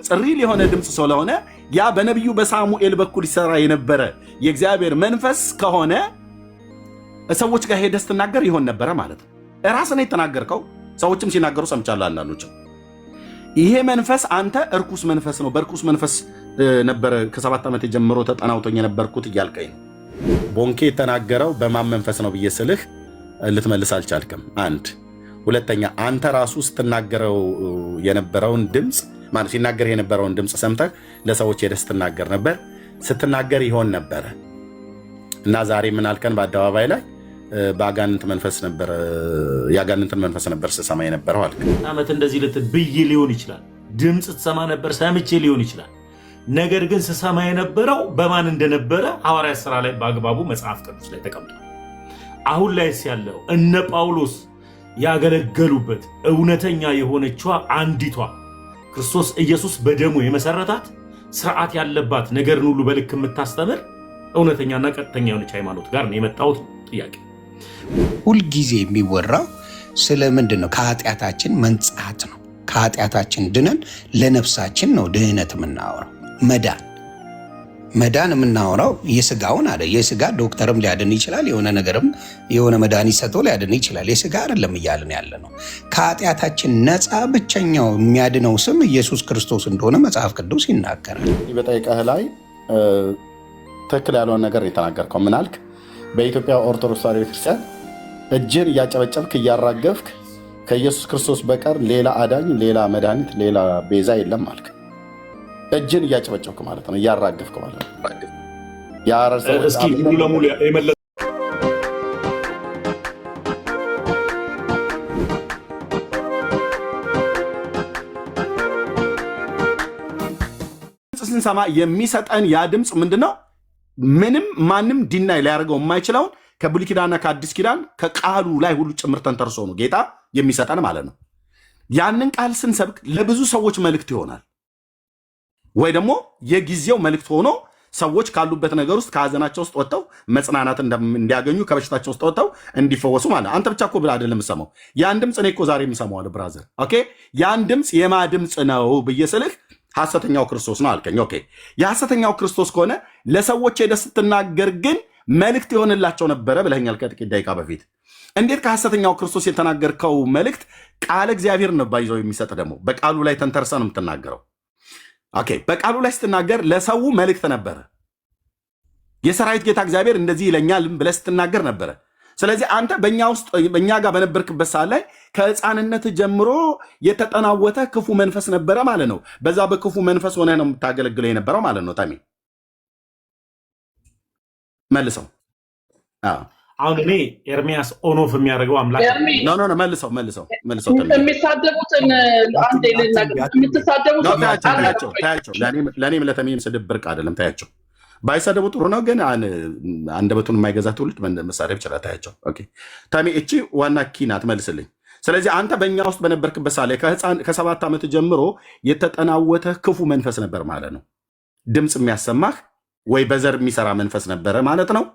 ድምፅ ሪል የሆነ ድምፅ ስለሆነ ያ በነቢዩ በሳሙኤል በኩል ይሰራ የነበረ የእግዚአብሔር መንፈስ ከሆነ ሰዎች ጋር ሄደህ ስትናገር ይሆን ነበረ ማለት ነው። ራስህ ነው የተናገርከው። ሰዎችም ሲናገሩ ሰምቻለሁ። አንዳንዶችም ይሄ መንፈስ አንተ እርኩስ መንፈስ ነው፣ በእርኩስ መንፈስ ነበረ ከ7 ዓመት ጀምሮ ተጠናውቶኝ የነበርኩት እያልከኝ ነው። ቦንኬ የተናገረው በማን መንፈስ ነው ብዬ ስልህ ልትመልስ አልቻልክም። አንድ ሁለተኛ አንተ ራሱ ስትናገረው የነበረውን ድምፅ ማለት ሲናገር የነበረውን ድምፅ ሰምተህ ለሰዎች ሄደህ ስትናገር ነበር፣ ስትናገር ይሆን ነበረ እና ዛሬ ምን አልከን በአደባባይ ላይ በአጋንንት መንፈስ ነበር ያጋንንትን መንፈስ ነበር ስሰማ የነበረው አልክ። አመት እንደዚህ ብዬ ሊሆን ይችላል፣ ድምፅ ትሰማ ነበር ሰምቼ ሊሆን ይችላል። ነገር ግን ስሰማ የነበረው በማን እንደነበረ ሐዋርያት ሥራ ላይ በአግባቡ መጽሐፍ ቅዱስ ላይ ተቀምጧል። አሁን ላይስ ያለው እነ ጳውሎስ ያገለገሉበት እውነተኛ የሆነችዋ አንዲቷ ክርስቶስ ኢየሱስ በደሙ የመሰረታት ስርዓት ያለባት ነገርን ሁሉ በልክ የምታስተምር እውነተኛና ቀጥተኛ የሆነች ሃይማኖት ጋር ነው የመጣሁት። ጥያቄ ሁልጊዜ የሚወራው ስለ ምንድን ነው? ከኃጢአታችን መንጻት ነው። ከኃጢአታችን ድነን ለነፍሳችን ነው ድህነት የምናወራው። መዳን የምናወራው የስጋውን አለ። የስጋ ዶክተርም ሊያድን ይችላል፣ የሆነ ነገርም የሆነ መድኃኒት ሰጥቶ ሊያድን ይችላል። የስጋ አይደለም እያልን ያለ ነው። ከኃጢአታችን ነፃ ብቸኛው የሚያድነው ስም ኢየሱስ ክርስቶስ እንደሆነ መጽሐፍ ቅዱስ ይናገራል። በጠይቀህ ላይ ትክክል ያለውን ነገር የተናገርከው ምን አልክ? በኢትዮጵያ ኦርቶዶክስ ተዋሕዶ ቤተክርስቲያን እጅን እያጨበጨብክ እያራገፍክ ከኢየሱስ ክርስቶስ በቀር ሌላ አዳኝ፣ ሌላ መድኃኒት፣ ሌላ ቤዛ የለም አልክ። እጅን እያጨበጨብክ ማለት ነው፣ እያራገፍክ ማለት ነው። እስኪ ሙሉ ለሙሉ የመለስ ስንሰማ የሚሰጠን ያ ድምፅ ምንድን ነው? ምንም ማንም ዲናይ ሊያደርገው የማይችለውን ከብሉይ ኪዳንና ከአዲስ ኪዳን ከቃሉ ላይ ሁሉ ጭምር ተንተርሶ ነው ጌታ የሚሰጠን ማለት ነው። ያንን ቃል ስንሰብክ ለብዙ ሰዎች መልእክት ይሆናል፣ ወይ ደግሞ የጊዜው መልእክት ሆኖ ሰዎች ካሉበት ነገር ውስጥ ከሀዘናቸው ውስጥ ወጥተው መጽናናት እንዲያገኙ ከበሽታቸው ውስጥ ወጥተው እንዲፈወሱ ማለት። አንተ ብቻ እኮ ብለህ አይደለም የምሰማው። ያን ድምፅ እኔ እኮ ዛሬ የምሰማዋለሁ ብራዘር። ኦኬ ያን ድምፅ የማ ድምፅ ነው ብዬ ስልህ ሐሰተኛው ክርስቶስ ነው አልከኝ። ኦኬ የሐሰተኛው ክርስቶስ ከሆነ ለሰዎች ሄደህ ስትናገር ግን መልእክት ይሆንላቸው ነበረ ብለኛል ከጥቂት ደቂቃ በፊት። እንዴት ከሐሰተኛው ክርስቶስ የተናገርከው መልእክት ቃል እግዚአብሔር ነው ባይዘው የሚሰጥ ደግሞ በቃሉ ላይ ተንተርሰ ነው የምትናገረው። ኦኬ በቃሉ ላይ ስትናገር ለሰው መልእክት ነበረ። የሰራዊት ጌታ እግዚአብሔር እንደዚህ ይለኛል ብለህ ስትናገር ነበረ። ስለዚህ አንተ በእኛ ጋር በነበርክበት ሰዓት ላይ ከሕፃንነት ጀምሮ የተጠናወተ ክፉ መንፈስ ነበረ ማለት ነው። በዛ በክፉ መንፈስ ሆነ ነው የምታገለግለው የነበረው ማለት ነው። ታሚ መልሰው። አሁን እኔ ኤርሚያስ ኦኖፍ የሚያደርገው አምላክ መልሰው የሚሳደቡትን አንዴ ልናገር። የምትሳደቡትን ታያቸው። ለእኔም ለተሜም ስድብ ብርቅ አይደለም። ታያቸው። ባይሳደቡ ጥሩ ነው፣ ግን አንደበቱን የማይገዛ ትውልድ መሳደብ ይችላል። ታያቸው። ታሜ እቺ ዋና ኪ ናት፣ መልስልኝ። ስለዚህ አንተ በእኛ ውስጥ በነበርክበት ሳለ ከ7 ዓመት ጀምሮ የተጠናወተ ክፉ መንፈስ ነበር ማለት ነው። ድምፅ የሚያሰማህ ወይ በዘር የሚሰራ መንፈስ ነበረ ማለት ነው፣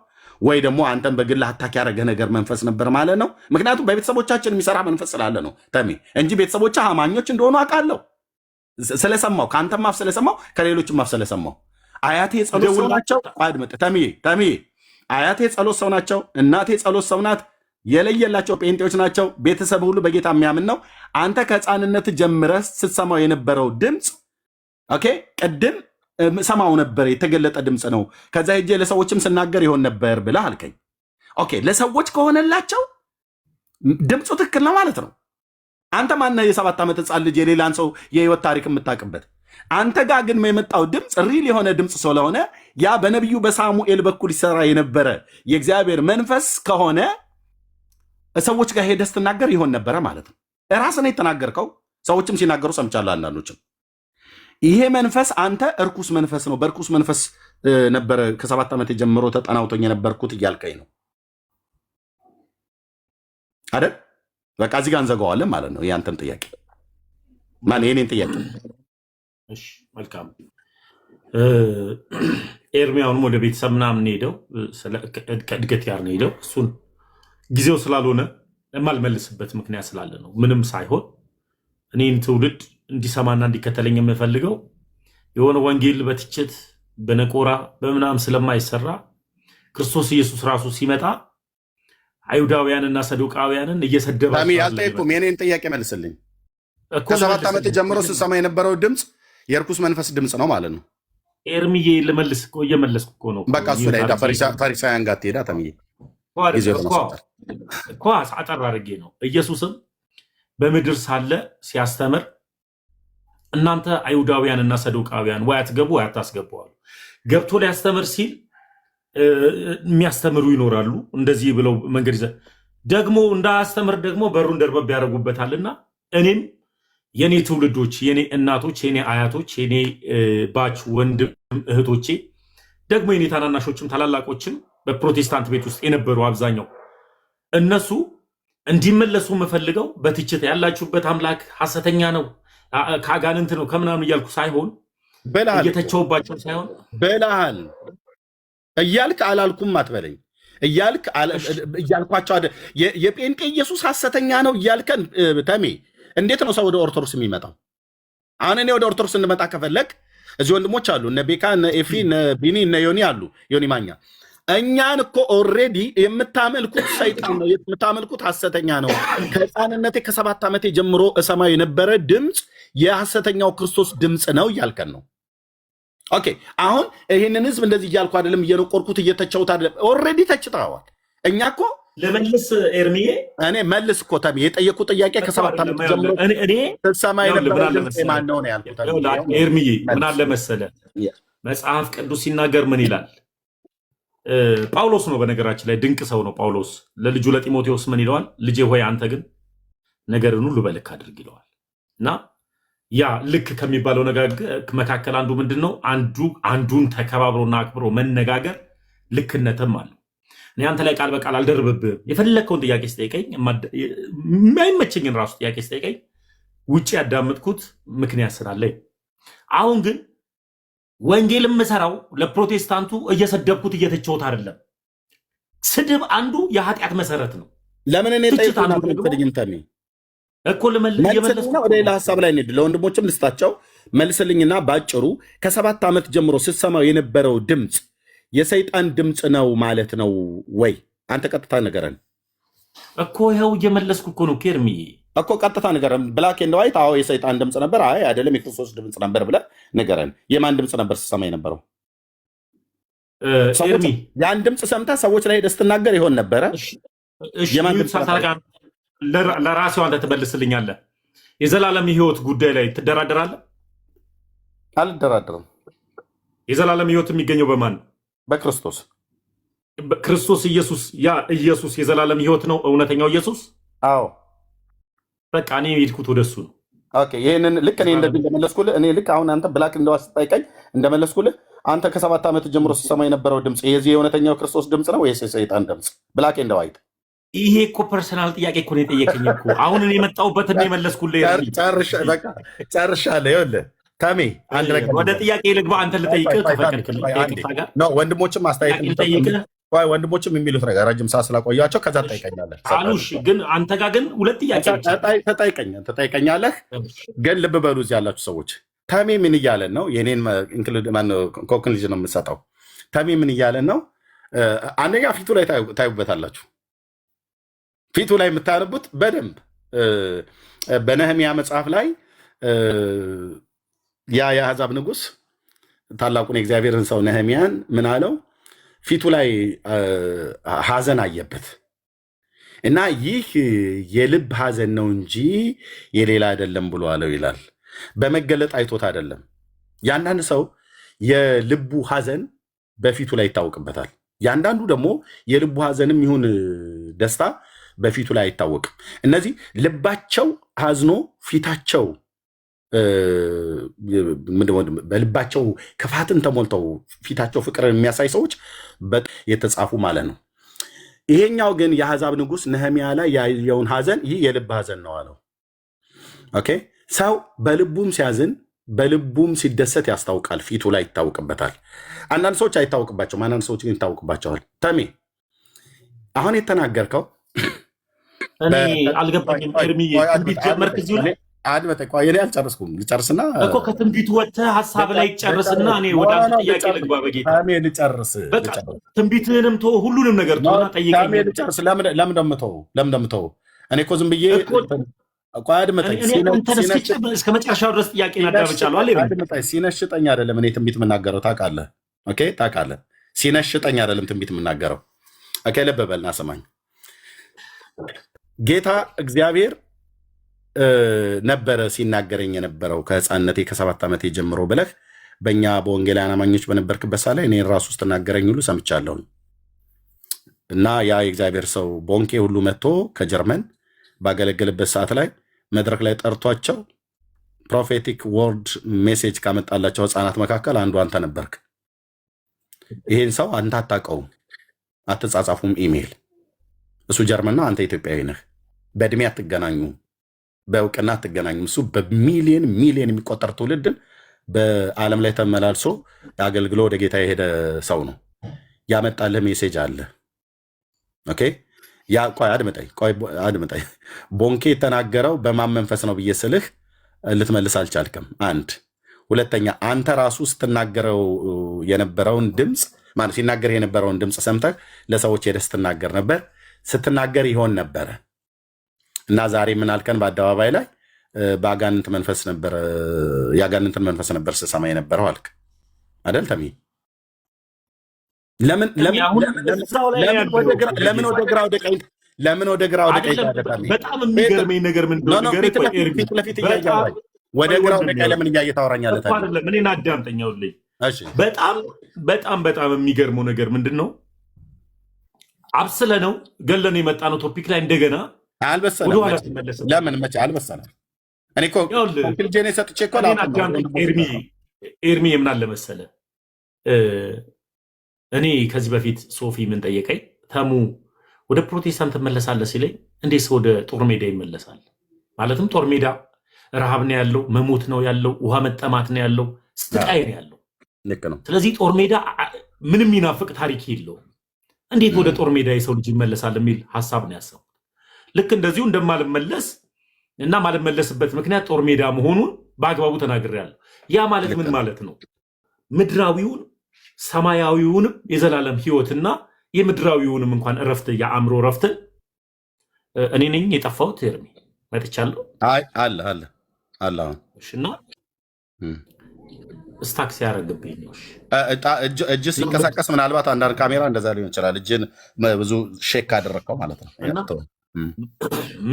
ወይ ደግሞ አንተን በግል አታክ ያደረገ ነገር መንፈስ ነበር ማለት ነው። ምክንያቱም በቤተሰቦቻችን የሚሰራ መንፈስ ስላለ ነው ተሜ፣ እንጂ ቤተሰቦች አማኞች እንደሆኑ አውቃለሁ። ስለሰማው ከአንተም አፍ ስለሰማው ከሌሎችም አፍ ስለሰማው አያቴ ጸሎት ሰው ናቸው። አድምጥ ተሜ፣ አያቴ ጸሎት ሰው ናቸው። እናቴ ጸሎት ሰው ናት። የለየላቸው ጴንጤዎች ናቸው። ቤተሰብ ሁሉ በጌታ የሚያምን ነው። አንተ ከሕፃንነት ጀምረህ ስትሰማው የነበረው ድምፅ ኦኬ፣ ቅድም ሰማው ነበር፣ የተገለጠ ድምፅ ነው። ከዛ ሄጄ ለሰዎችም ስናገር ይሆን ነበር ብለህ አልከኝ። ኦኬ፣ ለሰዎች ከሆነላቸው ድምፁ ትክክል ነው ማለት ነው። አንተ ማነህ የ7 ዓመት ሕፃን ልጅ የሌላን ሰው የህይወት ታሪክ የምታውቅበት? አንተ ጋር ግን የመጣው ድምፅ ሪል የሆነ ድምፅ ስለሆነ ያ በነቢዩ በሳሙኤል በኩል ይሰራ የነበረ የእግዚአብሔር መንፈስ ከሆነ ሰዎች ጋር ሄደህ ስትናገር ይሆን ነበረ ማለት ነው። ራስህ ነው የተናገርከው። ሰዎችም ሲናገሩ ሰምቻለሁ። አንዳንዶችም ይሄ መንፈስ አንተ እርኩስ መንፈስ ነው፣ በእርኩስ መንፈስ ነበረ ከ7 ዓመት ጀምሮ ተጠናውቶኝ የነበርኩት እያልከኝ ነው አይደል? በቃ እዚህ ጋር እንዘጋዋለን ማለት ነው። ያንተን ጥያቄ የኔን ጥያቄ። እሺ መልካም። ኤርሚያውንም ወደ ቤተሰብ ምናምን ሄደው ከእድገት ያር ነው ሄደው እሱን ጊዜው ስላልሆነ የማልመልስበት ምክንያት ስላለ ነው። ምንም ሳይሆን እኔን ትውልድ እንዲሰማና እንዲከተለኝ የምፈልገው የሆነ ወንጌል በትችት በነቆራ በምናም ስለማይሰራ ክርስቶስ ኢየሱስ ራሱ ሲመጣ አይሁዳውያንና ሰዱቃውያንን እየሰደባቸው ያልጠየኩም የኔን ጥያቄ መልስልኝ። ከ7 ዓመት ጀምሮ ስሰማ የነበረው ድምፅ የርኩስ መንፈስ ድምፅ ነው ማለት ነው? ኤርሚዬ ልመልስ እኮ እየመለስኩ እኮ ነው። በቃ እሱ ላይ ፈሪሳውያን ጋር ትሄዳ ተምዬ እኮ አጠር አድርጌ ነው። ኢየሱስም በምድር ሳለ ሲያስተምር እናንተ አይሁዳውያንና ሰዱቃውያን ወይ አትገቡ ወይ አታስገቡዋሉ። ገብቶ ሊያስተምር ሲል የሚያስተምሩ ይኖራሉ። እንደዚህ ብለው መንገድ ይዘ ደግሞ እንዳያስተምር ደግሞ በሩን ደርበብ ያደርጉበታልና እኔም የኔ ትውልዶች፣ የኔ እናቶች፣ የኔ አያቶች፣ የኔ ባች ወንድም እህቶቼ ደግሞ የኔ ታናናሾችም ታላላቆችም በፕሮቴስታንት ቤት ውስጥ የነበሩ አብዛኛው እነሱ እንዲመለሱ የምፈልገው በትችት ያላችሁበት አምላክ ሐሰተኛ ነው ከአጋንንት ነው ከምናምን እያልኩ ሳይሆን እየተቸውባቸው ሳይሆን በላል እያልክ አላልኩም አትበለኝ። እያልኳቸው የጴንጤ ኢየሱስ ሐሰተኛ ነው እያልከን ተሜ እንዴት ነው ሰው ወደ ኦርቶዶክስ የሚመጣው? አሁን እኔ ወደ ኦርቶዶክስ እንመጣ ከፈለግ እዚህ ወንድሞች አሉ፣ እነ ቤካ፣ እነ ኤፍሪ፣ እነ ቢኒ፣ እነ ዮኒ አሉ። ዮኒ ማኛ እኛን እኮ ኦልሬዲ የምታመልኩት ሰይጣን ነው፣ የምታመልኩት ሐሰተኛ ነው። ከሕፃንነቴ ከ7 ዓመቴ ጀምሮ እሰማው የነበረ ድምፅ የሐሰተኛው ክርስቶስ ድምፅ ነው እያልከን ነው። ኦኬ አሁን ይህንን ህዝብ እንደዚህ እያልኩ አይደለም፣ እየነቆርኩት እየተቸውት አይደለም። ኦልሬዲ ተችተዋል። እኛ እኮ ለመልስ ኤርሚዬ እኔ መልስ እኮ ተሜ የጠየቁት ጥያቄ ከ7 ዓመት ጀምሮ ተሰማ የነበረ ማን ነው ያልኩት። ኤርሚዬ ምን አለ መሰለ መጽሐፍ ቅዱስ ሲናገር ምን ይላል? ጳውሎስ ነው በነገራችን ላይ ድንቅ ሰው ነው ጳውሎስ። ለልጁ ለጢሞቴዎስ ምን ይለዋል? ልጄ ሆይ አንተ ግን ነገርን ሁሉ በልክ አድርግ ይለዋል። እና ያ ልክ ከሚባለው መካከል አንዱ ምንድን ነው? አንዱን ተከባብሮና አክብሮ መነጋገር ልክነትም አለው። እኔ አንተ ላይ ቃል በቃል አልደርብብህም። የፈለግከውን ጥያቄ ስጠይቀኝ፣ የማይመቸኝን ራሱ ጥያቄ ስጠይቀኝ ውጭ ያዳመጥኩት ምክንያት ስላለኝ። አሁን ግን ወንጌል የምሰራው ለፕሮቴስታንቱ እየሰደብኩት እየተቸውት አይደለም። ስድብ አንዱ የኃጢአት መሰረት ነው። ለምን እኔ ጠይቁናትልኝንተሚ እኮ ልመልስና ወደ ሌላ ሀሳብ ላይ እንሂድ። ለወንድሞችም ልስጣቸው መልስልኝና ባጭሩ ከ7 ዓመት ጀምሮ ስትሰማው የነበረው ድምፅ የሰይጣን ድምፅ ነው ማለት ነው ወይ? አንተ ቀጥታ ንገረን እኮ። ይኸው እየመለስኩ እኮ ነው ኬርሚ እኮ ቀጥታ ንገረን። ብላክ ኤንድ ዋይት። አዎ የሰይጣን ድምፅ ነበር፣ አይ አይደለም የክርስቶስ ድምፅ ነበር ብለህ ንገረን። የማን ድምፅ ነበር ስትሰማ የነበረው? ያን ድምፅ ሰምተህ ሰዎች ላይ ሄደህ ስትናገር ይሆን ነበረ? ለራሴው አንተ ትመልስልኛለህ። የዘላለም ሕይወት ጉዳይ ላይ ትደራደራለህ? አልደራደርም። የዘላለም ሕይወት የሚገኘው በማን ነው? በክርስቶስ። ክርስቶስ ኢየሱስ። ያ ኢየሱስ የዘላለም ሕይወት ነው፣ እውነተኛው ኢየሱስ። አዎ በቃ እኔ የሄድኩት ወደሱ ነው። ኦኬ ይሄንን ልክ እኔ እንደዚህ እንደመለስኩልህ፣ እኔ ልክ አሁን አንተ ብላክ እንደዋስ ስጠይቀኝ እንደመለስኩልህ፣ አንተ ከ7 ዓመት ጀምሮ ስትሰማ የነበረው ድምፅ የዚህ የእውነተኛው ክርስቶስ ድምፅ ነው ወይስ የሰይጣን ድምፅ? ብላክ ኤንድ ዋይት። ይሄ እኮ ፐርሰናል ጥያቄ እኮ ነው የጠየቀኝ እኮ። አሁን እኔ የመጣሁበትን ነው የመለስኩልህ። ጨርሻለሁ። ይኸውልህ ተሜ አንድ ነገር ወደ ጥያቄ ልግባ። አንተ ልጠይቅህ ተፈቀድክልኝ? ወንድሞችም አስተያየት ወንድሞችም የሚሉት ነገር ረጅም ሰዓት ስላቆያቸው ከዛ ትጠይቀኛለህ አሉሽ። ግን አንተ ጋር ግን 2 ጥያቄ ትጠይቀኛለህ። ግን ልብ በሉ እዚህ ያላችሁ ሰዎች ተሜ ምን እያለን ነው? የኔን ኮንክሉዥን ነው የምሰጠው። ተሜ ምን እያለን ነው? አንደኛ ፊቱ ላይ ታዩበታላችሁ። ፊቱ ላይ የምታነቡት በደንብ በነህምያ መጽሐፍ ላይ ያ የአሕዛብ ንጉሥ ታላቁን የእግዚአብሔርን ሰው ነህምያን ምን አለው? ፊቱ ላይ ሐዘን አየበት እና ይህ የልብ ሐዘን ነው እንጂ የሌላ አይደለም ብሎ አለው ይላል። በመገለጥ አይቶት አይደለም። የአንዳንድ ሰው የልቡ ሐዘን በፊቱ ላይ ይታወቅበታል። የአንዳንዱ ደግሞ የልቡ ሐዘንም ይሁን ደስታ በፊቱ ላይ አይታወቅም። እነዚህ ልባቸው ሐዝኖ ፊታቸው በልባቸው ክፋትን ተሞልተው ፊታቸው ፍቅርን የሚያሳይ ሰዎች የተጻፉ ማለት ነው። ይሄኛው ግን የአሕዛብ ንጉሥ ነህምያ ላይ ያየውን ሐዘን ይህ የልብ ሐዘን ነው አለው። ኦኬ ሰው በልቡም ሲያዝን በልቡም ሲደሰት ያስታውቃል፣ ፊቱ ላይ ይታወቅበታል። አንዳንድ ሰዎች አይታወቅባቸውም፣ አንዳንድ ሰዎች ግን ይታወቅባቸዋል። ተሜ አሁን የተናገርከው እኔ አልገባኝም። ኤርሚዬ ትንቢት ጀመርክ እዚሁ ላይ አድመጠኝ። ቆይ እኔ አልጨርስኩም። ልጨርስና እኮ ከትንቢቱ ወጥተህ ሀሳብ ላይ ጨርስና እኔ ወደ አንተ ጥያቄ ልግባ። በጌታ ልጨርስ። በቃ ትንቢትህንም ተወው፣ ሁሉንም ነገር ተወውና ጠይቀኝ። ልጨርስ። ለምን እንደምተው እኔ እኮ ዝም ብዬ ቆይ አድመጠኝ። እስከ መጨረሻው ድረስ ጥያቄ እናዳምጫለሁ። አድመጠኝ። ሲነሽጠኝ አይደለም እኔ ትንቢት የምናገረው ታውቃለህ። ኦኬ ታውቃለህ። ሲነሽጠኝ አይደለም ትንቢት የምናገረው። ኦኬ ልብ በልና ስማኝ። ጌታ እግዚአብሔር ነበረ ሲናገረኝ የነበረው ከህፃንነቴ ከ7 ዓመቴ ጀምሮ ብለህ በእኛ በወንጌላውያን አማኞች በነበርክበት ሰዓት ላይ እኔን ራሱ ስትናገረኝ ሁሉ ሰምቻለሁ። እና ያ የእግዚአብሔር ሰው ቦንኬ ሁሉ መጥቶ ከጀርመን ባገለገልበት ሰዓት ላይ መድረክ ላይ ጠርቷቸው ፕሮፌቲክ ወርድ ሜሴጅ ካመጣላቸው ህፃናት መካከል አንዱ አንተ ነበርክ። ይሄን ሰው አንተ አታውቀውም፣ አትጻጻፉም ኢሜይል። እሱ ጀርመን ነው፣ አንተ ኢትዮጵያዊ ነህ። በእድሜ አትገናኙም፣ በእውቅና አትገናኙም። እሱ በሚሊየን የሚቆጠር ትውልድን በዓለም ላይ ተመላልሶ አገልግሎ ወደ ጌታ የሄደ ሰው ነው። ያመጣልህ ሜሴጅ አለ። ኦኬ ያ ቆይ አድምጠኝ። ቦንኬ የተናገረው በማን መንፈስ ነው ብዬ ስልህ ልትመልስ አልቻልክም። አንድ ሁለተኛ፣ አንተ ራሱ ስትናገረው የነበረውን ድምፅ ማለት ሲናገር የነበረውን ድምፅ ሰምተህ ለሰዎች ሄደህ ስትናገር ነበር። ስትናገር ይሆን ነበረ እና ዛሬ ምን አልከን? በአደባባይ ላይ በአጋንንት መንፈስ ነበር የአጋንንትን መንፈስ ነበር ስሰማ የነበረው አልክ አይደል? ተሚ ለምን ወደ ግራ ወደ ቀኝ በጣም የሚገርመኝ ነገር ምንድን ነው? ፊት ለፊት እያየኸኝ ወደ ግራ ወደ ቀኝ ለምን እያየህ ታወራኛለህ? እኔን አዳምጠኛውልኝ። በጣም የሚገርመው ነገር ምንድን ነው? አብስለ ነው ገለን የመጣ ነው ቶፒክ ላይ እንደገና አልበሰለም። ለምን መቼ አልበሰለም? እኔ እኮ ኮንፊልጄኔ ሰጥቼ እኮ ኤርሚ የምን አለ መሰለህ፣ እኔ ከዚህ በፊት ሶፊ ምን ጠየቀኝ፣ ተሙ ወደ ፕሮቴስታንት ትመለሳለህ ሲለኝ፣ እንዴት ሰው ወደ ጦር ሜዳ ይመለሳል? ማለትም ጦር ሜዳ ረሃብ ነው ያለው፣ መሞት ነው ያለው፣ ውሃ መጠማት ነው ያለው፣ ስቃይ ነው ያለው። ስለዚህ ጦር ሜዳ ምንም ይናፍቅ ታሪክ የለውም። እንዴት ወደ ጦር ሜዳ የሰው ልጅ ይመለሳል የሚል ሀሳብ ነው ያሰብኩት። ልክ እንደዚሁ እንደማልመለስ እና ማልመለስበት ምክንያት ጦር ሜዳ መሆኑን በአግባቡ ተናግሬያለሁ። ያ ማለት ምን ማለት ነው? ምድራዊውን ሰማያዊውንም የዘላለም ህይወትና የምድራዊውንም እንኳን እረፍት የአእምሮ እረፍትን እኔ ነኝ የጠፋሁት። ኤርሚ መጥቻለሁ። አለ እና ስታክስ ያደረግብኝ ነው። እጅ ሲንቀሳቀስ ምናልባት አንዳንድ ካሜራ እንደዛ ሊሆን ይችላል። እጅን ብዙ ሼክ አደረግከው ማለት ነው።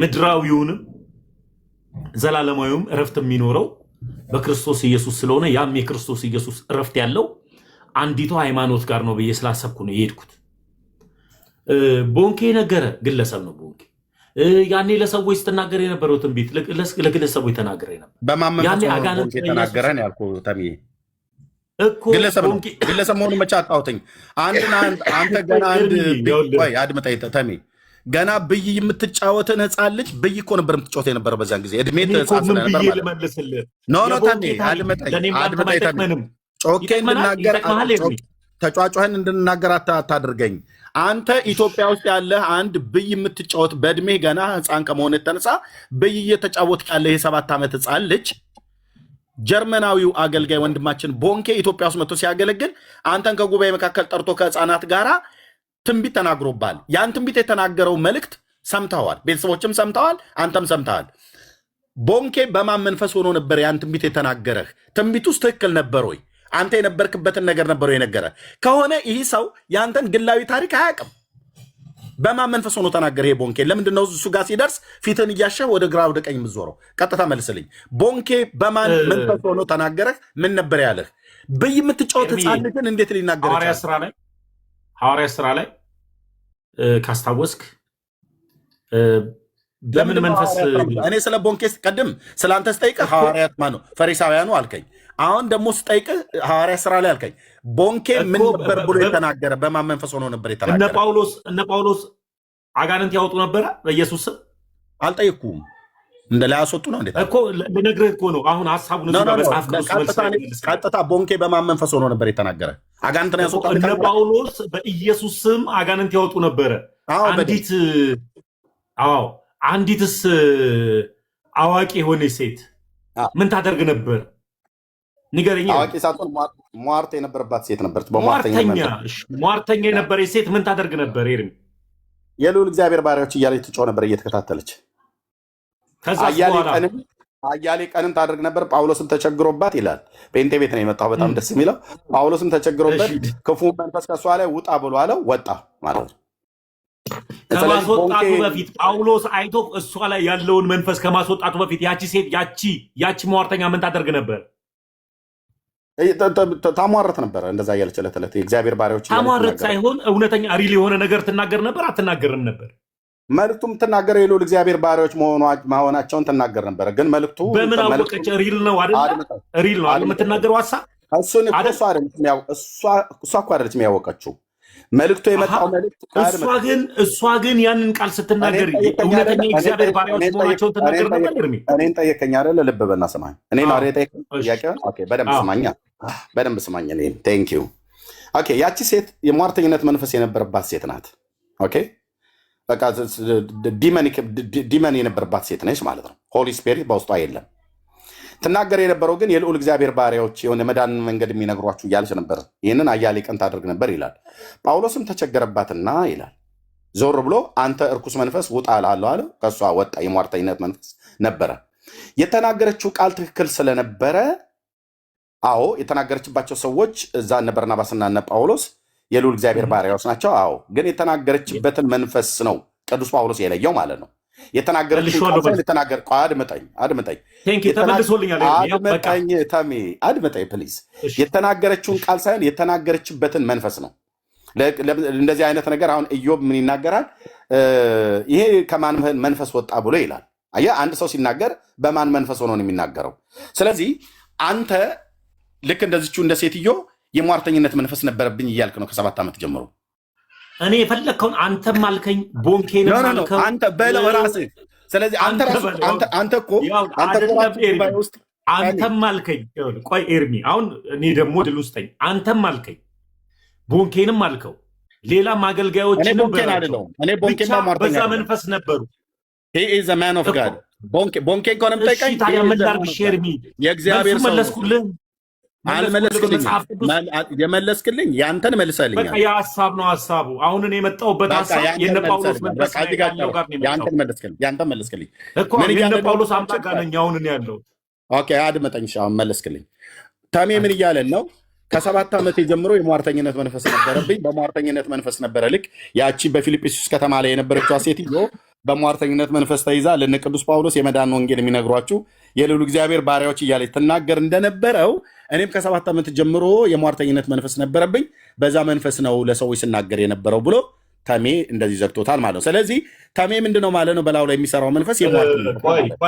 ምድራዊውንም ዘላለማዊውም እረፍት የሚኖረው በክርስቶስ ኢየሱስ ስለሆነ ያም የክርስቶስ ኢየሱስ እረፍት ያለው አንዲቱ ሃይማኖት ጋር ነው ብዬ ስላሰብኩ ነው የሄድኩት። ቦንኬ ነገረ ግለሰብ ነው። ቦንኬ ያኔ ለሰዎች ስትናገር የነበረው ትንቢት ለግለሰቦች ተናገረ ነበር። ያኔ አጋንንት ተናገረን ያልኩ ተሚ እኮ ግለሰብ መሆኑ መቼ አጣሁትኝ? አንተ ገና አድምጠኝ ተሚ፣ ገና ብይ የምትጫወትን ህፃን ልጅ ብይ እኮ ነበር የምትጫወት የነበረው በዛን ጊዜ እድሜ ህፃን ስለነበር አድምጠኝ ጮኬ እንድናገር ተጫጫህን እንድናገር አታድርገኝ። አንተ ኢትዮጵያ ውስጥ ያለህ አንድ ብይ የምትጫወት በእድሜ ገና ህፃን ከመሆን የተነሳ ብይ እየተጫወት ያለ የ7 ዓመት ህፃን ልጅ ጀርመናዊው አገልጋይ ወንድማችን ቦንኬ ኢትዮጵያ ውስጥ መጥቶ ሲያገለግል አንተን ከጉባኤ መካከል ጠርቶ ከህፃናት ጋር ትንቢት ተናግሮባል። ያን ትንቢት የተናገረው መልእክት ሰምተዋል፣ ቤተሰቦችም ሰምተዋል፣ አንተም ሰምተዋል። ቦንኬ በማን መንፈስ ሆኖ ነበር ያን ትንቢት የተናገረህ? ትንቢት ውስጥ ትክክል ነበር ወይ? አንተ የነበርክበትን ነገር ነበረው የነገረ ከሆነ ይህ ሰው የአንተን ግላዊ ታሪክ አያውቅም። በማን መንፈስ ሆኖ ተናገረ? ይሄ ቦንኬ ለምንድነው እሱ ጋር ሲደርስ ፊትን እያሸህ ወደ ግራ ወደ ቀኝ የምትዞረው? ቀጥታ መልስልኝ። ቦንኬ በማን መንፈስ ሆኖ ተናገረህ? ምን ነበር ያለህ? ብይ የምትጫወት ህፃን ልጅን እንዴት ሊናገር ይችላል? ሐዋርያ ስራ ላይ ካስታወስክ በምን መንፈስ እኔ ስለ ቦንኬ ቀድም ስለ አንተ ስጠይቅህ ሐዋርያት ማነው ፈሪሳውያኑ አልከኝ። አሁን ደግሞ ስጠይቅህ ሐዋርያ ስራ ላይ አልከኝ። ቦንኬ ምን ነበር ብሎ የተናገረ? በማን መንፈስ ሆኖ ነበር የተናገረ? እነ ጳውሎስ አጋንንት ያወጡ ነበረ በኢየሱስ ስም? አልጠየኩም። እንደ ላይ አስወጡ ነው እንዴት እኮ ልነግርህ እኮ ነው። አሁን ሐሳቡን እዚህ በመጽሐፍ ቅዱስ ቀጥታ ቦንኬ በማን መንፈስ ሆኖ ነበር የተናገረ? አጋንንትን ያስወጡ እነ ጳውሎስ በኢየሱስ ስም አጋንንት ያወጡ ነበረ። አንዲትስ አዋቂ የሆነች ሴት ምን ታደርግ ነበር? ንገረኝ። አዋቂ ሳትሆን ሟርት የነበረባት ሴት ነበረች። ሟርተኛ የነበረች ሴት ምን ታደርግ ነበር? ኤርሚ የልዑል እግዚአብሔር ባሪያዎች እያለች ትጮህ ነበር እየተከታተለች። አያሌ ቀንም ታደርግ ነበር። ጳውሎስም ተቸግሮባት ይላል። ጴንጤ ቤት ነው የመጣው። በጣም ደስ የሚለው ጳውሎስም ተቸግሮበት ክፉ መንፈስ ከእሷ ላይ ውጣ ብሎ አለው። ወጣ ማለት ነው። ከማስወጣቱ በፊት ጳውሎስ አይቶ እሷ ላይ ያለውን መንፈስ ከማስወጣቱ በፊት ያቺ ሴት ያቺ ሟርተኛ ምን ታደርግ ነበር? ታሟረት ነበረ። እንደዛ እያለች ዕለት ዕለት የእግዚአብሔር ባሪያዎች ታሟረት ሳይሆን እውነተኛ ሪል የሆነ ነገር ትናገር ነበር። አትናገርም ነበር? መልእክቱም ትናገር የልዑል እግዚአብሔር ባሪያዎች መሆናቸውን ትናገር ነበር። ግን መልእክቱ በምን አወቀች? ሪል ነው አይደል? ሪል ነው አይደል የምትናገረው ሐሳብ? እሱን እኮ እሷ እኮ አይደለችም ያወቀችው። መልእክቱ የመጣው መልእክት እሷ ግን ያንን ቃል ስትናገር እውነተኛ እግዚአብሔር ባሪያዎች መሆናቸውን ትናገር ነበር። እኔን ጠየቀኝ አይደለ? ልብ በልና ስማኝ። እኔ ነው የጠየቀኝ ጥያቄውን። ኦኬ በደንብ ስማኛ፣ በደንብ ስማኝ። እኔ ቴንክ ዩ። ኦኬ ያቺ ሴት የሟርተኝነት መንፈስ የነበረባት ሴት ናት። ኦኬ በቃ ዲመን የነበረባት ሴት ነች ማለት ነው። ሆሊ ስፒሪት በውስጧ የለም። ትናገር የነበረው ግን የልዑል እግዚአብሔር ባሪያዎች የሆነ መዳን መንገድ የሚነግሯችሁ እያለች ነበር። ይህንን አያሌ ቀን ታደርግ ነበር ይላል። ጳውሎስም ተቸገረባትና ይላል ዞር ብሎ አንተ እርኩስ መንፈስ ውጣ እልሃለሁ አለ። ከእሷ ወጣ። የሟርተኝነት መንፈስ ነበረ። የተናገረችው ቃል ትክክል ስለነበረ አዎ፣ የተናገረችባቸው ሰዎች እዛ እነ በርናባስና እነ ጳውሎስ የልዑል እግዚአብሔር ባሪያዎች ናቸው። አዎ፣ ግን የተናገረችበትን መንፈስ ነው ቅዱስ ጳውሎስ የለየው ማለት ነው። አድምጠኝ ፕሊዝ። የተናገረችውን ቃል ሳይሆን የተናገረችበትን መንፈስ ነው። እንደዚህ አይነት ነገር አሁን ኢዮብ ምን ይናገራል? ይሄ ከማን መንፈስ ወጣ ብሎ ይላል። አየህ፣ አንድ ሰው ሲናገር በማን መንፈስ ሆኖ ነው የሚናገረው? ስለዚህ አንተ ልክ እንደዚችው እንደ ሴትዮ የሟርተኝነት መንፈስ ነበረብኝ እያልክ ነው ከ7 ዓመት ጀምሮ። እኔ የፈለግከውን አንተም አልከኝ፣ ቦንኬን አልከው፣ አንተ በለው ራስህ። ስለዚህ አንተ እኮ አንተም አልከኝ። ቆይ ኤርሚ፣ አሁን እኔ ደግሞ ድል ውስጠኝ። አንተም አልከኝ፣ ቦንኬንም አልከው፣ ሌላም አገልጋዮችንም በዛ መንፈስ ነበሩ። ቦንኬን ከሆነ የምጠይቀኝ ታዲያ ምን ላድርግ? ኤርሚ የእግዚአብሔር መለስኩልህ የመለስክልኝ ያንተን መልሰልኛል። ያ ሀሳብ ነው ሀሳቡ። አሁን እኔ የመጣሁበት ሀሳብ የነ ጳውሎስ መንፈስ ያንተን መለስክልኝ እኮ የነ ጳውሎስ አምላክ ጋር ነኝ አሁን እኔ ያለሁት። ኦኬ አድመጠኝ። አሁን መለስክልኝ። ተሜ ምን እያለን ነው? ከ7 ዓመት ጀምሮ የሟርተኝነት መንፈስ ነበረብኝ። በሟርተኝነት መንፈስ ነበረ። ልክ ያቺ በፊልጵስዩስ ከተማ ላይ የነበረችዋ ሴትዮ በሟርተኝነት መንፈስ ተይዛ ለነ ቅዱስ ጳውሎስ የመዳን ወንጌል የሚነግሯችሁ የልዑል እግዚአብሔር ባሪያዎች እያለች ትናገር እንደነበረው እኔም ከ7 ዓመት ጀምሮ የሟርተኝነት መንፈስ ነበረብኝ፣ በዛ መንፈስ ነው ለሰዎች ስናገር የነበረው ብሎ ተሜ እንደዚህ ዘግቶታል ማለት ነው። ስለዚህ ተሜ ምንድነው ማለት ነው? በላዩ ላይ የሚሰራው መንፈስ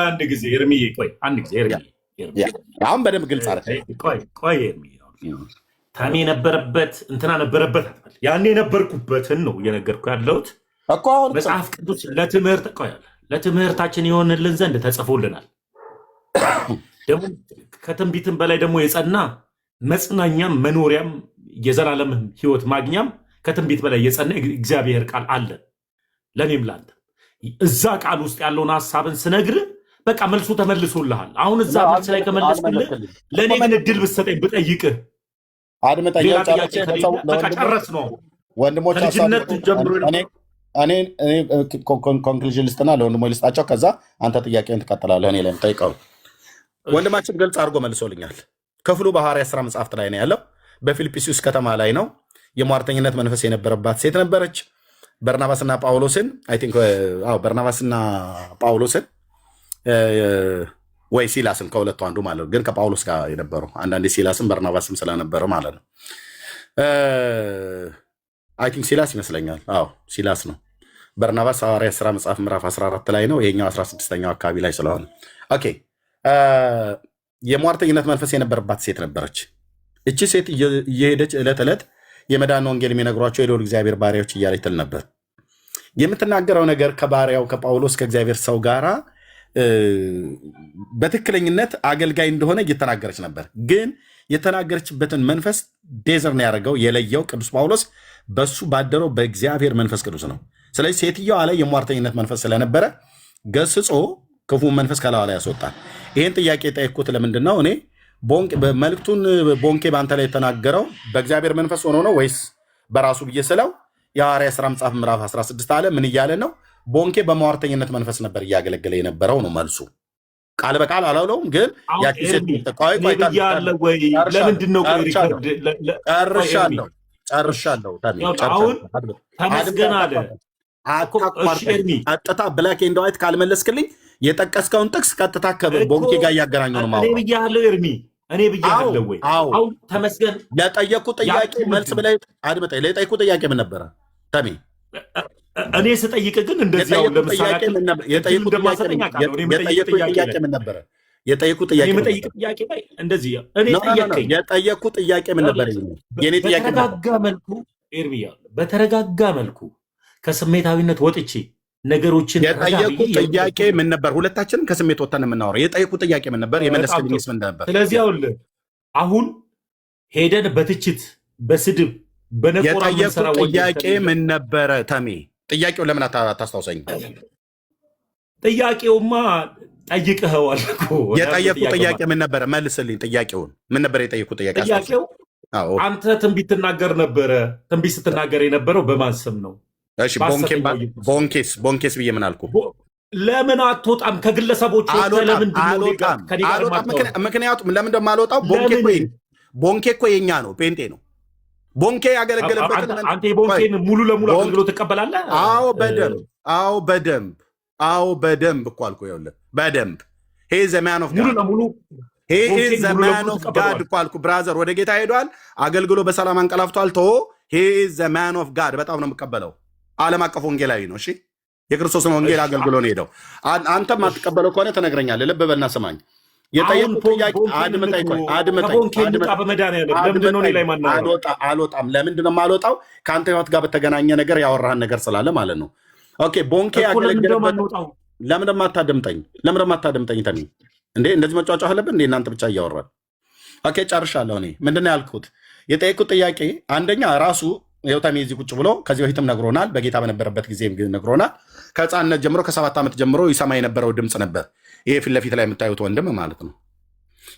አንድ ጊዜ ኤርሚዬ፣ አሁን በደንብ ግልጽ አለ። ተሜ ነበረበት እንትና ነበረበት። ያኔ የነበርኩበትን ነው እየነገርኩ ያለሁት። መጽሐፍ ቅዱስ ለትምህርታችን የሆንልን ዘንድ ተጽፎልናል። ደግሞ ከትንቢትም በላይ ደግሞ የጸና መጽናኛም መኖሪያም የዘላለም ሕይወት ማግኛም ከትንቢት በላይ የጸና እግዚአብሔር ቃል አለ ለእኔም ላንተ። እዛ ቃል ውስጥ ያለውን ሀሳብን ስነግር በቃ መልሱ ተመልሶልሃል። አሁን እዛ መልስ ላይ ከመለስኩልህ ለእኔ ግን እድል ብትሰጠኝ ብጠይቅህ ሌላ ጥያቄ በቃ ጨረስ ነው። ከልጅነት ጀምሮ እኔ ኮንክሉዥን ልስጥና ለወንድሞች ልስጣቸው። ከዛ አንተ ጥያቄውን ትቀጥላለህ። እኔ ላይ የምጠይቀው ወንድማችን ግልጽ አድርጎ መልሶልኛል። ክፍሉ በሐዋርያት ሥራ መጽሐፍት ላይ ነው ያለው። በፊልጵስዩስ ከተማ ላይ ነው። የሟርተኝነት መንፈስ የነበረባት ሴት ነበረች። በርናባስና ጳውሎስን በርናባስና ጳውሎስን ወይ ሲላስን ከሁለቱ አንዱ ማለት ነው፣ ግን ከጳውሎስ ጋር የነበረው አንዳንዴ ሲላስን በርናባስም ስለነበረ ማለት ነው። አይ ቲንክ ሲላስ ይመስለኛል። አዎ ሲላስ ነው። በርናባስ ሐዋርያት ሥራ መጽሐፍ ምዕራፍ 14 ላይ ነው። ይሄኛው 16ኛው አካባቢ ላይ ስለሆነ ኦኬ። የሟርተኝነት መንፈስ የነበረባት ሴት ነበረች። እቺ ሴት እየሄደች ዕለት ዕለት የመዳን ወንጌል የሚነግሯቸው የልዑል እግዚአብሔር ባሪያዎች እያለች ትል ነበር። የምትናገረው ነገር ከባሪያው ከጳውሎስ ከእግዚአብሔር ሰው ጋራ በትክክለኝነት አገልጋይ እንደሆነ እየተናገረች ነበር። ግን የተናገረችበትን መንፈስ ዴዘር ነው ያደረገው የለየው ቅዱስ ጳውሎስ በሱ ባደረው በእግዚአብሔር መንፈስ ቅዱስ ነው። ስለዚህ ሴትዮዋ ላይ የሟርተኝነት መንፈስ ስለነበረ ገስጾ ክፉ መንፈስ ከላዋ ላይ ያስወጣል። ይህን ጥያቄ ጠየቅኩት። ለምንድን ነው እኔ መልእክቱን ቦንኬ በአንተ ላይ የተናገረው በእግዚአብሔር መንፈስ ሆኖ ነው ወይስ በራሱ ብዬ ስለው የሐዋርያት ሥራ መጽሐፍ ምዕራፍ 16 አለ። ምን እያለ ነው? ቦንኬ በሟርተኝነት መንፈስ ነበር እያገለገለ የነበረው ነው መልሱ። ቃል በቃል አላውለውም፣ ግን ጨርሻለሁ። ተመስገን አለ። ቀጥታ ብላክ ኤንድ ዋይት ካልመለስክልኝ የጠቀስከውን ጥቅስ ቀጥታ ከቦንኬ ጋር እያገናኘው ነው ማለት ብያለሁ። ኤርሚ እኔ ብያለሁ ወይ? አሁን ተመስገን ለጠየቁ ጥያቄ መልስ ብላይ አድምጠኝ። ለጠየቁ ጥያቄ ምን ነበረ ተሜ? እኔ ስጠይቅ ግን እንደዚህ ያው ለምሳሌ የጠየቁ ጥያቄ ምን ነበረ? የጠየቁ ጥያቄ ላይ እንደዚህ እኔ ጠየቀኝ። የጠየቁ ጥያቄ ምን ነበረ? የኔ ጥያቄ በተረጋጋ መልኩ ኤርሚ በተረጋጋ መልኩ ከስሜታዊነት ወጥቼ ነገሮችን የጠየቁ ጥያቄ ምን ነበር? ሁለታችንም ከስሜት ወጥተን የምናወራው የጠየቁ ጥያቄ ምን ነበር? የመለስክልኝስ ምን ነበር? ስለዚህ አሁን ሄደን በትችት በስድብ በነቆራ የጠየቁ ጥያቄ ምን ነበረ? ተሜ ጥያቄው ለምን አታስታውሰኝ? ጥያቄውማ ጠይቀኸዋል እኮ። የጠየቁ ጥያቄ ምን ነበረ? መልስልኝ። ጥያቄውን ምን ነበር የጠየቁ ጥያቄ? ጥያቄው አንተ ትንቢት ትናገር ነበረ። ትንቢት ስትናገር የነበረው በማን ስም ነው? እሺ ቦንኬስ ብዬ ምን አልኩ? ለምን አትወጣም ከግለሰቦች? ምክንያቱም ለምን እንደማልወጣው ቦንኬ እኮ የኛ ነው፣ ፔንጤ ነው። ቦንኬ ያገለገለበት አንተ የቦንኬን ሙሉ ለሙሉ አገልግሎት ትቀበላለህ? አዎ በደንብ እኮ አልኩ። ይኸውልህ በደንብ ሄ ዘ ማን ኦፍ ጋድ እኮ አልኩ። ብራዘር ወደ ጌታ ሄዷል፣ አገልግሎ በሰላም አንቀላፍቷል። ቶ ሄ ዘ ማን ኦፍ ጋድ በጣም ነው የምቀበለው። ዓለም አቀፍ ወንጌላዊ ነው። እሺ የክርስቶስን ወንጌል አገልግሎ ነው ሄደው። አንተም አትቀበለው ከሆነ ትነግረኛለህ። ልብ በልና ስማኝ። የጠየቁት ጥያቄ አድምጠኝ። አልወጣም። ለምንድን ነው የማልወጣው? ከአንተ ህይወት ጋር በተገናኘ ነገር ያወራህን ነገር ስላለ ማለት ነው። ኦኬ ቦንኬ ያገለገለበት ለምን ማታደምጠኝ? ተኔ እንዴ እንደዚህ መጫጫ አለብን እንዴ? እናንተ ብቻ እያወራል። ኦኬ ጨርሻለሁ። እኔ ምንድን ነው ያልኩት? የጠየቁት ጥያቄ አንደኛ ራሱ ይኸው ተሜ እዚህ ቁጭ ብሎ ከዚህ በፊትም ነግሮናል፣ በጌታ በነበረበት ጊዜ ነግሮናል። ከህፃንነት ጀምሮ ከ7 ዓመት ጀምሮ ይሰማ የነበረው ድምፅ ነበር። ይሄ ፊት ለፊት ላይ የምታዩት ወንድም ማለት ነው።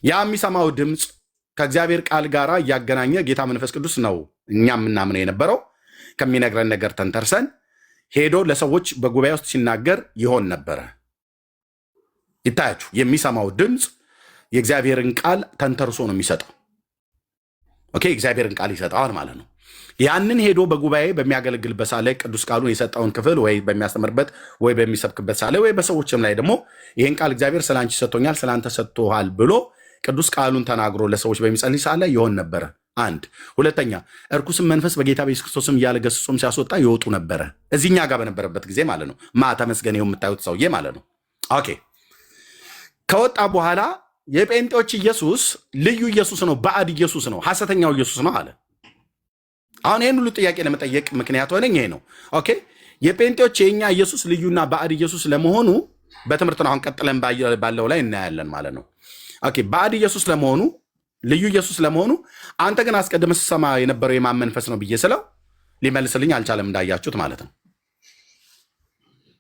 ያ የሚሰማው ድምፅ ከእግዚአብሔር ቃል ጋር እያገናኘ ጌታ መንፈስ ቅዱስ ነው እኛ የምናምነው የነበረው። ከሚነግረን ነገር ተንተርሰን ሄዶ ለሰዎች በጉባኤ ውስጥ ሲናገር ይሆን ነበረ። ይታያችሁ፣ የሚሰማው ድምፅ የእግዚአብሔርን ቃል ተንተርሶ ነው የሚሰጠው። ኦኬ እግዚአብሔርን ቃል ይሰጠዋል ማለት ነው። ያንን ሄዶ በጉባኤ በሚያገለግልበት ሳለ ቅዱስ ቃሉን የሰጠውን ክፍል ወይ በሚያስተምርበት ወይ በሚሰብክበት ሳለ ወይ በሰዎችም ላይ ደግሞ ይህን ቃል እግዚአብሔር ስለ አንቺ ሰጥቶኛል፣ ስለ አንተ ሰጥቶሃል ብሎ ቅዱስ ቃሉን ተናግሮ ለሰዎች በሚጸልይ ሳለ ይሆን ነበረ። አንድ ሁለተኛ እርኩስም መንፈስ በጌታ በኢየሱስ ክርስቶስም እያለ ገስጾም ሲያስወጣ ይወጡ ነበረ። እዚህኛ ጋር በነበረበት ጊዜ ማለት ነው። ተመስገን ይኸው የምታዩት ሰውዬ ማለት ነው። ኦኬ ከወጣ በኋላ የጴንጤዎች ኢየሱስ ልዩ ኢየሱስ ነው፣ ባዕድ ኢየሱስ ነው፣ ሐሰተኛው ኢየሱስ ነው አለ። አሁን ይህን ሁሉ ጥያቄ ለመጠየቅ ምክንያት ሆነኝ ይሄ ነው። ኦኬ የጴንጤዎች የኛ ኢየሱስ ልዩና ባዕድ ኢየሱስ ለመሆኑ በትምህርት ነው አሁን ቀጥለን ባለው ላይ እናያለን ማለት ነው። ኦኬ ባዕድ ኢየሱስ ለመሆኑ ልዩ ኢየሱስ ለመሆኑ አንተ ግን አስቀድመህ ስትሰማ የነበረው የማን መንፈስ ነው ብዬ ስለው ሊመልስልኝ አልቻለም፣ እንዳያችሁት ማለት ነው።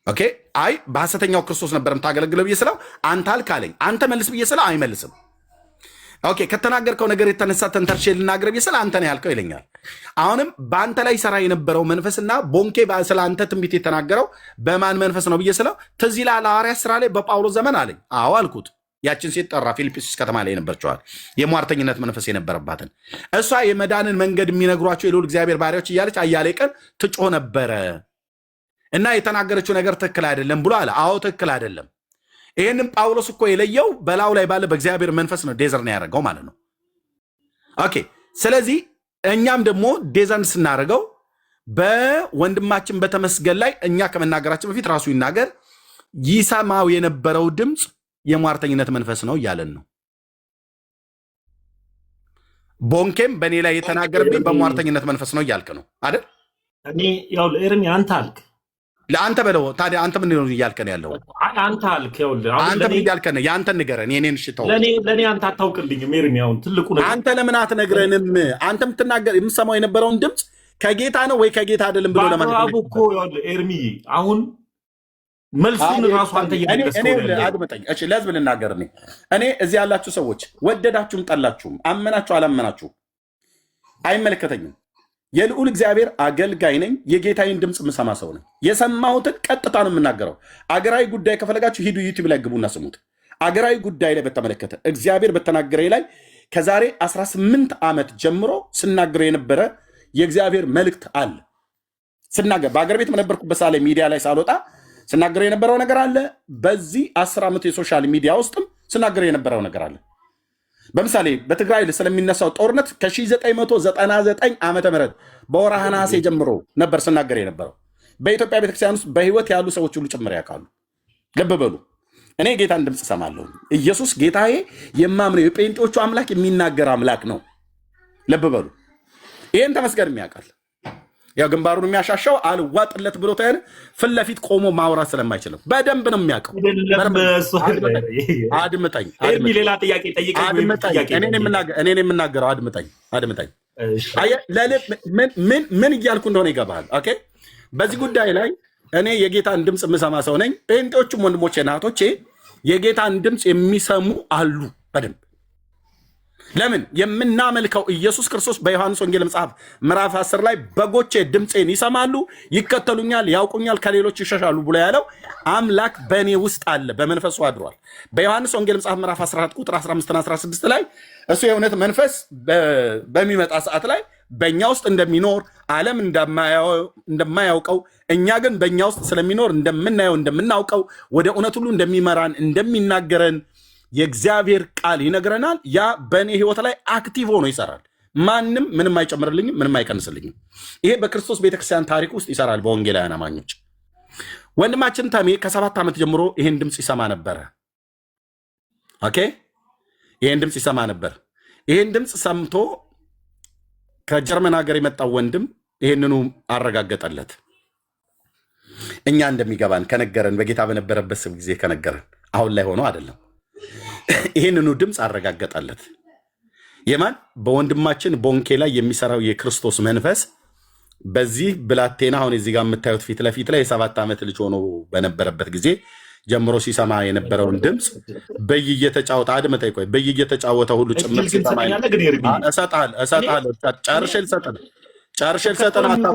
ኦኬ አይ በሐሰተኛው ክርስቶስ ነበር የምታገለግለው ብዬ ስለው አንተ አልካለኝ። አንተ መልስ ብዬ ስለው አይመልስም። ኦኬ ከተናገርከው ነገር የተነሳ ተንተርሼ ልናገር ብዬ ስለ አንተ ነው ያልከው ይለኛል። አሁንም በአንተ ላይ ሰራ የነበረው መንፈስና ቦንኬ ስለ አንተ ትንቢት የተናገረው በማን መንፈስ ነው ብዬ ስለው ትዝ ይልሃል ሐዋርያት ሥራ ላይ በጳውሎስ ዘመን አለኝ። አዎ አልኩት። ያችን ሴት ጠራ፣ ፊልጵስዩስ ከተማ ላይ የነበረችዋል የሟርተኝነት መንፈስ የነበረባትን እሷ የመዳንን መንገድ የሚነግሯቸው የልዑል እግዚአብሔር ባሪያዎች እያለች አያሌ ቀን ትጮህ ነበረ እና የተናገረችው ነገር ትክክል አይደለም ብሎ አለ። አዎ ትክክል አይደለም። ይህንም ጳውሎስ እኮ የለየው በላዩ ላይ ባለ በእግዚአብሔር መንፈስ ነው ዴዘር ነው ያደረገው ማለት ነው። ኦኬ ስለዚህ እኛም ደግሞ ዴዘርን ስናደርገው በወንድማችን በተመስገን ላይ እኛ ከመናገራችን በፊት ራሱ ይናገር። ይሰማው የነበረው ድምፅ የሟርተኝነት መንፈስ ነው እያለን ነው። ቦንኬም በእኔ ላይ የተናገረብኝ በሟርተኝነት መንፈስ ነው እያልክ ነው አይደል? እኔ ያው ኤርሚ አንተ አልክ ለአንተ በለው። ታዲያ አንተ ምን ነው እያልከን ያለው? አንተ አልክ አንተ ምን እያልከን? የአንተን ንገረን። የኔን ሽተው ለእኔ አንተ አታውቅልኝም ኤርሚ። አሁን ትልቁ ነገር አንተ ለምን አትነግረንም? አንተ የምትናገር የምትሰማው የነበረውን ድምፅ ከጌታ ነው ወይ ከጌታ አይደለም ብሎ ለማለት እኮ ኤርሚ አሁን መልሱን ራሱ አንተ አድምጠኝ። እሺ ለህዝብ ልናገር። እኔ እዚህ ያላችሁ ሰዎች ወደዳችሁም ጠላችሁም አመናችሁ አላመናችሁም አይመለከተኝም። የልዑል እግዚአብሔር አገልጋይ ነኝ። የጌታዬን ድምፅ የምሰማ ሰው ነኝ። የሰማሁትን ቀጥታ ነው የምናገረው። አገራዊ ጉዳይ ከፈለጋችሁ ሂዱ ዩቲዩብ ላይ ግቡና ስሙት። አገራዊ ጉዳይ ላይ በተመለከተ እግዚአብሔር በተናገረ ላይ ከዛሬ 18 ዓመት ጀምሮ ስናገረው የነበረ የእግዚአብሔር መልእክት አለ። ስናገር በአገር ቤት በነበርኩበት ሳለ ሚዲያ ላይ ሳልወጣ ስናገረው የነበረው ነገር አለ። በዚህ 10 ዓመት የሶሻል ሚዲያ ውስጥም ስናገረው የነበረው ነገር አለ። በምሳሌ በትግራይ ስለሚነሳው ጦርነት ከ1999 ዓመተ ምህረት በወርሃ ነሐሴ ጀምሮ ነበር ስናገር የነበረው። በኢትዮጵያ ቤተክርስቲያን ውስጥ በህይወት ያሉ ሰዎች ሁሉ ጭምር ያውቃሉ። ልብ በሉ። እኔ ጌታን ድምፅ ሰማለሁ። ኢየሱስ ጌታዬ የማምነው የጴንጤዎቹ አምላክ የሚናገር አምላክ ነው። ልብ በሉ። ይህን ተመስገን ያውቃል። ያው ግንባሩን የሚያሻሻው አልዋጥለት ብሎ ታየን ፊት ለፊት ቆሞ ማውራት ስለማይችልም በደንብ ነው የሚያውቀው። አድምጠኝ። ሌላ ጥያቄ እኔ የምናገረው አድምጠኝ። ምን እያልኩ እንደሆነ ይገባሃል። ኦኬ። በዚህ ጉዳይ ላይ እኔ የጌታን ድምፅ የምሰማ ሰው ነኝ። ጴንጤዎቹም ወንድሞቼ እናቶቼ የጌታን ድምፅ የሚሰሙ አሉ በደንብ። ለምን? የምናመልከው ኢየሱስ ክርስቶስ በዮሐንስ ወንጌል መጽሐፍ ምዕራፍ 10 ላይ በጎቼ ድምፄን ይሰማሉ፣ ይከተሉኛል፣ ያውቁኛል፣ ከሌሎች ይሸሻሉ ብሎ ያለው አምላክ በእኔ ውስጥ አለ፣ በመንፈሱ አድሯል። በዮሐንስ ወንጌል መጽሐፍ ምዕራፍ 14 ቁጥር 15 እና 16 ላይ እሱ የእውነት መንፈስ በሚመጣ ሰዓት ላይ በእኛ ውስጥ እንደሚኖር ዓለም እንደማያውቀው እኛ ግን በእኛ ውስጥ ስለሚኖር እንደምናየው እንደምናውቀው ወደ እውነት ሁሉ እንደሚመራን እንደሚናገረን የእግዚአብሔር ቃል ይነግረናል። ያ በእኔ ህይወት ላይ አክቲቭ ሆኖ ይሰራል። ማንም ምንም አይጨምርልኝም፣ ምንም አይቀንስልኝም። ይሄ በክርስቶስ ቤተክርስቲያን ታሪክ ውስጥ ይሰራል። በወንጌላውያን አማኞች ወንድማችን ተሜ ከ7 ዓመት ጀምሮ ይሄን ድምፅ ይሰማ ነበረ። ኦኬ፣ ይሄን ድምፅ ይሰማ ነበር። ይሄን ድምፅ ሰምቶ ከጀርመን ሀገር የመጣው ወንድም ይሄንኑ አረጋገጠለት። እኛ እንደሚገባን ከነገረን፣ በጌታ በነበረበት ጊዜ ከነገረን፣ አሁን ላይ ሆኖ አይደለም። ይህንኑ ድምፅ አረጋገጠለት። የማን? በወንድማችን ቦንኬ ላይ የሚሰራው የክርስቶስ መንፈስ በዚህ ብላቴና አሁን እዚህ ጋር የምታዩት ፊት ለፊት ላይ የ7 ዓመት ልጅ ሆኖ በነበረበት ጊዜ ጀምሮ ሲሰማ የነበረውን ድምፅ በይ እየተጫወተ አድመጠኝ፣ ቆይ በይ እየተጫወተ ሁሉ ጭምር ሲሰማ እሰጥሃለሁ። ጨርሼ ልሰጥህ ነው።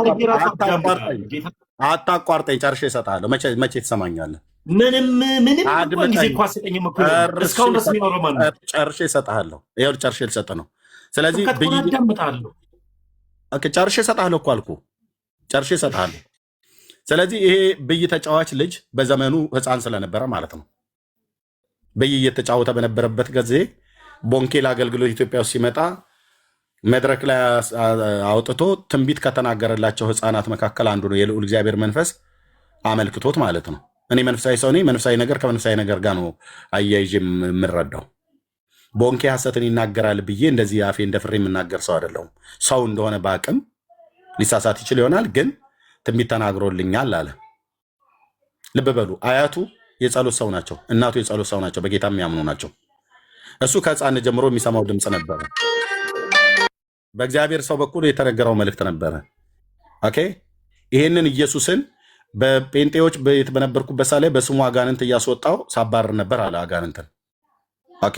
አታቋርጠኝ። ጨርሼ እሰጥሃለሁ። መቼ ትሰማኛለህ? ጨርሼ እሰጥሃለሁ። ይኸውልህ ጨርሼ ልሰጥህ ነው። ስለዚህ ጨርሼ እሰጥሃለሁ እኮ አልኩህ። ጨርሼ እሰጥሃለሁ። ስለዚህ ይሄ ብይ ተጫዋች ልጅ በዘመኑ ሕፃን ስለነበረ ማለት ነው። ብይ እየተጫወተ በነበረበት ጊዜ ቦንኬል አገልግሎት ኢትዮጵያ ውስጥ ሲመጣ መድረክ ላይ አውጥቶ ትንቢት ከተናገረላቸው ሕፃናት መካከል አንዱ ነው። የልዑል እግዚአብሔር መንፈስ አመልክቶት ማለት ነው። እኔ መንፈሳዊ ሰው ነኝ። መንፈሳዊ ነገር ከመንፈሳዊ ነገር ጋር ነው አያይዤ የምረዳው። ቦንኬ ሐሰትን ይናገራል ብዬ እንደዚህ አፌ እንደፍሬ የምናገር ሰው አይደለሁም። ሰው እንደሆነ በአቅም ሊሳሳት ይችል ይሆናል፣ ግን ትንቢት ተናግሮልኛል አለ። ልብ በሉ፣ አያቱ የጸሎት ሰው ናቸው፣ እናቱ የጸሎት ሰው ናቸው፣ በጌታ የሚያምኑ ናቸው። እሱ ከሕፃን ጀምሮ የሚሰማው ድምፅ ነበረ። በእግዚአብሔር ሰው በኩል የተነገረው መልእክት ነበረ። ኦኬ። ይህንን ኢየሱስን በጴንጤዎች ቤት በነበርኩበት ሳለ በስሙ አጋንንት እያስወጣው ሳባር ነበር አለ አጋንንትን። ኦኬ።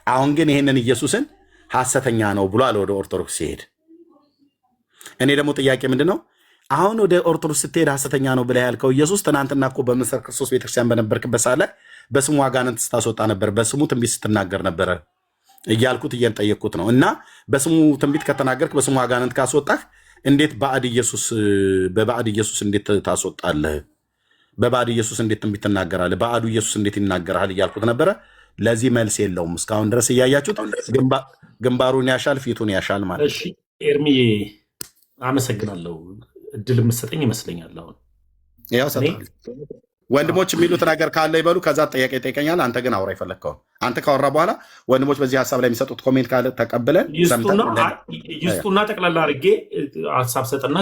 አሁን ግን ይህንን ኢየሱስን ሐሰተኛ ነው ብሎ አለ ወደ ኦርቶዶክስ ሲሄድ። እኔ ደግሞ ጥያቄ ምንድን ነው? አሁን ወደ ኦርቶዶክስ ስትሄድ ሐሰተኛ ነው ብለህ ያልከው ኢየሱስ ትናንትና እኮ በምስር ክርስቶስ ቤተክርስቲያን በነበርክበት ሳለ በስሙ አጋንንት ስታስወጣ ነበር፣ በስሙ ትንቢት ስትናገር ነበረ እያልኩት እየጠየቅኩት ነው። እና በስሙ ትንቢት ከተናገርክ በስሙ አጋንንት ካስወጣህ እንዴት በባዕድ ኢየሱስ እንዴት ታስወጣለህ? በባዕድ ኢየሱስ እንዴት ትንቢት ትናገራለህ? ባዕዱ ኢየሱስ እንዴት ይናገራል እያልኩት ነበረ። ለዚህ መልስ የለውም። እስካሁን ድረስ እያያችሁት ግንባሩን ያሻል ፊቱን ያሻል ማለት ነው። ኤርሚ አመሰግናለሁ። እድል የምትሰጠኝ ይመስለኛል። አሁን ያው ወንድሞች የሚሉት ነገር ካለ ይበሉ። ከዛ ጥያቄ ይጠይቀኛል። አንተ ግን አውራ የፈለግከውን አንተ ካወራ በኋላ ወንድሞች በዚህ ሀሳብ ላይ የሚሰጡት ኮሜንት ካለ ተቀብለን ይስጡና ጠቅላላ አድርጌ ሀሳብ ሰጥና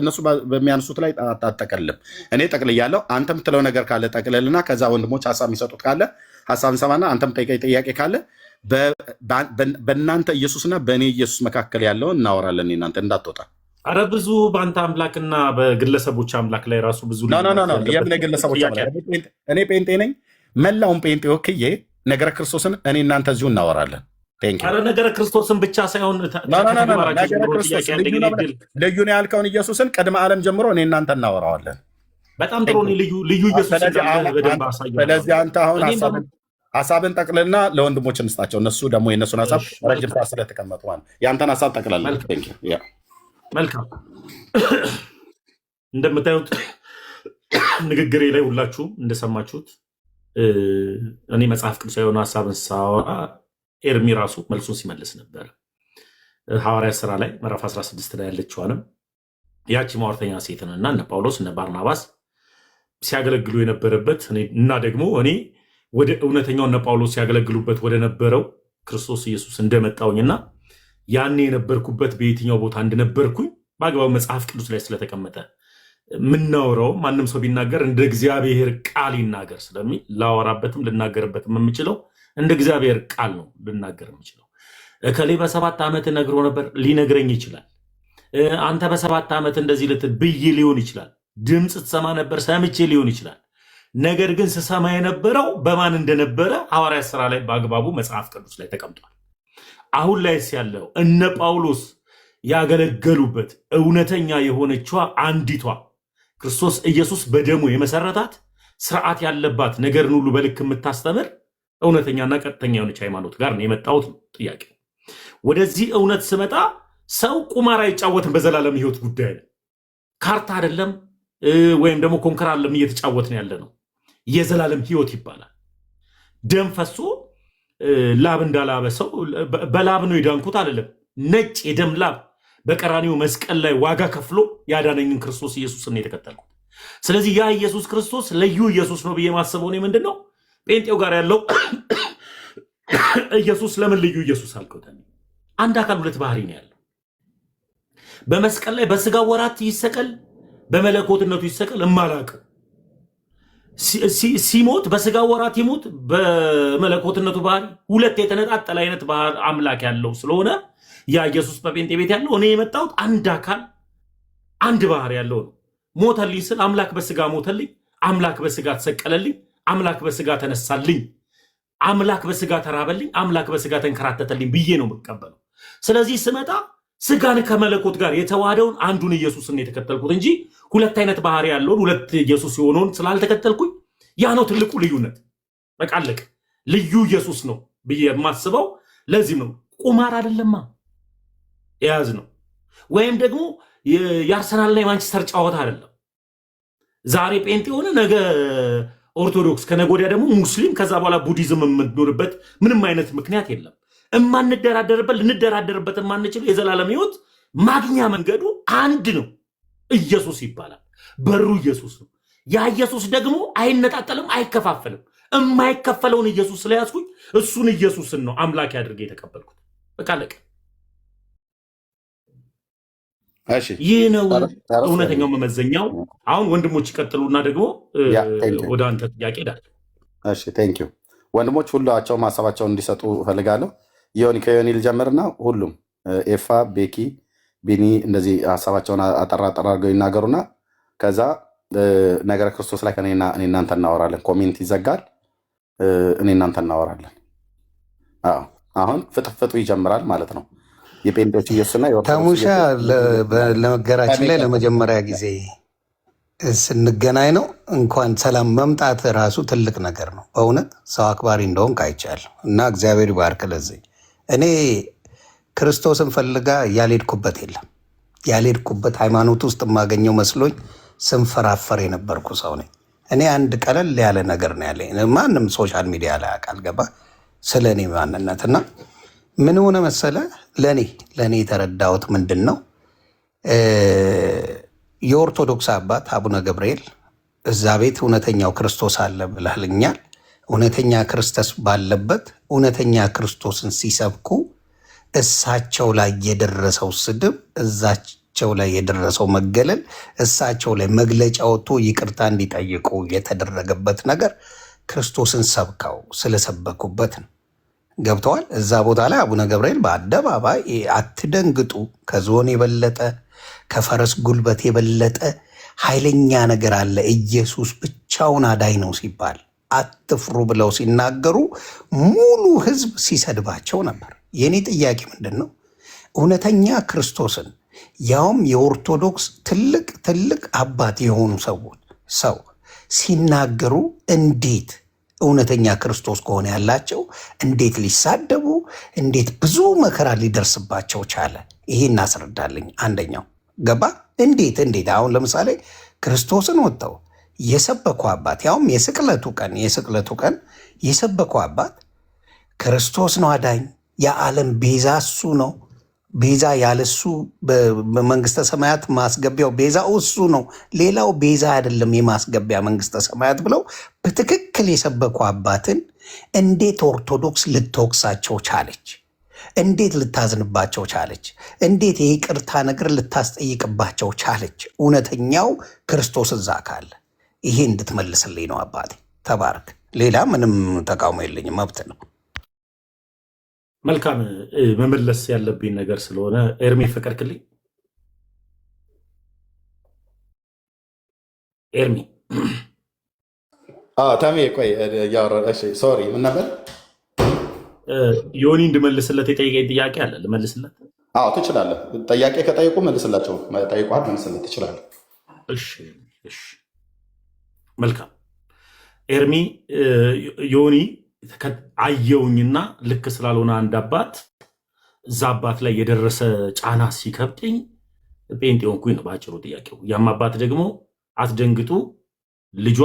እነሱ በሚያነሱት ላይ አጠቀልም። እኔ ጠቅልያለሁ። አንተ የምትለው ነገር ካለ ጠቅልልና ከዛ ወንድሞች ሀሳብ የሚሰጡት ካለ ሀሳብ እንሰማና አንተም ጠይቀኝ ጥያቄ ካለ በእናንተ ኢየሱስና በእኔ ኢየሱስ መካከል ያለውን እናወራለን። እናንተ እንዳትወጣ አረ ብዙ በአንተ አምላክና በግለሰቦች አምላክ ላይ ራሱ ብዙ የምን ግለሰቦች እኔ ጴንጤ ነኝ። መላውን ጴንጤ ወክዬ ነገረ ክርስቶስን እኔ እናንተ እዚሁ እናወራለን። አረ ነገረ ክርስቶስን ብቻ ሳይሆን ልዩ ነው ያልከውን ኢየሱስን ቅድመ ዓለም ጀምሮ እኔ እናንተ እናወራዋለን። በጣም ጥሩ ልዩ ኢየሱስ። ስለዚህ አንተ አሁን ሀሳብን ጠቅልልና ለወንድሞች እንስጣቸው። እነሱ ደግሞ የእነሱን ሀሳብ ረጅም ሰዓት ስለተቀመጡ የአንተን ሀሳብ ጠቅላላ። መልካም እንደምታዩት ንግግሬ ላይ ሁላችሁም እንደሰማችሁት እኔ መጽሐፍ ቅዱስ የሆነ ሀሳብን ሳወራ ኤርሚ ራሱ መልሱን ሲመልስ ነበር። ሐዋርያት ሥራ ላይ ምዕራፍ 16 ላይ ያለችዋንም ያቺ ማወርተኛ ሴትን እና እነ ጳውሎስ እነ ባርናባስ ሲያገለግሉ የነበረበት እና ደግሞ እኔ ወደ እውነተኛው እነ ጳውሎስ ሲያገለግሉበት ወደ ነበረው ክርስቶስ ኢየሱስ እንደመጣውኝና ያኔ የነበርኩበት በየትኛው ቦታ እንደነበርኩኝ በአግባቡ መጽሐፍ ቅዱስ ላይ ስለተቀመጠ ምናወራው ማንም ሰው ቢናገር እንደ እግዚአብሔር ቃል ይናገር ስለሚል ላወራበትም ልናገርበትም የምችለው እንደ እግዚአብሔር ቃል ነው ልናገር የምችለው። እከሌ በ7 ዓመት ነግሮ ነበር ሊነግረኝ ይችላል። አንተ በ7 ዓመት እንደዚህ ልትል ብዬ ሊሆን ይችላል። ድምፅ ትሰማ ነበር ሰምቼ ሊሆን ይችላል። ነገር ግን ስሰማ የነበረው በማን እንደነበረ ሐዋርያት ሥራ ላይ በአግባቡ መጽሐፍ ቅዱስ ላይ ተቀምጧል። አሁን ላይስ ያለው እነ ጳውሎስ ያገለገሉበት እውነተኛ የሆነችዋ አንዲቷ ክርስቶስ ኢየሱስ በደሙ የመሰረታት ስርዓት ያለባት ነገርን ሁሉ በልክ የምታስተምር እውነተኛና ቀጥተኛ የሆነች ሃይማኖት ጋር ነው የመጣሁት። ጥያቄ ወደዚህ እውነት ስመጣ ሰው ቁማር አይጫወትም። በዘላለም ህይወት ጉዳይ ነው። ካርታ አይደለም ወይም ደግሞ ኮንከር አለም እየተጫወትን ያለ ነው። የዘላለም ህይወት ይባላል። ደም ፈሶ ላብ እንዳላበ ሰው በላብ ነው የዳንኩት አይደለም። ነጭ የደም ላብ በቀራኒው መስቀል ላይ ዋጋ ከፍሎ ያዳነኝን ክርስቶስ ኢየሱስን የተከተልኩት። ስለዚህ ያ ኢየሱስ ክርስቶስ ልዩ ኢየሱስ ነው ብዬ ማሰበው ነው። ምንድነው ጴንጤው ጋር ያለው ኢየሱስ ለምን ልዩ ኢየሱስ አልከው? አንድ አካል ሁለት ባህሪ ነው ያለው። በመስቀል ላይ በስጋ ወራት ይሰቀል በመለኮትነቱ ይሰቀል እማላቀው ሲሞት በስጋ ወራት ይሞት በመለኮትነቱ ባህሪ ሁለት የተነጣጠለ አይነት ባህር አምላክ ያለው ስለሆነ ያ ኢየሱስ በጴንጤ ቤት ያለው እኔ የመጣሁት አንድ አካል አንድ ባህር ያለው ነው። ሞተልኝ ስል አምላክ በስጋ ሞተልኝ፣ አምላክ በስጋ ተሰቀለልኝ፣ አምላክ በስጋ ተነሳልኝ፣ አምላክ በስጋ ተራበልኝ፣ አምላክ በስጋ ተንከራተተልኝ ብዬ ነው የምቀበለው። ስለዚህ ስመጣ ስጋን ከመለኮት ጋር የተዋሃደውን አንዱን ኢየሱስን የተከተልኩት እንጂ ሁለት አይነት ባህሪ ያለውን ሁለት ኢየሱስ የሆነውን ስላልተከተልኩኝ ያ ነው ትልቁ ልዩነት። በቃ አለቀ። ልዩ ኢየሱስ ነው ብዬ የማስበው ለዚህ ነው። ቁማር አይደለማ የያዝ ነው። ወይም ደግሞ የአርሰናልና የማንቸስተር ጨዋታ አይደለም። ዛሬ ጴንጤ የሆነ ነገ ኦርቶዶክስ ከነገ ወዲያ ደግሞ ሙስሊም ከዛ በኋላ ቡዲዝም የምንኖርበት ምንም አይነት ምክንያት የለም። እማንደራደርበት ልንደራደርበት የማንችለው የዘላለም ህይወት ማግኛ መንገዱ አንድ ነው። ኢየሱስ ይባላል። በሩ ኢየሱስ ነው። ያ ኢየሱስ ደግሞ አይነጣጠልም፣ አይከፋፈልም። የማይከፈለውን ኢየሱስ ስለያዝኩኝ እሱን ኢየሱስን ነው አምላክ አድርጌ የተቀበልኩት። በቃ አለቀ። ይህ ነው እውነተኛው መመዘኛው። አሁን ወንድሞች ይቀጥሉና ደግሞ ወደ አንተ ጥያቄ ዳል። እሺ ቴንክ ዩ ወንድሞች ሁላቸውም ሀሳባቸውን እንዲሰጡ እፈልጋለሁ። ከዮኒ ልጀምርና ሁሉም ኤፋ፣ ቤኪ፣ ቢኒ እንደዚህ ሀሳባቸውን አጠራ አድርገው ይናገሩና ከዛ ነገረ ክርስቶስ ላይ እኔ እናንተ እናወራለን። ኮሜንት ይዘጋል። እኔ እናንተ እናወራለን። አሁን ፍጥፍጡ ይጀምራል ማለት ነው። የጴንጤዎች ኢየሱስና ተሙሻ ለመገራችን ላይ ለመጀመሪያ ጊዜ ስንገናኝ ነው። እንኳን ሰላም መምጣት ራሱ ትልቅ ነገር ነው። በእውነት ሰው አክባሪ እንደሆንክ አይቻለሁ እና እግዚአብሔር ይባርክ። ለዚህ እኔ ክርስቶስን ፈልጋ ያልሄድኩበት የለም። ያልሄድኩበት ሃይማኖት ውስጥ የማገኘው መስሎኝ ስንፈራፈር የነበርኩ ሰው ነኝ። እኔ አንድ ቀለል ያለ ነገር ነው ያለኝ። ማንም ሶሻል ሚዲያ ላይ ያውቃል ገባ ስለ እኔ ማንነት እና ምን ሆነ መሰለ ለእኔ የተረዳሁት ምንድን ነው የኦርቶዶክስ አባት አቡነ ገብርኤል እዛ ቤት እውነተኛው ክርስቶስ አለ ብለህልኛል። እውነተኛ ክርስቶስ ባለበት እውነተኛ ክርስቶስን ሲሰብኩ እሳቸው ላይ የደረሰው ስድብ፣ እዛቸው ላይ የደረሰው መገለል፣ እሳቸው ላይ መግለጫ ወጥቶ ይቅርታ እንዲጠይቁ የተደረገበት ነገር ክርስቶስን ሰብከው ስለሰበኩበት ነው። ገብተዋል። እዛ ቦታ ላይ አቡነ ገብርኤል በአደባባይ አትደንግጡ፣ ከዝሆን የበለጠ ከፈረስ ጉልበት የበለጠ ኃይለኛ ነገር አለ፣ ኢየሱስ ብቻውን አዳኝ ነው ሲባል አትፍሩ ብለው ሲናገሩ ሙሉ ህዝብ ሲሰድባቸው ነበር። የኔ ጥያቄ ምንድን ነው? እውነተኛ ክርስቶስን ያውም የኦርቶዶክስ ትልቅ አባት የሆኑ ሰው ሲናገሩ እንዴት እውነተኛ ክርስቶስ ከሆነ ያላቸው እንዴት ሊሳደቡ፣ እንዴት ብዙ መከራ ሊደርስባቸው ቻለ? ይሄ እናስረዳልኝ። አንደኛው ገባ? እንዴት አሁን ለምሳሌ ክርስቶስን ወጥተው የሰበኩ አባት ያውም የስቅለቱ ቀን የሰበኩ አባት ክርስቶስ ነው አዳኝ፣ የዓለም ቤዛ እሱ ነው፣ ቤዛ ያለሱ በመንግስተ ሰማያት ማስገቢያው ቤዛው እሱ ነው፣ ሌላው ቤዛ አይደለም የማስገቢያ መንግስተ ሰማያት ብለው በትክክል የሰበኩ አባትን እንዴት ኦርቶዶክስ ልትወቅሳቸው ቻለች? እንዴት ልታዝንባቸው ቻለች? እንዴት የይቅርታ ነገር ልታስጠይቅባቸው ቻለች? እውነተኛው ክርስቶስ እዛ ካለ ይሄ እንድትመልስልኝ ነው አባቴ። ተባረክ። ሌላ ምንም ተቃውሞ የለኝም፣ መብት ነው። መልካም መመለስ ያለብኝ ነገር ስለሆነ ኤርሚ ፈቀድክልኝ? ኤርሚ ታሜ ቆይ ሶሪ ምን ነበር? ዮኒ እንድመልስለት የጠየቀኝ ጥያቄ አለ፣ ልመልስለት? አዎ ትችላለህ። ጥያቄ ከጠየቁ መልስላቸው። ጠይቋል፣ መልስለት ትችላለህ። እሺ መልካም ኤርሚ ዮኒ አየውኝና ልክ ስላልሆነ አንድ አባት እዛ አባት ላይ የደረሰ ጫና ሲከብደኝ ጴንጤ ሆንኩኝ ነው በአጭሩ ጥያቄው። ያም አባት ደግሞ አትደንግጡ ልጇ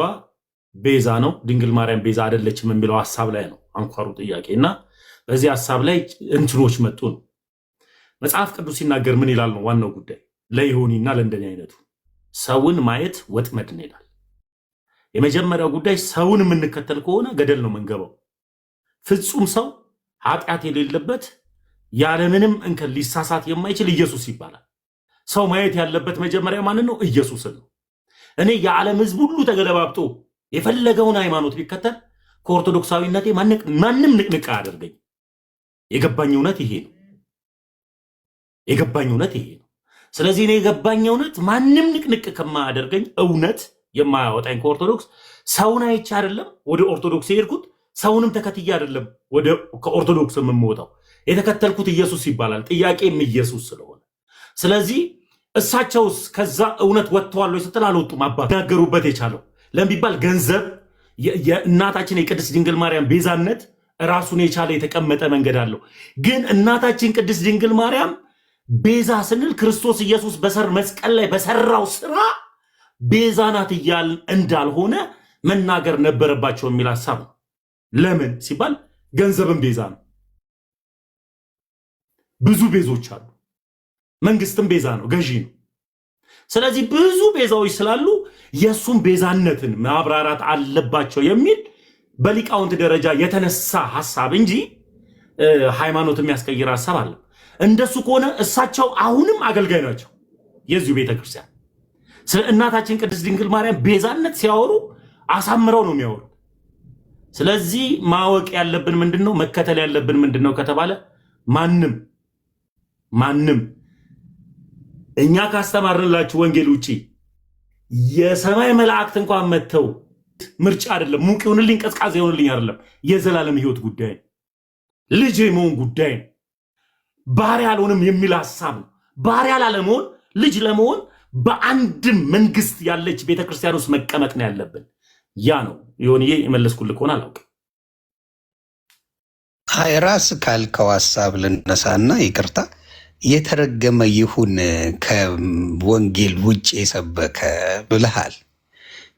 ቤዛ ነው ድንግል ማርያም ቤዛ አይደለችም የሚለው ሀሳብ ላይ ነው አንኳሩ ጥያቄ። እና በዚህ ሀሳብ ላይ እንትኖች መጡ ነው። መጽሐፍ ቅዱስ ሲናገር ምን ይላል ነው ዋናው ጉዳይ። ለዮኒና ለእንደኔ አይነቱ ሰውን ማየት ወጥመድ ነው ይላል። የመጀመሪያው ጉዳይ ሰውን የምንከተል ከሆነ ገደል ነው መንገባው። ፍጹም ሰው ኃጢአት የሌለበት ያለምንም እንከን ሊሳሳት የማይችል ኢየሱስ ይባላል። ሰው ማየት ያለበት መጀመሪያ ማንን ነው? ኢየሱስን ነው። እኔ የዓለም ሕዝብ ሁሉ ተገለባብጦ የፈለገውን ሃይማኖት ቢከተል ከኦርቶዶክሳዊነቴ ማንም ንቅንቅ አያደርገኝ። የገባኝ እውነት ይሄ ነው። ስለዚህ እኔ የገባኝ እውነት ማንም ንቅንቅ ከማያደርገኝ እውነት የማያወጣኝ ከኦርቶዶክስ ሰውን አይቼ አይደለም ወደ ኦርቶዶክስ የሄድኩት፣ ሰውንም ተከትዬ አይደለም ከኦርቶዶክስ የምወጣው። የተከተልኩት ኢየሱስ ይባላል። ጥያቄም ኢየሱስ ስለሆነ ስለዚህ እሳቸውስ ከዛ እውነት ወጥተዋል ወይ ስትል አልወጡም። አባት ናገሩበት የቻለው ለሚባል ገንዘብ የእናታችን የቅድስት ድንግል ማርያም ቤዛነት ራሱን የቻለ የተቀመጠ መንገድ አለው። ግን እናታችን ቅድስት ድንግል ማርያም ቤዛ ስንል ክርስቶስ ኢየሱስ መስቀል ላይ በሰራው ስራ ቤዛ ናት እያልን እንዳልሆነ መናገር ነበረባቸው የሚል ሀሳብ ነው። ለምን ሲባል ገንዘብን ቤዛ ነው። ብዙ ቤዞች አሉ። መንግስትም ቤዛ ነው፣ ገዢ ነው። ስለዚህ ብዙ ቤዛዎች ስላሉ የእሱም ቤዛነትን ማብራራት አለባቸው የሚል በሊቃውንት ደረጃ የተነሳ ሀሳብ እንጂ ሃይማኖት የሚያስቀይር ሀሳብ አለ። እንደሱ ከሆነ እሳቸው አሁንም አገልጋይ ናቸው የዚሁ ቤተክርስቲያን። ስለ እናታችን ቅድስት ድንግል ማርያም ቤዛነት ሲያወሩ አሳምረው ነው የሚያወሩ። ስለዚህ ማወቅ ያለብን ምንድነው፣ መከተል ያለብን ምንድነው ከተባለ ማንም እኛ ካስተማርንላችሁ ወንጌል ውጪ የሰማይ መላእክት እንኳን መጥተው ምርጫ አይደለም፣ ሙቅ ይሁንልኝ ቀዝቃዛ ይሁንልኝ አይደለም፣ የዘላለም ህይወት ጉዳይ፣ ልጅ የመሆን ጉዳይ፣ ባሪያ አልሆንም የሚል ሐሳብ ነው። ባሪያ ላለመሆን ልጅ ለመሆን በአንድም መንግስት ያለች ቤተክርስቲያን ውስጥ መቀመጥ ነው ያለብን። ያ ነው ዮኒዬ የመለስኩልህ ከሆነ አላውቅም። አይ ራስ ካልከው ሐሳብ ልነሳና ይቅርታ የተረገመ ይሁን ከወንጌል ውጭ የሰበከ ብልሃል።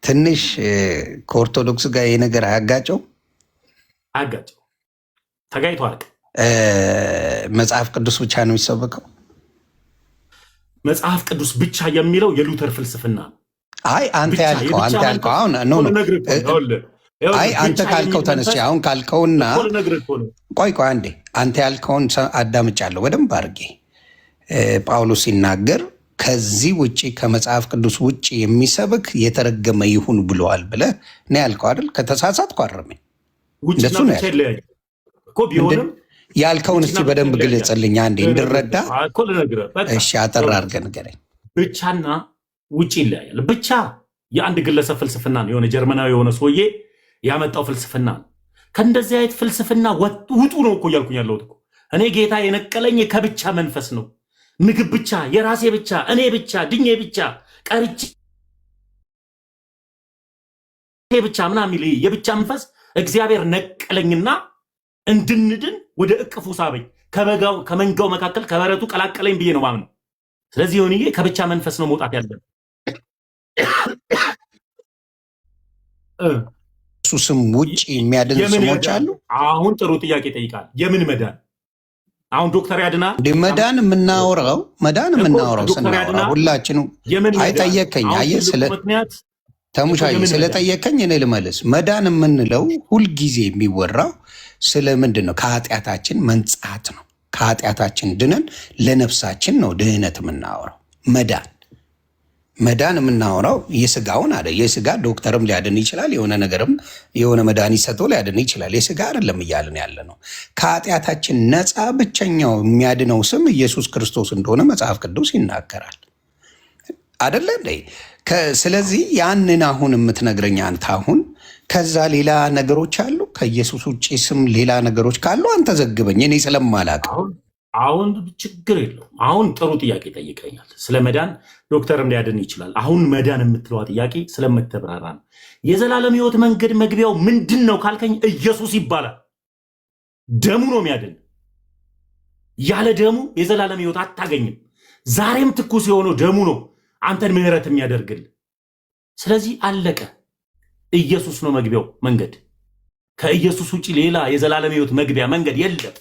ትንሽ ከኦርቶዶክስ ጋር ይሄ ነገር አያጋጨው? ተጋይቶ አልቅ መጽሐፍ ቅዱስ ብቻ ነው የሚሰበከው? መጽሐፍ ቅዱስ ብቻ የሚለው የሉተር ፍልስፍና ነው። አይ አንተ ያልከው አሁን አንተ ካልከው ተነስቼ አሁን ካልከውና ቆይ አንዴ አንተ ያልከውን አዳምጫለሁ በደንብ አድርጌ። ጳውሎስ ሲናገር ከዚህ ውጪ ከመጽሐፍ ቅዱስ ውጪ የሚሰብክ የተረገመ ይሁን ብለዋል ብለህ ነው ያልከው አይደል? ከተሳሳትኩ አርመኝ። እንደሱ ነው ያልከውን እስቲ በደንብ ግለጽልኝ አንዴ እንድረዳ። እሺ አጠር አድርገህ ንገረኝ። ብቻና ውጪ ይለያያል። ብቻ የአንድ ግለሰብ ፍልስፍና ነው። የሆነ ጀርመናዊ የሆነ ሰውዬ ያመጣው ፍልስፍና ነው። ከእንደዚህ አይነት ፍልስፍና ውጡ ነው እኮ እያልኩኝ ያለሁት እኮ። እኔ ጌታ የነቀለኝ ከብቻ መንፈስ ነው። ምግብ ብቻ፣ የራሴ ብቻ፣ እኔ ብቻ፣ ድኜ ብቻ፣ ቀርቼ ብቻ ምናምን የሚል የብቻ መንፈስ እግዚአብሔር ነቀለኝና እንድንድን ወደ እቅፉ ሳበኝ። ከመንጋው መካከል ከበረቱ ቀላቀለኝ ብዬ ነው ማምነው። ስለዚህ ሆንዬ ከብቻ መንፈስ ነው መውጣት ያለብን። እሱ ስም ውጭ የሚያድን ስሞች አሉ። አሁን ጥሩ ጥያቄ ጠይቃል። የምን መዳን? አሁን ዶክተር ያድናል መዳን የምናወራው ስናወራ ሁላችንም አይጠየቀኝ። አየህ ስለ ተሙሻዬ ስለጠየቀኝ እኔ ልመልስ። መዳን የምንለው ሁልጊዜ የሚወራው ስለ ምንድን ነው? ከኃጢአታችን መንጻት ነው። ከኃጢአታችን ድነን ለነፍሳችን ነው ድህነት የምናወራው። መዳን የምናወራው የስጋውን አለ። የስጋ ዶክተርም ሊያድን ይችላል። የሆነ ነገርም የሆነ መድኃኒት ሰጥቶ ሊያድን ይችላል። የስጋ አይደለም እያልን ያለ ነው። ከኃጢአታችን ነፃ ብቸኛው የሚያድነው ስም ኢየሱስ ክርስቶስ እንደሆነ መጽሐፍ ቅዱስ ይናገራል። አደለ እንዴ? ስለዚህ ያንን አሁን የምትነግረኝ አንተ አሁን ከዛ ሌላ ነገሮች አሉ? ከኢየሱስ ውጭ ስም ሌላ ነገሮች ካሉ አንተ ዘግበኝ፣ እኔ ስለማላውቅ። አሁን ችግር የለውም። አሁን ጥሩ ጥያቄ ጠይቀኛል። ስለ መዳን ዶክተርም ሊያድን ይችላል። አሁን መዳን የምትለዋ ጥያቄ ስለምትብራራ ነው። የዘላለም ሕይወት መንገድ መግቢያው ምንድን ነው ካልከኝ ኢየሱስ ይባላል። ደሙ ነው የሚያድን። ያለ ደሙ የዘላለም ሕይወት አታገኝም። ዛሬም ትኩስ የሆነው ደሙ ነው አንተን ምህረት የሚያደርግል። ስለዚህ አለቀ። ኢየሱስ ነው መግቢያው መንገድ። ከኢየሱስ ውጭ ሌላ የዘላለም ሕይወት መግቢያ መንገድ የለም።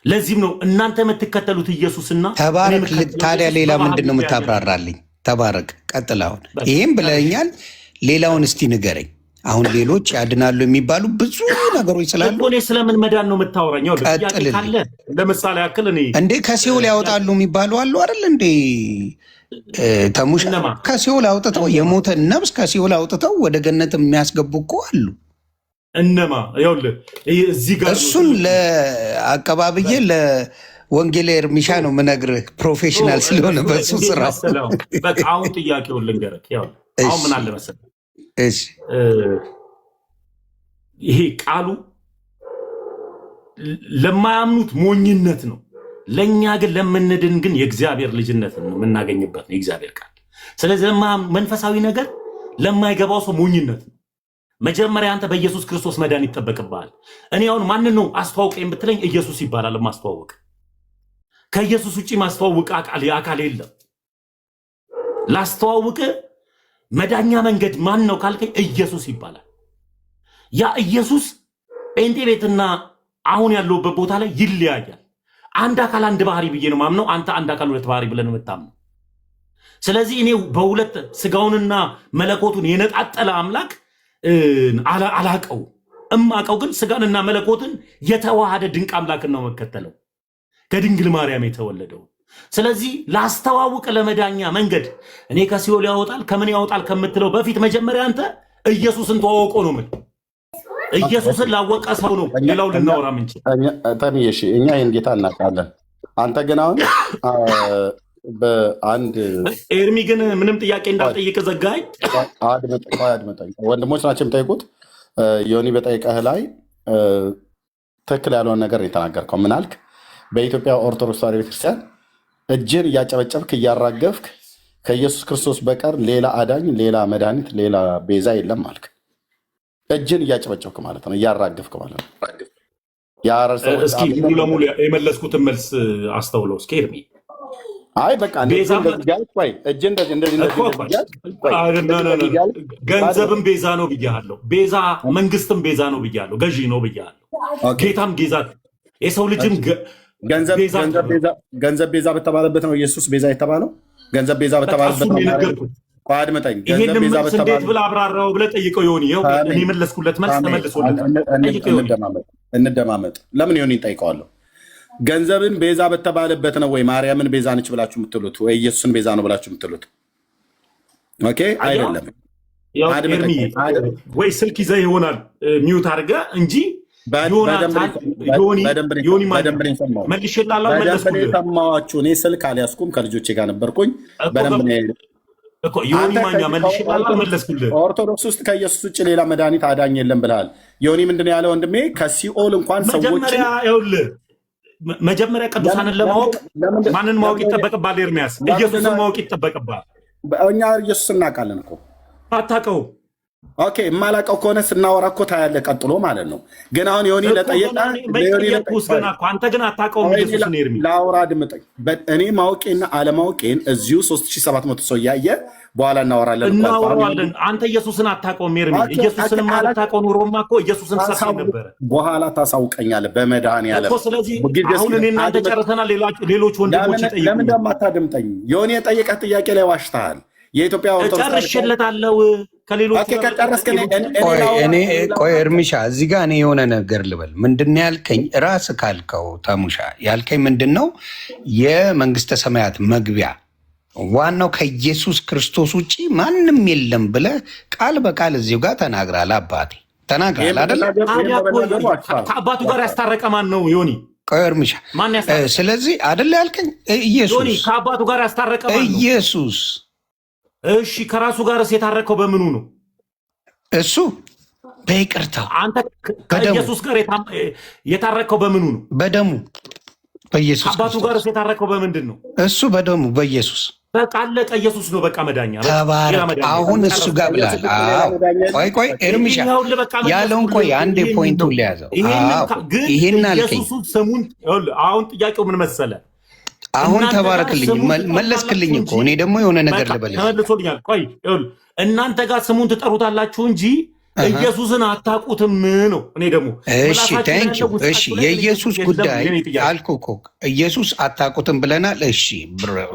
ለዚህም ነው እናንተ የምትከተሉት ኢየሱስና ተባረክ። ታዲያ ሌላ ምንድን ነው የምታብራራልኝ? ተባረክ፣ ቀጥል። አሁን ይህም ብለኛል። ሌላውን እስቲ ንገረኝ። አሁን ሌሎች ያድናሉ የሚባሉ ብዙ ነገሮች ስላሉ እኔ ስለምን መዳን ነው የምታወራኛው? ካለ ለምሳሌ ያክል እኔ እንዴ ከሲኦል ያወጣሉ የሚባሉ አሉ አይደል እንዴ? ተሙሽ ከሲኦል አውጥተው የሞተን ነፍስ ከሲኦል አውጥተው ወደ ገነት የሚያስገቡ እኮ አሉ። እነማ? ይኸውልህ እዚህ ጋር እሱን ለአቀባብዬ ለወንጌል ኤርሚሻ ነው የምነግርህ፣ ፕሮፌሽናል ስለሆነ በሱ ስራ። በቃ አሁን ጥያቄውን ልንገርህ። አሁን ምን አለ መሰለህ፣ ይሄ ቃሉ ለማያምኑት ሞኝነት ነው፣ ለእኛ ግን ለምንድን ግን የእግዚአብሔር ልጅነት ነው የምናገኝበት ነው የእግዚአብሔር ቃል። ስለዚህ መንፈሳዊ ነገር ለማይገባው ሰው ሞኝነት ነው። መጀመሪያ አንተ በኢየሱስ ክርስቶስ መዳን ይጠበቅብሃል። እኔ አሁን ማንን ነው አስተዋውቅ የምትለኝ? ኢየሱስ ይባላል ማስተዋወቅ። ከኢየሱስ ውጭ ማስተዋወቅ አካል የለም። ላስተዋውቅ መዳኛ መንገድ ማን ነው ካልከኝ ኢየሱስ ይባላል። ያ ኢየሱስ ጴንጤ ቤትና አሁን ያለውበት ቦታ ላይ ይለያያል። አንድ አካል አንድ ባህሪ ብዬ ነው ማምነው። አንተ አንድ አካል ሁለት ባህሪ ብለን ነው የምታምነው። ስለዚህ እኔ በሁለት ስጋውንና መለኮቱን የነጣጠለ አምላክ አላቀው። እማቀው ግን ስጋንና መለኮትን የተዋሃደ ድንቅ አምላክን ነው መከተለው፣ ከድንግል ማርያም የተወለደው። ስለዚህ ላስተዋውቅ ለመዳኛ መንገድ እኔ ከሲኦል ያወጣል ከምን ያወጣል ከምትለው በፊት መጀመሪያ አንተ ኢየሱስን ተዋወቆ ነው ምን ኢየሱስን ላወቀ ሰው ነው ሌላው ልናወራ ምንጭ ታሚዬ። እኛ ይህን ጌታ እናውቃለን። አንተ ግን አሁን በአንድ ኤርሚ ግን ምንም ጥያቄ እንዳልጠይቅ ዘጋኝ። አድመጠኝ። ወንድሞች ናቸው የሚጠይቁት። ዮኒ በጠይቀህ ላይ ትክክል ያለውን ነገር የተናገርከው ምን አልክ? በኢትዮጵያ ኦርቶዶክስ ተዋሕዶ ቤተክርስቲያን እጅን እያጨበጨብክ እያራገፍክ ከኢየሱስ ክርስቶስ በቀር ሌላ አዳኝ፣ ሌላ መድኃኒት፣ ሌላ ቤዛ የለም አልክ። እጅን እያጨበጨብክ ማለት ነው፣ እያራገፍክ ማለት ነው። እስኪ ሙሉ ለሙሉ የመለስኩትን መልስ አስተውለው እስኪ ኤርሚ። አይ በቃ ገንዘብም ቤዛ ነው ብያለሁ። ቤዛ መንግስትም ቤዛ ነው ብያለሁ። ገዢ ነው ብያለሁ። ጌታም ጌዛ የሰው ልጅም ገንዘብ ቤዛ በተባለበት ነው ኢየሱስ ቤዛ የተባለው። ገንዘብ ቤዛ በተባለበት ነው የነገርኩት። አድመጠኝ። ገንዘብ ቤዛ እንዴት ብለህ አብራራው ብለህ ጠይቀው ይሆን? ይኸው እኔ መለስኩለት መልስ ተመልሶለት። እንደማመጥ ለምን ይሆን ይጠይቀዋለሁ። ገንዘብን ቤዛ በተባለበት ነው ወይ ማርያምን ቤዛ ነች ብላችሁ የምትሉት ወይ ኢየሱስን ቤዛ ነው ብላችሁ የምትሉት? ኦኬ አይደለም። ወይ ስልክ ይዘህ ይሆናል ሚውት አድርገህ እንጂ ሰማኋችሁ። እኔ ስልክ አልያዝኩም፣ ከልጆቼ ጋር ነበርኩኝ። ዮኒ ማኛ መልሼልሃለሁ፣ መለስኩልህ። ኦርቶዶክስ ውስጥ ከኢየሱስ ውጭ ሌላ መድኃኒት አዳኝ የለም ብለሃል። ዮኒ ምንድን ነው ያለው ወንድሜ? ከሲኦል እንኳን ሰዎች መጀመሪያ ቅዱሳንን ለማወቅ ማንን ማወቅ ይጠበቅባል? ኤርሚያስ ኢየሱስን ማወቅ ይጠበቅባል። እኛ ኢየሱስ እናውቃለን እኮ። አታውቀውም? ኦኬ፣ የማላውቀው ከሆነ ስናወራ እኮ ታያለህ ቀጥሎ ማለት ነው። ግን አሁን ዮኒ ለጠየቀ አንተ ግን አታውቀውም ኢየሱስን። ኤርሚ ላውራ ድምጠኝ። እኔ ማወቄና አለማወቄን እዚሁ 3700 ሰው እያየ በኋላ እናወራለን። አንተ ኢየሱስን አታውቀውም ኤርሚ። ኢየሱስን ማታውቀው ኑሮማ እኮ ኢየሱስን ሰጥተህ ነበር። በኋላ ታሳውቀኛለህ በመድኃኒዓለም እኮ። ስለዚህ አሁን እኔ እናንተ ጨርሰናል። ሌሎች ወንድሞች ይጠይቁ። ለምን ደግሞ አታድምጠኝ? ዮኒ የጠየቀህ ጥያቄ ላይ ዋሽተሃል። የኢትዮጵያ ኦርቶዶክስ ጨርሼለታለሁ። ከሌሎች ቆይ እርሚሻ፣ እዚህ ጋር እኔ የሆነ ነገር ልበል። ምንድን ያልከኝ? ራስህ ካልከው ተሙሻ ያልከኝ ምንድን ነው? የመንግስተ ሰማያት መግቢያ ዋናው ከኢየሱስ ክርስቶስ ውጭ ማንም የለም ብለህ ቃል በቃል እዚሁ ጋር ተናግራል። አባቴ ተናግራል አይደለ? ከአባቱ ጋር ያስታረቀ ማን ነው ዮኒ? ቆይ እርሚሻ፣ ስለዚህ አይደለ ያልከኝ? ኢየሱስ ከአባቱ ጋር ያስታረቀ ማን ነው? ኢየሱስ። እሺ፣ ከራሱ ጋርስ የታረቀው በምኑ ነው? እሱ በይቅርታው። አንተ ከኢየሱስ ጋር የታረቀው በምኑ ነው? በደሙ በኢየሱስ። አባቱ ጋርስ የታረቀው በምንድን ነው? እሱ በደሙ በኢየሱስ። በቃ አለቀ። ኢየሱስ ነው በቃ መዳኛ። ተባረክ። አሁን እሱ ጋር ብላል። ቆይ ኤርሚሻ ያለውን ቆይ አንዴ ፖይንቱን ሊያዘው። ይሄን አልከኝ። አሁን ጥያቄው ምን መሰለ? አሁን ተባረክልኝ፣ መለስክልኝ እኮ። እኔ ደግሞ የሆነ ነገር ልበል። ተመልሶልኛል። ቆይ እናንተ ጋር ስሙን ትጠሩታላችሁ እንጂ ኢየሱስን አታውቁትም ነው። እኔ ደግሞ እሺ፣ ታንኪዩ። እሺ፣ የኢየሱስ ጉዳይ አልኩህ እኮ ኢየሱስ አታውቁትም ብለናል። እሺ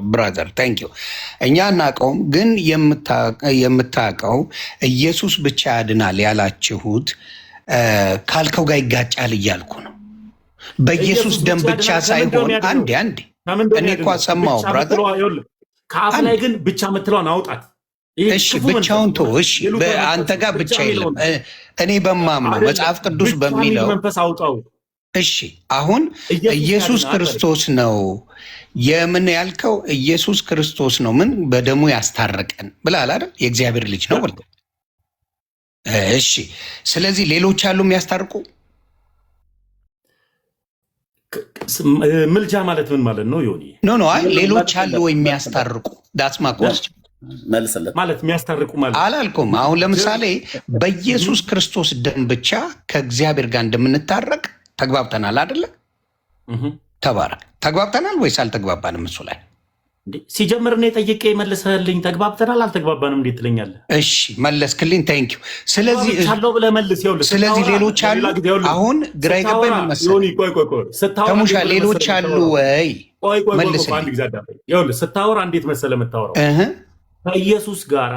ብራዘር፣ ታንኪዩ። እኛ አናውቀውም፣ ግን የምታውቀው ኢየሱስ ብቻ ያድናል ያላችሁት ካልከው ጋር ይጋጫል እያልኩ ነው። በኢየሱስ ደም ብቻ ሳይሆን አንዴ እኔ እኮ ሰማሁ ብራዘር። ከአፍ ላይ ግን ብቻ የምትለውን አውጣት። እሺ ብቻውን ተው። እሺ አንተ ጋር ብቻ የለም። እኔ በማምነው መጽሐፍ ቅዱስ በሚለው መንፈስ አውጣው። እሺ አሁን ኢየሱስ ክርስቶስ ነው የምን ያልከው? ኢየሱስ ክርስቶስ ነው ምን በደሙ ያስታረቀን ብለሃል አይደል? የእግዚአብሔር ልጅ ነው ብለህ። እሺ ስለዚህ ሌሎች አሉ የሚያስታርቁ? ምልጃ ማለት ምን ማለት ነው ዮኒ? ኖ አይ ሌሎች አሉ ወይ የሚያስታርቁ? ዳትስ ማ ኮስችን መልስለት። ማለት የሚያስታርቁ ማለት አላልኩም። አሁን ለምሳሌ በኢየሱስ ክርስቶስ ደም ብቻ ከእግዚአብሔር ጋር እንደምንታረቅ ተግባብተናል አይደለ? ተባረክ። ተግባብተናል ወይስ አልተግባባንም? እሱ ላይ ሲጀምር እኔ ጠይቄ መልሰህልኝ ተግባብተናል አልተግባባንም እንዴት ትለኛለህ? እሺ መለስክልኝ፣ ታንኪዩ። ስለዚህ ብለህ መልስ። ስለዚህ ሌሎች አሉ። አሁን ግራ የገባኝ ምን መሰለህ ተሙሻ፣ ሌሎች አሉ ወይ? መልስልኝ። ስታወራ እንዴት መሰለህ የምታወራው? ከኢየሱስ ጋር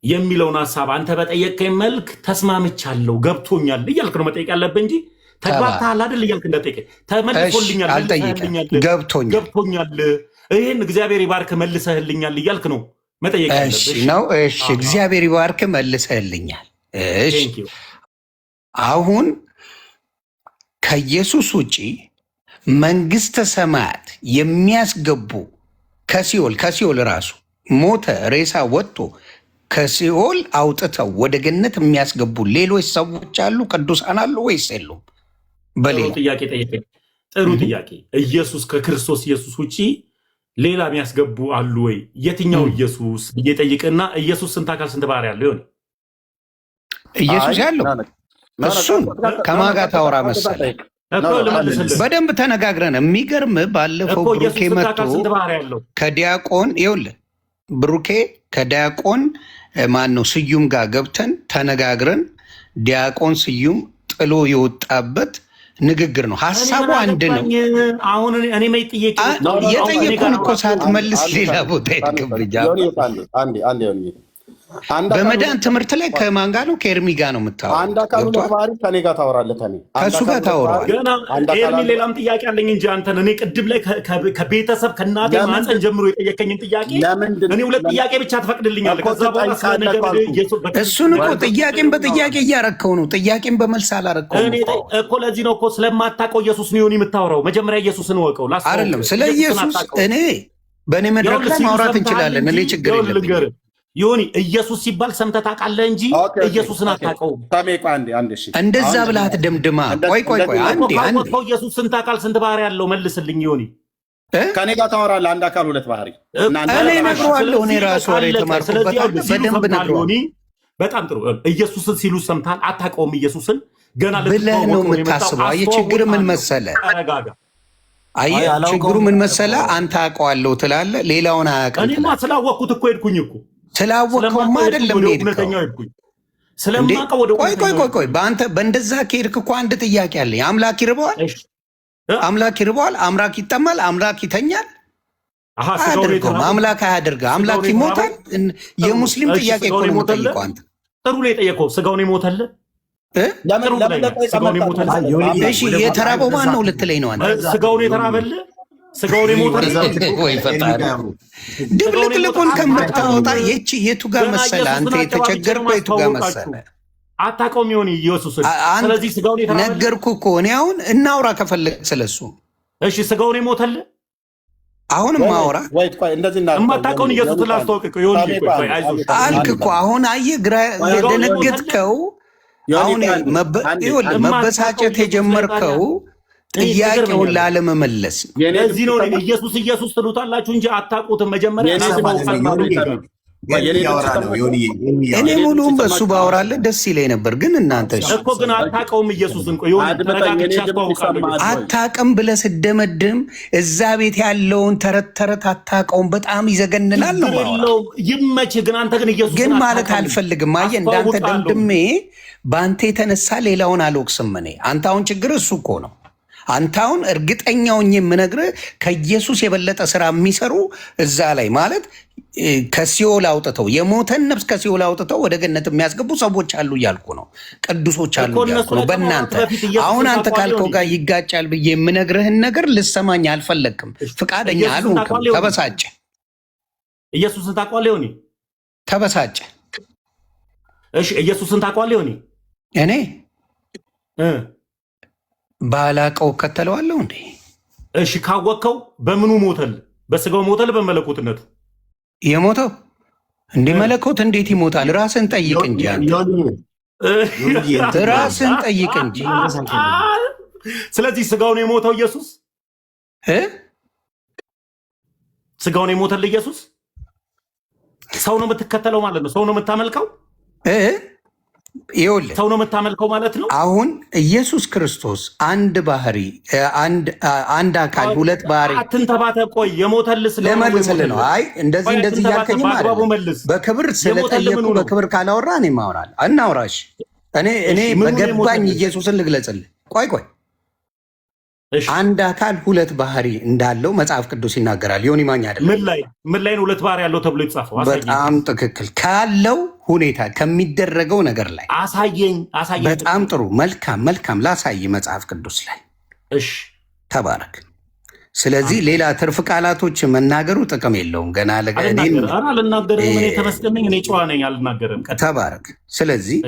የሚለውን ሀሳብ አንተ በጠየቀኝ መልክ ተስማምቻለሁ ገብቶኛል እያልክ ነው መጠየቅ ያለብህ እንጂ ተግባብተሃል አይደል እያልክ እንዳጠየቀኝ ተመልሶልኛል ገብቶኛል ይህን እግዚአብሔር ይባርክ መልሰህልኛል እያልክ ነው መጠየቅ ያለብህ ነው። እሺ እግዚአብሔር ይባርክ መልሰህልኛል። እሺ አሁን ከኢየሱስ ውጪ መንግስተ ሰማያት የሚያስገቡ ከሲኦል ራሱ ሞተ ሬሳ ወጥቶ ከሲኦል አውጥተው ወደ ገነት የሚያስገቡ ሌሎች ሰዎች አሉ? ቅዱሳን አሉ ወይስ የሉም? በሌላ ጥያቄ ጠየቀኝ። ጥሩ ጥያቄ። ኢየሱስ ከክርስቶስ ኢየሱስ ውጪ ሌላ የሚያስገቡ አሉ ወይ? የትኛው ኢየሱስ እየጠይቅና ኢየሱስ ስንት አካል ስንት ባህሪ ያለው ይሆን? ኢየሱስ ያለው እሱን ከማን ጋር ታወራ መሰለህ? በደንብ ተነጋግረን። የሚገርም ባለፈው ብሩኬ መጥቶ ከዲያቆን ይኸውልህ ብሩኬ ከዲያቆን ማን ነው ስዩም ጋር ገብተን ተነጋግረን ዲያቆን ስዩም ጥሎ የወጣበት ንግግር ነው። ሀሳቡ አንድ ነው። አሁን እኔ የጠየቁን እኮ ሳትመልስ ሌላ ቦታ ይትገብጃ በመዳን ትምህርት ላይ ከማን ጋር ነው? ከኤርሚ ጋር ነው የምታወራው። አንድ አካል ሁለት ባህሪ ከኔ ጋር ታወራለህ። ተኔ ከእሱ ጋር ታወራዋል። ገና ኤርሚ ሌላም ጥያቄ አለኝ እንጂ አንተን እኔ ቅድም ላይ ከቤተሰብ ከእናቴ ማህፀን ጀምሮ የጠየቀኝን ጥያቄ እኔ ሁለት ጥያቄ ብቻ ትፈቅድልኛለህ? ከዛ በኋላ ስለ ነገር እሱን እኮ ጥያቄን በጥያቄ እያረከው ነው። ጥያቄን በመልስ አላረከው እኮ። ለዚህ ነው እኮ ስለማታውቀው ኢየሱስ ነው የምታወራው። መጀመሪያ ኢየሱስን ወቀው። አይደለም ስለ ኢየሱስ እኔ በእኔ መድረክ ላይ ማውራት እንችላለን። እኔ ችግር የለብኝም። ዮኒ ኢየሱስ ሲባል ሰምተህ ታውቃለህ እንጂ ኢየሱስን አታውቀውም። እንደዛ ብለህ አትደምድማ። ቆይ አንዴ ኢየሱስን ታውቃለህ? ስንት ባህሪ ያለው መልስልኝ ዮኒ። ከኔ ጋር ታወራለህ። አንድ አካል ሁለት ባህሪ እኔ እነግረዋለሁ። እኔ ራሱ ወሬ የተማርኩበት በደንብ እነግረዋለሁ። በጣም ጥሩ። ኢየሱስን ሲሉ ሰምተሃል? አታውቀውም ኢየሱስን ገና ብለህ ነው የምታስበው። አየህ ችግር ምን መሰለህ? አየህ ችግሩ ምን መሰለህ? አንተ አውቀዋለሁ ትላለህ፣ ሌላውን አያውቅም። እኔማ ስላወቅኩት እኮ ሄድኩኝ እኮ። ስላወቅኸውማ አይደለም ሄድከው። ቆይ በአንተ በእንደዛ ከሄድክ እኮ አንድ ጥያቄ አለኝ። አምላክ ይርበዋል? አምላክ ይርበዋል? አምላክ ይጠማል? አምላክ ይተኛል? አያደርገውም። አምላክ አያደርገው። አምላክ ይሞታል? የሙስሊም ጥያቄ እኮ ነው የምጠይቀው። አንተ ጥሩ ነው የጠየቀው። ስጋውን ይሞታል? የተራበው ማን ነው ልትለኝ ነው? ስጋውን የተራበልህ ስጋውን የሞተልህ ወይ ፈጣሪ። ድብልቅልቁን ከምታወጣ የቱ ጋር መሰለህ አንተ የተቸገርከው? የቱ ጋር መሰለህ? አታውቀውም ይሆን ኢየሱስን? ስለዚህ ስጋውን የተራበልህ ነገርኩህ እኮ እኔ። አሁን እናውራ ከፈለግ ስለሱ። እሺ ስጋውን የሞተልህ አሁን ማውራ የማታውቀውን ኢየሱስን ላስተዋውቅህ አልክ እኮ። አሁን አየህ ግራ የደነገጥከው። አሁን መበሳጨት የጀመርከው ጥያቄውን ላለመመለስ። ለዚህ ነው ኢየሱስ ትሉታላችሁ እንጂ አታውቁትም። መጀመሪያ እኔ ሙሉውን በእሱ ባወራለህ ደስ ይለኝ ነበር፣ ግን እናንተ እኮ ግን አታውቀውም ኢየሱስን። አታውቅም ብለህ ስደመድም እዛ ቤት ያለውን ተረት አታውቀውም። በጣም ይዘገንናል ነው። ይመችህ። ግን አንተ ግን ኢየሱስ ግን ማለት አልፈልግም። አየህ እንዳንተ ደምድሜ በአንተ የተነሳ ሌላውን አልወቅስም እኔ። አንተ አሁን ችግር እሱ እኮ ነው። አንተ አሁን እርግጠኛውን የምነግርህ ከኢየሱስ የበለጠ ስራ የሚሰሩ እዛ ላይ ማለት ከሲኦል አውጥተው የሞተን ነፍስ ከሲኦል አውጥተው ወደ ገነት የሚያስገቡ ሰዎች አሉ እያልኩ ነው። ቅዱሶች አሉ እያልኩ ነው። በእናንተ አሁን አንተ ካልከው ጋር ይጋጫል ብዬ የምነግርህን ነገር ልሰማኝ አልፈለግክም። ፍቃደኛ አልሆንክም። ተበሳጨ። ኢየሱስን ታውቀዋለህ ዮኒ? ተበሳጨ። እሺ ኢየሱስን ታውቀዋለህ ዮኒ? እኔ ባላቀው ከተለዋለሁ እንዴ? እሺ ካወቅከው በምኑ ሞተል? በስጋው ሞተል? በመለኮትነቱ የሞተው እንዴ? መለኮት እንዴት ይሞታል? ራስን ጠይቅ እንጂ ራስን ጠይቅ እንጂ። ስለዚህ ስጋውን የሞተው ኢየሱስ ስጋውን የሞተል ኢየሱስ ሰው ነው የምትከተለው ማለት ነው። ሰው ነው የምታመልከው። ይኸውልህ ሰው ነው የምታመልከው ማለት ነው። አሁን ኢየሱስ ክርስቶስ አንድ ባህሪ፣ አንድ አካል ሁለት ባህሪ። አትንተባተብ። ቆይ የሞተልህ ለመልስልህ ነው። አይ እንደዚህ እያልከኝ ማለት በክብር ስለጠየቁ በክብር ካላወራ እኔ ማውራለሁ። እናውራሽ። እኔ በገባኝ ኢየሱስን ልግለጽልህ። ቆይ አንድ አካል ሁለት ባህሪ እንዳለው መጽሐፍ ቅዱስ ይናገራል። ዮኒ ማኛ አይደለም። ምን ላይ ነው ሁለት ባህሪ ያለው ተብሎ የተጻፈው? በጣም ትክክል ካለው ሁኔታ ከሚደረገው ነገር ላይ አሳየኝ። በጣም ጥሩ። መልካም ላሳይ መጽሐፍ ቅዱስ ላይ። እሺ ተባረክ። ስለዚህ ሌላ ትርፍ ቃላቶች መናገሩ ጥቅም የለውም። ገና አልናገርም። እኔ ተመስገነኝ። እኔ ጨዋ ነኝ፣ አልናገርም። ተባረክ። ስለዚህ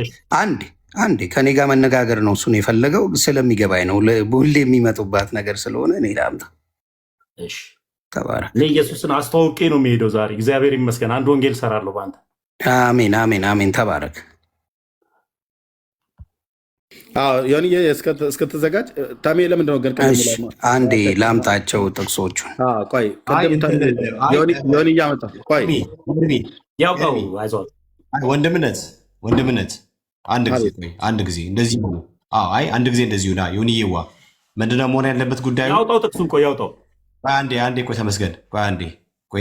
አንዴ ከኔ ጋር መነጋገር ነው እሱን የፈለገው ስለሚገባኝ ነው። ሁሌ የሚመጡባት ነገር ስለሆነ እኔ ላምጣ። እሺ ተባረክ። እኔ ኢየሱስን አስተዋውቄ ነው የሚሄደው ዛሬ። እግዚአብሔር ይመስገን። አንድ ወንጌል ሰራለሁ በአንተ። አሜን። ተባረክ። ዮኒ እስክትዘጋጅ ታሜ ለምንድን ነው ግን አንዴ ላምጣቸው ጥቅሶቹን። ቆይ ዮኒ እያመጣ ቆይ ያውቀው አይዞህ ወንድምነት አንድ ጊዜ እንደዚህ ሆኖ አንድ ጊዜ እንደዚህ ሆና ዮኒዬዋ ምንድነው መሆን ያለበት ጉዳዩ? ያውጣው ጥቅሱን። ቆይ ያውጣው። አንዴ ቆይ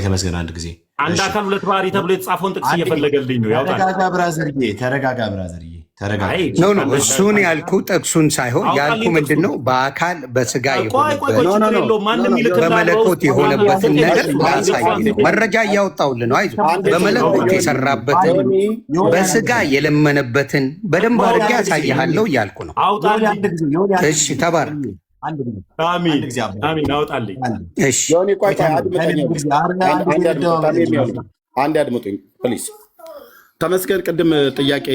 ተመስገን አንድ ጊዜ አንድ አካል ሁለት ባህሪ ተብሎ የተጻፈውን ጥቅስ እየፈለገልኝ ነው። ያውጣል። ተረጋጋ ብራዘርዬ፣ ተረጋጋ። ኖ እሱን ያልኩ ጥቅሱን ሳይሆን ያልኩ ምንድን ነው በአካል በስጋ በመለኮት የሆነበትን ነገር ላሳይ ነው። መረጃ እያወጣሁልህ ነው። አይዞህ በመለኮት የሰራበትን በስጋ የለመነበትን በደንብ አድርጌ ያሳይሃለሁ እያልኩ ነው። እሺ ተባረክ። አሚን አውጣልኝ። አንድ አድምጡኝ ፕሊዝ። ተመስገን ቅድም ጥያቄ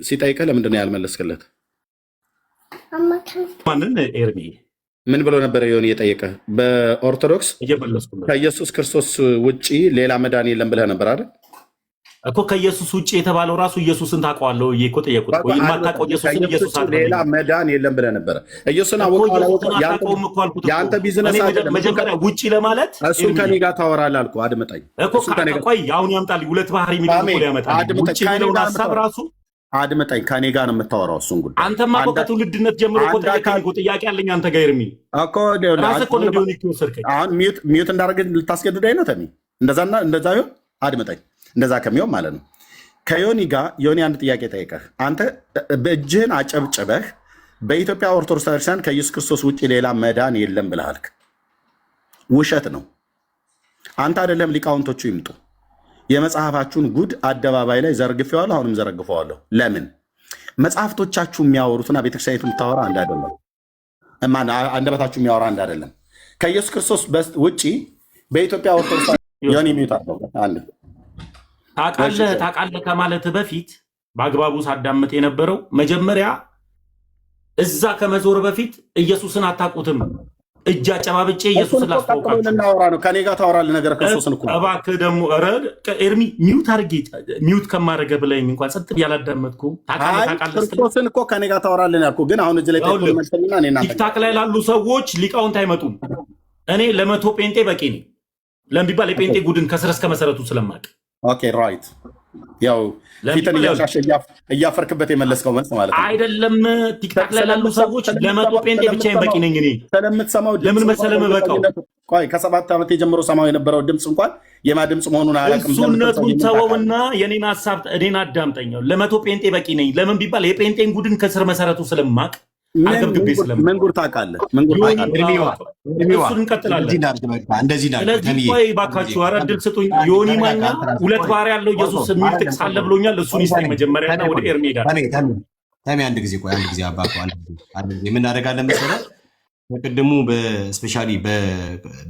ሲጠይቀህ ለምንድን ነው ያልመለስክለት? ማንን? ኤርሚ ምን ብሎ ነበረ? የሆነ እየጠየቀህ በኦርቶዶክስ ከኢየሱስ ክርስቶስ ውጭ ሌላ መዳን የለም ብለህ ነበር አይደል? እኮ ከኢየሱስ ውጭ የተባለው ራሱ ኢየሱስን ታውቀዋለህ እኮ ጠየቁት። የማታውቀው ኢየሱስን ኢየሱስ ሌላ መዳን የለም ብለህ ነበረ። ኢየሱስን የአንተ ቢዝነስ መጀመሪያ ውጭ ለማለት እሱን ከኔ ጋር ታወራለህ አልኩህ። አድምጠኝ። ቆይ አሁን ያምጣልኝ። ሁለት ባህሪ የሚለው ያመጣልኝ። ውጭ የሚለውን ሀሳብ ራሱ አድምጠኝ። ከኔ ጋር ነው የምታወራው እሱን ጉዳይ። አንተማ እኮ ከትውልድነት ጀምሮ እኮ ጠየቀኝ እኮ ጥያቄ አለኝ አንተ ጋር ኤርሚ እኮ ራስህ እኮ ነው ዲዮኒክ ወሰድከኝ። አሁን ሚዩት እንዳደረገ ልታስገድደኝ ነው ተሚ? እንደዛ ይሁን። አድምጠኝ። እንደዛ ከሚሆን ማለት ነው። ከዮኒ ጋር ዮኒ አንድ ጥያቄ ጠይቀህ አንተ በእጅህን አጨብጭበህ በኢትዮጵያ ኦርቶዶክስ ቤተክርስቲያን ከኢየሱስ ክርስቶስ ውጭ ሌላ መዳን የለም ብለሃልክ። ውሸት ነው። አንተ አይደለም ሊቃውንቶቹ ይምጡ። የመጽሐፋችሁን ጉድ አደባባይ ላይ ዘርግፌዋለሁ፣ አሁንም ዘረግፈዋለሁ። ለምን? መጽሐፍቶቻችሁ የሚያወሩትና ቤተክርስቲያኒቱ የምታወራ አንድ አይደለም። አንደበታችሁ የሚያወራ አንድ አይደለም። ከኢየሱስ ክርስቶስ ውጭ በኢትዮጵያ ኦርቶዶክስ ዮኒ ሚዩት አንድ ታውቃለህ ከማለት በፊት በአግባቡ ሳዳምጥ የነበረው መጀመሪያ እዛ ከመዞር በፊት ኢየሱስን አታውቁትም፣ እጅ አጨባብጬ ኢየሱስን ላስተዋውቃችሁ እናወራ ነው። ከኔ ጋር ታወራለህ ነገር ክርስቶስን እኮ እባክህ ደግሞ ኤርሚ ሚዩት አድርጌ ሚዩት ከማድረግ ብለኝ እንኳን ጸጥ ያላዳመጥኩ ታውቃለህ። ክርስቶስን እኮ ከኔ ጋር ታወራለህ ያልኩህ ግን አሁን እጅ ላይ ቲክታክ ላይ ላሉ ሰዎች ሊቃውንት አይመጡም። እኔ ለመቶ ጴንጤ በቂ ነኝ። ለምን ቢባል የጴንጤ ጉድን ከስር እስከ መሰረቱ ስለማቅ። ኦኬ ራይት። ያው ፊትን እያሻሸ እያፈርክበት የመለስከው መልስ ማለት ነው አይደለም። ቲክታክ ላይ ላሉ ሰዎች ለመቶ ጴንጤ ብቻዬን በቂ ነኝ። እኔ ስለምትሰማው ለምን መሰለህ በቃው ከ7 ዓመት የጀምሮ ሰማው የነበረው ድምፅ እንኳን የማ ድምፅ መሆኑን አላውቅም። እሱነቱን ተወውና የኔን ሀሳብ እኔን አዳምጠኛው። ለመቶ ጴንጤ በቂ ነኝ። ለምን ቢባል የጴንጤን ጉድን ከስር መሰረቱ ስለማቅ ምን ጉድ ታውቃለህ? እሱን እንቀጥላለን። ስለዚህ ቆይ እባካችሁ ኧረ እድል ስጡኝ። ዮኒ ማኛ ሁለት ባህሪ ያለው ኢየሱስ የሚል ጥቅስ አለ ብሎኛል። እሱን ይስጠኝ መጀመሪያና ወደ ኤርሚ ሄዳለሁ። አንድ ጊዜ አባቱ የምናደርጋለን መሰለህ በቅድሙ በስፔሻሊ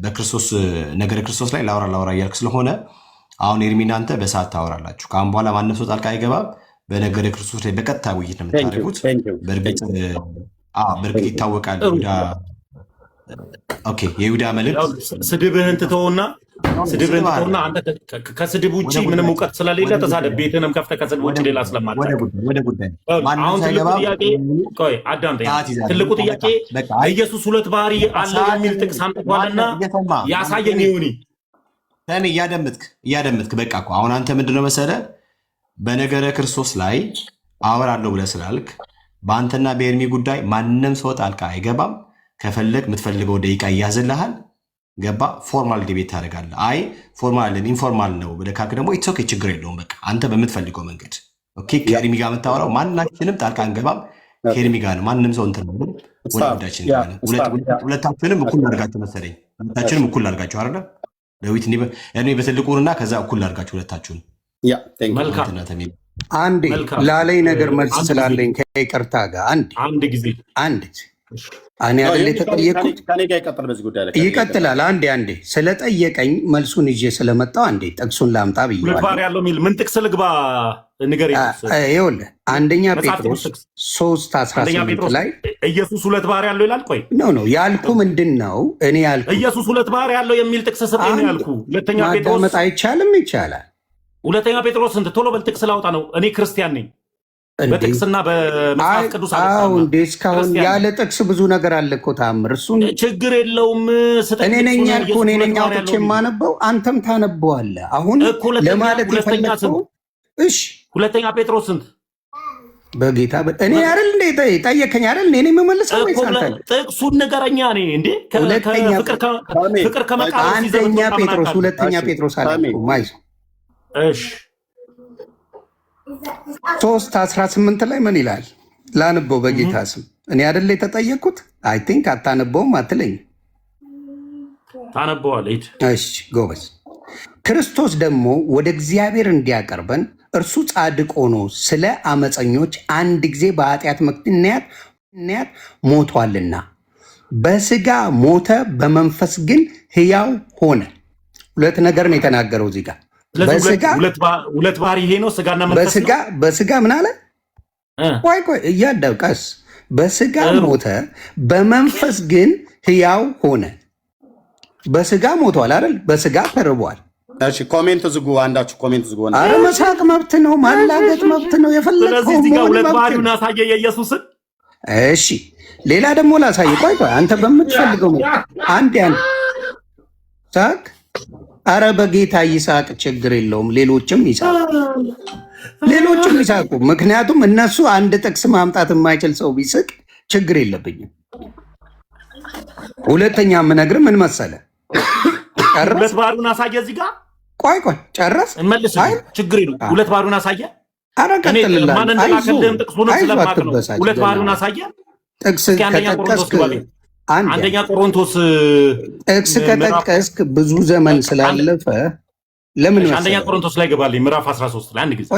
በክርስቶስ ነገረ ክርስቶስ ላይ ላውራ እያልክ ስለሆነ አሁን ኤርሚና አንተ በሰዓት ታወራላችሁ። ከአሁን በኋላ ማንም ሰው ጣልቃ አይገባም። በነገረ ክርስቶስ ላይ በቀጥታ ውይይት ነው የምታደርጉት። በእርግጥ ይታወቃል። የይሁዳ መልእክት ስድብህን ትተውና አንተ ከስድብ ውጭ ምንም እውቀት ስለሌለ ተሳደብ። ቤትንም ከፍተህ ከስድብ ውጭ ሌላ ስለማታውቅ አሁን ትልቁ ጥያቄ ኢየሱስ ሁለት ባህሪ አለው የሚል ጥቅስ አምጥቷልና ያሳየኝ ይሁኒ። እያደመጥክ በቃ እኮ አሁን አንተ ምንድነው መሰለህ በነገረ ክርስቶስ ላይ አወራለሁ ብለህ ስላልክ በአንተና በኤርሚ ጉዳይ ማንም ሰው ጣልቃ አይገባም። ከፈለግ የምትፈልገው ደቂቃ ይያዝልሃል። ገባ? ፎርማል ዲቤት ታደርጋለህ። አይ ፎርማል ኢንፎርማል ነው ብለህ ካልክ ደግሞ ኢትስ ኦኬ፣ ችግር የለውም። በቃ አንተ በምትፈልገው መንገድ ኦኬ። ከኤርሚ ጋር የምታወራው ማናችንም ጣልቃ አንገባም። ከኤርሚ ጋር ነው ማንም ሰው እንትን ነው ወደ ጉዳያችን ይባላል። ሁለታችንም እኩል አድርጋችሁ መሰለኝ። ሁለታችንም እኩል አድርጋችሁ አይደል? ዳዊት ኤርሚ በትልቁና ከዛ እኩል አድርጋችሁ ሁለታችሁን አንዴ ላለኝ ነገር መልስ ስላለኝ ከይቅርታ ጋር አንድ ጊዜ እኔ አይደል የተጠየቅኩት? ይቀጥላል። አንዴ ስለጠየቀኝ መልሱን ይዤ ስለመጣው አንዴ ጥቅሱን ላምጣ ብዬዋለሁ። ምን ጥቅስ ልግባ ንገረኝ። ይኸውልህ አንደኛ ጴጥሮስ 3:18 ላይ ኢየሱስ ሁለት ባህሪ ያለው ይላል። ቆይ ነው ያልኩ ምንድን ነው? እኔ ያልኩ ኢየሱስ ሁለት ባህሪ ያለው የሚል ጥቅስ ስጠኝ ነው ያልኩ። ሁለተኛ ጴጥሮስ ማዳመጥ አይቻልም? ይቻላል። ሁለተኛ ጴጥሮስ ስንት? ቶሎ በል ጥቅስ ላውጣ ነው። እኔ ክርስቲያን ነኝ። በጥቅስና በመጽሐፍ ቅዱስ እስካሁን ያለ ጥቅስ ብዙ ነገር አለ እኮ ታምር። እሱን ችግር የለውም። እኔ ነኝ ያልኩ እኔ ነኝ አውጥቼ የማነበው አንተም ታነበዋለህ። አሁን ለማለት የፈለግከው እሺ፣ ሁለተኛ ጴጥሮስ ስንት? በጌታ እኔ አይደል እንዴ ጠየከኝ አይደል? እኔ የምመልሰው ወይስ አንተ? ጥቅሱን ንገረኛ። እኔ እንዴ ፍቅር ከመቃወስ አንደኛ ጴጥሮስ ሁለተኛ ጴጥሮስ አለ ማይዞ እሺ 3:18 ላይ ምን ይላል? ላንበው በጌታ ስም። እኔ አይደል የተጠየቅኩት? አይ ቲንክ አታነበውም አትለኝ። ታነበዋለህ። እሺ ጎበዝ። ክርስቶስ ደግሞ ወደ እግዚአብሔር እንዲያቀርበን እርሱ ጻድቅ ሆኖ ስለ አመፀኞች አንድ ጊዜ በኃጢአት ምክንያት ሞቷልና በስጋ ሞተ፣ በመንፈስ ግን ሕያው ሆነ። ሁለት ነገር ነው የተናገረው እዚህ ጋር። በስጋ ሁለት ባህሪ ይሄ ነው፣ ስጋና መንፈስ ነው። በስጋ ምን አለ? ቆይ እያዳቀስ በስጋ ሞተ፣ በመንፈስ ግን ሕያው ሆነ። በስጋ ሞቷል አይደል? በስጋ ተርቧል። እሺ ኮሜንት ዝጉ፣ አንዳችሁ ኮሜንት ዝጉ። አረ መሳቅ መብት ነው፣ ማላገጥ መብት ነው። የፈለግከው ስለዚህ ጋር ሁለት ባህሪውን አሳየ የኢየሱስን። እሺ ሌላ ደግሞ ላሳይ። ቆይ አንተ በምትፈልገው አንድ ሳቅ። አረ በጌታ ይሳቅ፣ ችግር የለውም። ሌሎችም ይሳቁ። ምክንያቱም እነሱ አንድ ጥቅስ ማምጣት የማይችል ሰው ቢስቅ ችግር የለብኝም። ሁለተኛ የምነግርህ ምን መሰለህ? ሁለት ባህሪውን አሳየ እዚህ ጋር። ቆይ ጨረስ መልስ፣ ችግር የለውም። ሁለት ባህሪውን አሳየ። አረ ቀጥልልህ። ማን እንደላከልህም ጥቅሱንም ስለማቅ ነው። ሁለት ባህሪውን አሳየ። ጥቅስ ከጠቀስክ አንደኛ ቆሮንቶስ ጥቅስ ከጠቀስክ ብዙ ዘመን ስላለፈ ለምን መሰለህ? አንደኛ ቆሮንቶስ ላይ ገባልኝ ምዕራፍ 13 ላይ አንድ ጊዜ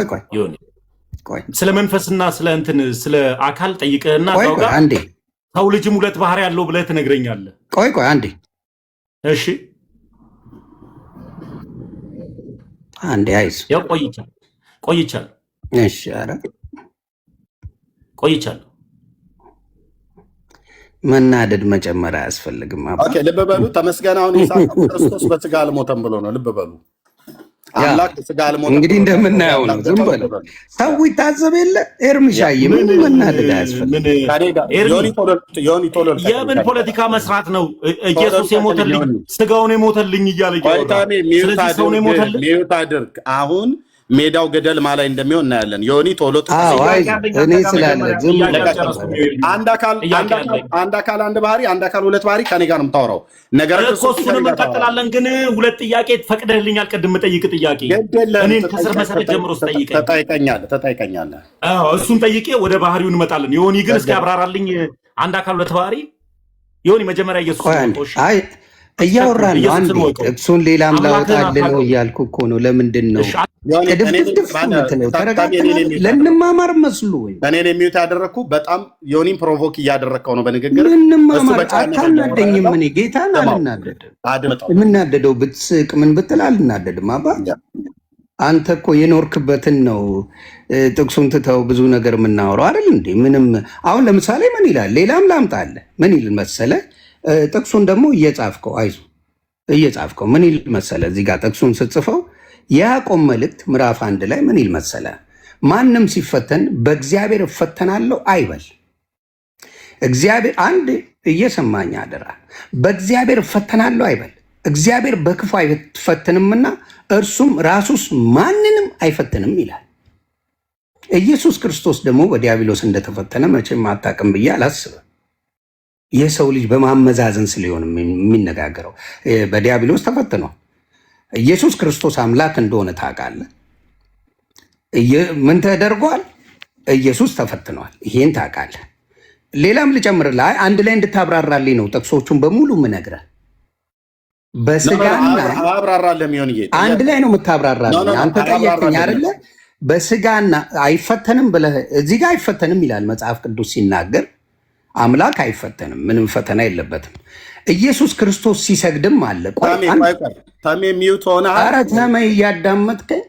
ቆይ ስለ መንፈስና ስለ አካል ጠይቀህና አንዴ ሰው ልጅም ሁለት ባህሪ ያለው ብለህ ትነግረኛለህ። ቆይ አንዴ እሺ አንዴ አይዞህ። ያው ቆይቻለሁ። እሺ ኧረ ቆይቻለሁ። መናደድ መጨመር አያስፈልግም። ኦኬ ልብ በሉ። ተመስገን። አሁን ክርስቶስ በስጋ አልሞተም ብሎ ነው። ልብ በሉ። አምላክ በስጋ አልሞተም። እንግዲህ እንደምናየው ነው። ዝም በለው። ሰው ይታዘብ የለ ኤርሚሻዬ፣ ምን መናደድ አያስፈልግም። የምን ፖለቲካ መስራት ነው? ኢየሱስ የሞተልኝ ስጋውን የሞተልኝ እያለ ስለዚህ ሰው ነው የሞተልኝ። ሚዩት አድርግ አሁን ሜዳው ገደል ማላይ እንደሚሆን እናያለን። ዮኒ ቶሎ እኔ ስላለ አንድ አካል አንድ ባህሪ፣ አንድ አካል ሁለት ባህሪ ከኔ ጋር ነው የምታወራው ነገር እሱንም እንቀጥላለን። ግን ሁለት ጥያቄ ፈቅደህልኛል። ቅድም ጠይቅ ጥያቄ እኔን ከስር መሰረት ጀምሮ ተጠይቀኛለህ። እሱን ጠይቄ ወደ ባህሪው እንመጣለን። ዮኒ ግን እስኪ አብራራልኝ። አንድ አካል ሁለት ባህሪ ዮኒ መጀመሪያ ኢየሱስ እያወራን ነው። አንዴ እሱን ሌላም ላወጣልህ ነው እያልኩ እኮ ነው። ለምንድን ነው ቅድፍድፍ ምትለው? ተረጋግተናል። ለንማማር መስሉ እኔን የሚዩት ያደረግኩ በጣም ዮኒን ፕሮቮክ እያደረግከው ነው በንግግር። ልንማማር አታናደኝም። እኔ ጌታን አልናደድም። የምናደደው ብትስቅ ምን ብትል አልናደድም። አባ አንተ እኮ የኖርክበትን ነው ጥቅሱን ትተው ብዙ ነገር የምናወራው አይደል እንዴ? ምንም አሁን ለምሳሌ ምን ይላል? ሌላም ላምጣልህ። ምን ይል መሰለ? ጥቅሱን ደግሞ እየጻፍከው አይዞህ እየጻፍከው ምን ይል መሰለ? እዚህ ጋር ጥቅሱን ስጽፈው የያዕቆብ መልእክት ምዕራፍ 1 ላይ ምን ይል መሰለ? ማንም ሲፈተን በእግዚአብሔር እፈተናለሁ አይበል። እግዚአብሔር አንድ እየሰማኝ አደራ፣ በእግዚአብሔር እፈተናለሁ አይበል። እግዚአብሔር በክፉ አይፈትንምና እርሱም ራሱስ ማንንም አይፈትንም ይላል። ኢየሱስ ክርስቶስ ደግሞ በዲያብሎስ እንደተፈተነ መቼም አታውቅም ብዬ አላስብም። የሰው ልጅ በማመዛዘን ስለሆነ የሚነጋገረው በዲያብሎስ ተፈትኗል። ኢየሱስ ክርስቶስ አምላክ እንደሆነ ታውቃለህ። ምን ተደርጓል? ኢየሱስ ተፈትኗል። ይሄን ታውቃለህ። ሌላም ልጨምርልህ፣ አንድ ላይ እንድታብራራልኝ ነው ጥቅሶቹን በሙሉ የምነግርህ። በስጋና አንድ ላይ ነው የምታብራራልኝ። አንተ ጠየቅኝ አይደለ? በስጋና አይፈተንም ብለህ እዚህ ጋር አይፈተንም ይላል መጽሐፍ ቅዱስ ሲናገር። አምላክ አይፈተንም፣ ምንም ፈተና የለበትም። ኢየሱስ ክርስቶስ ሲሰግድም አለ። ኧረ ተሜ እያዳመጥከኝ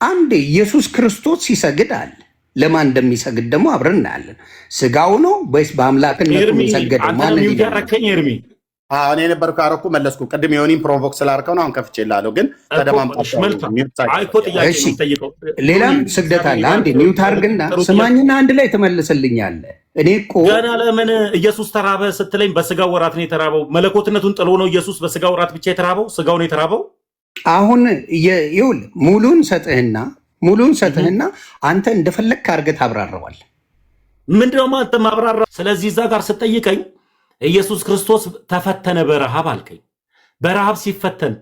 አንዴ። ኢየሱስ ክርስቶስ ሲሰግድ አለ። ለማን እንደሚሰግድ ደግሞ አብረን እናያለን። ስጋው ነው ወይስ በአምላክነቱ የሚሰገደው? እኔ ነበርኩ አረኩ መለስኩ። ቅድም የሆኒን ፕሮቮክ ስላርከው ነው። አሁን ከፍቼልሃለሁ፣ ግን ሌላም ስግደት አለ። አንዴ ሚውት አድርግና ስማኝና አንድ ላይ ትመልስልኛለህ። እኔ እኮ ገና ለምን ኢየሱስ ተራበ ስትለኝ በስጋው ወራት ነው የተራበው። መለኮትነቱን ጥሎ ነው ኢየሱስ በስጋው ወራት ብቻ የተራበው። ስጋው ነው የተራበው። አሁን ይኸውልህ ሙሉን ሰጥህና አንተ እንደፈለግህ አድርገህ ታብራራዋለህ። ምንድነው ማብራራ? ስለዚህ እዛ ጋር ስጠይቀኝ ኢየሱስ ክርስቶስ ተፈተነ በረሃብ አልከኝ። በረሃብ ሲፈተን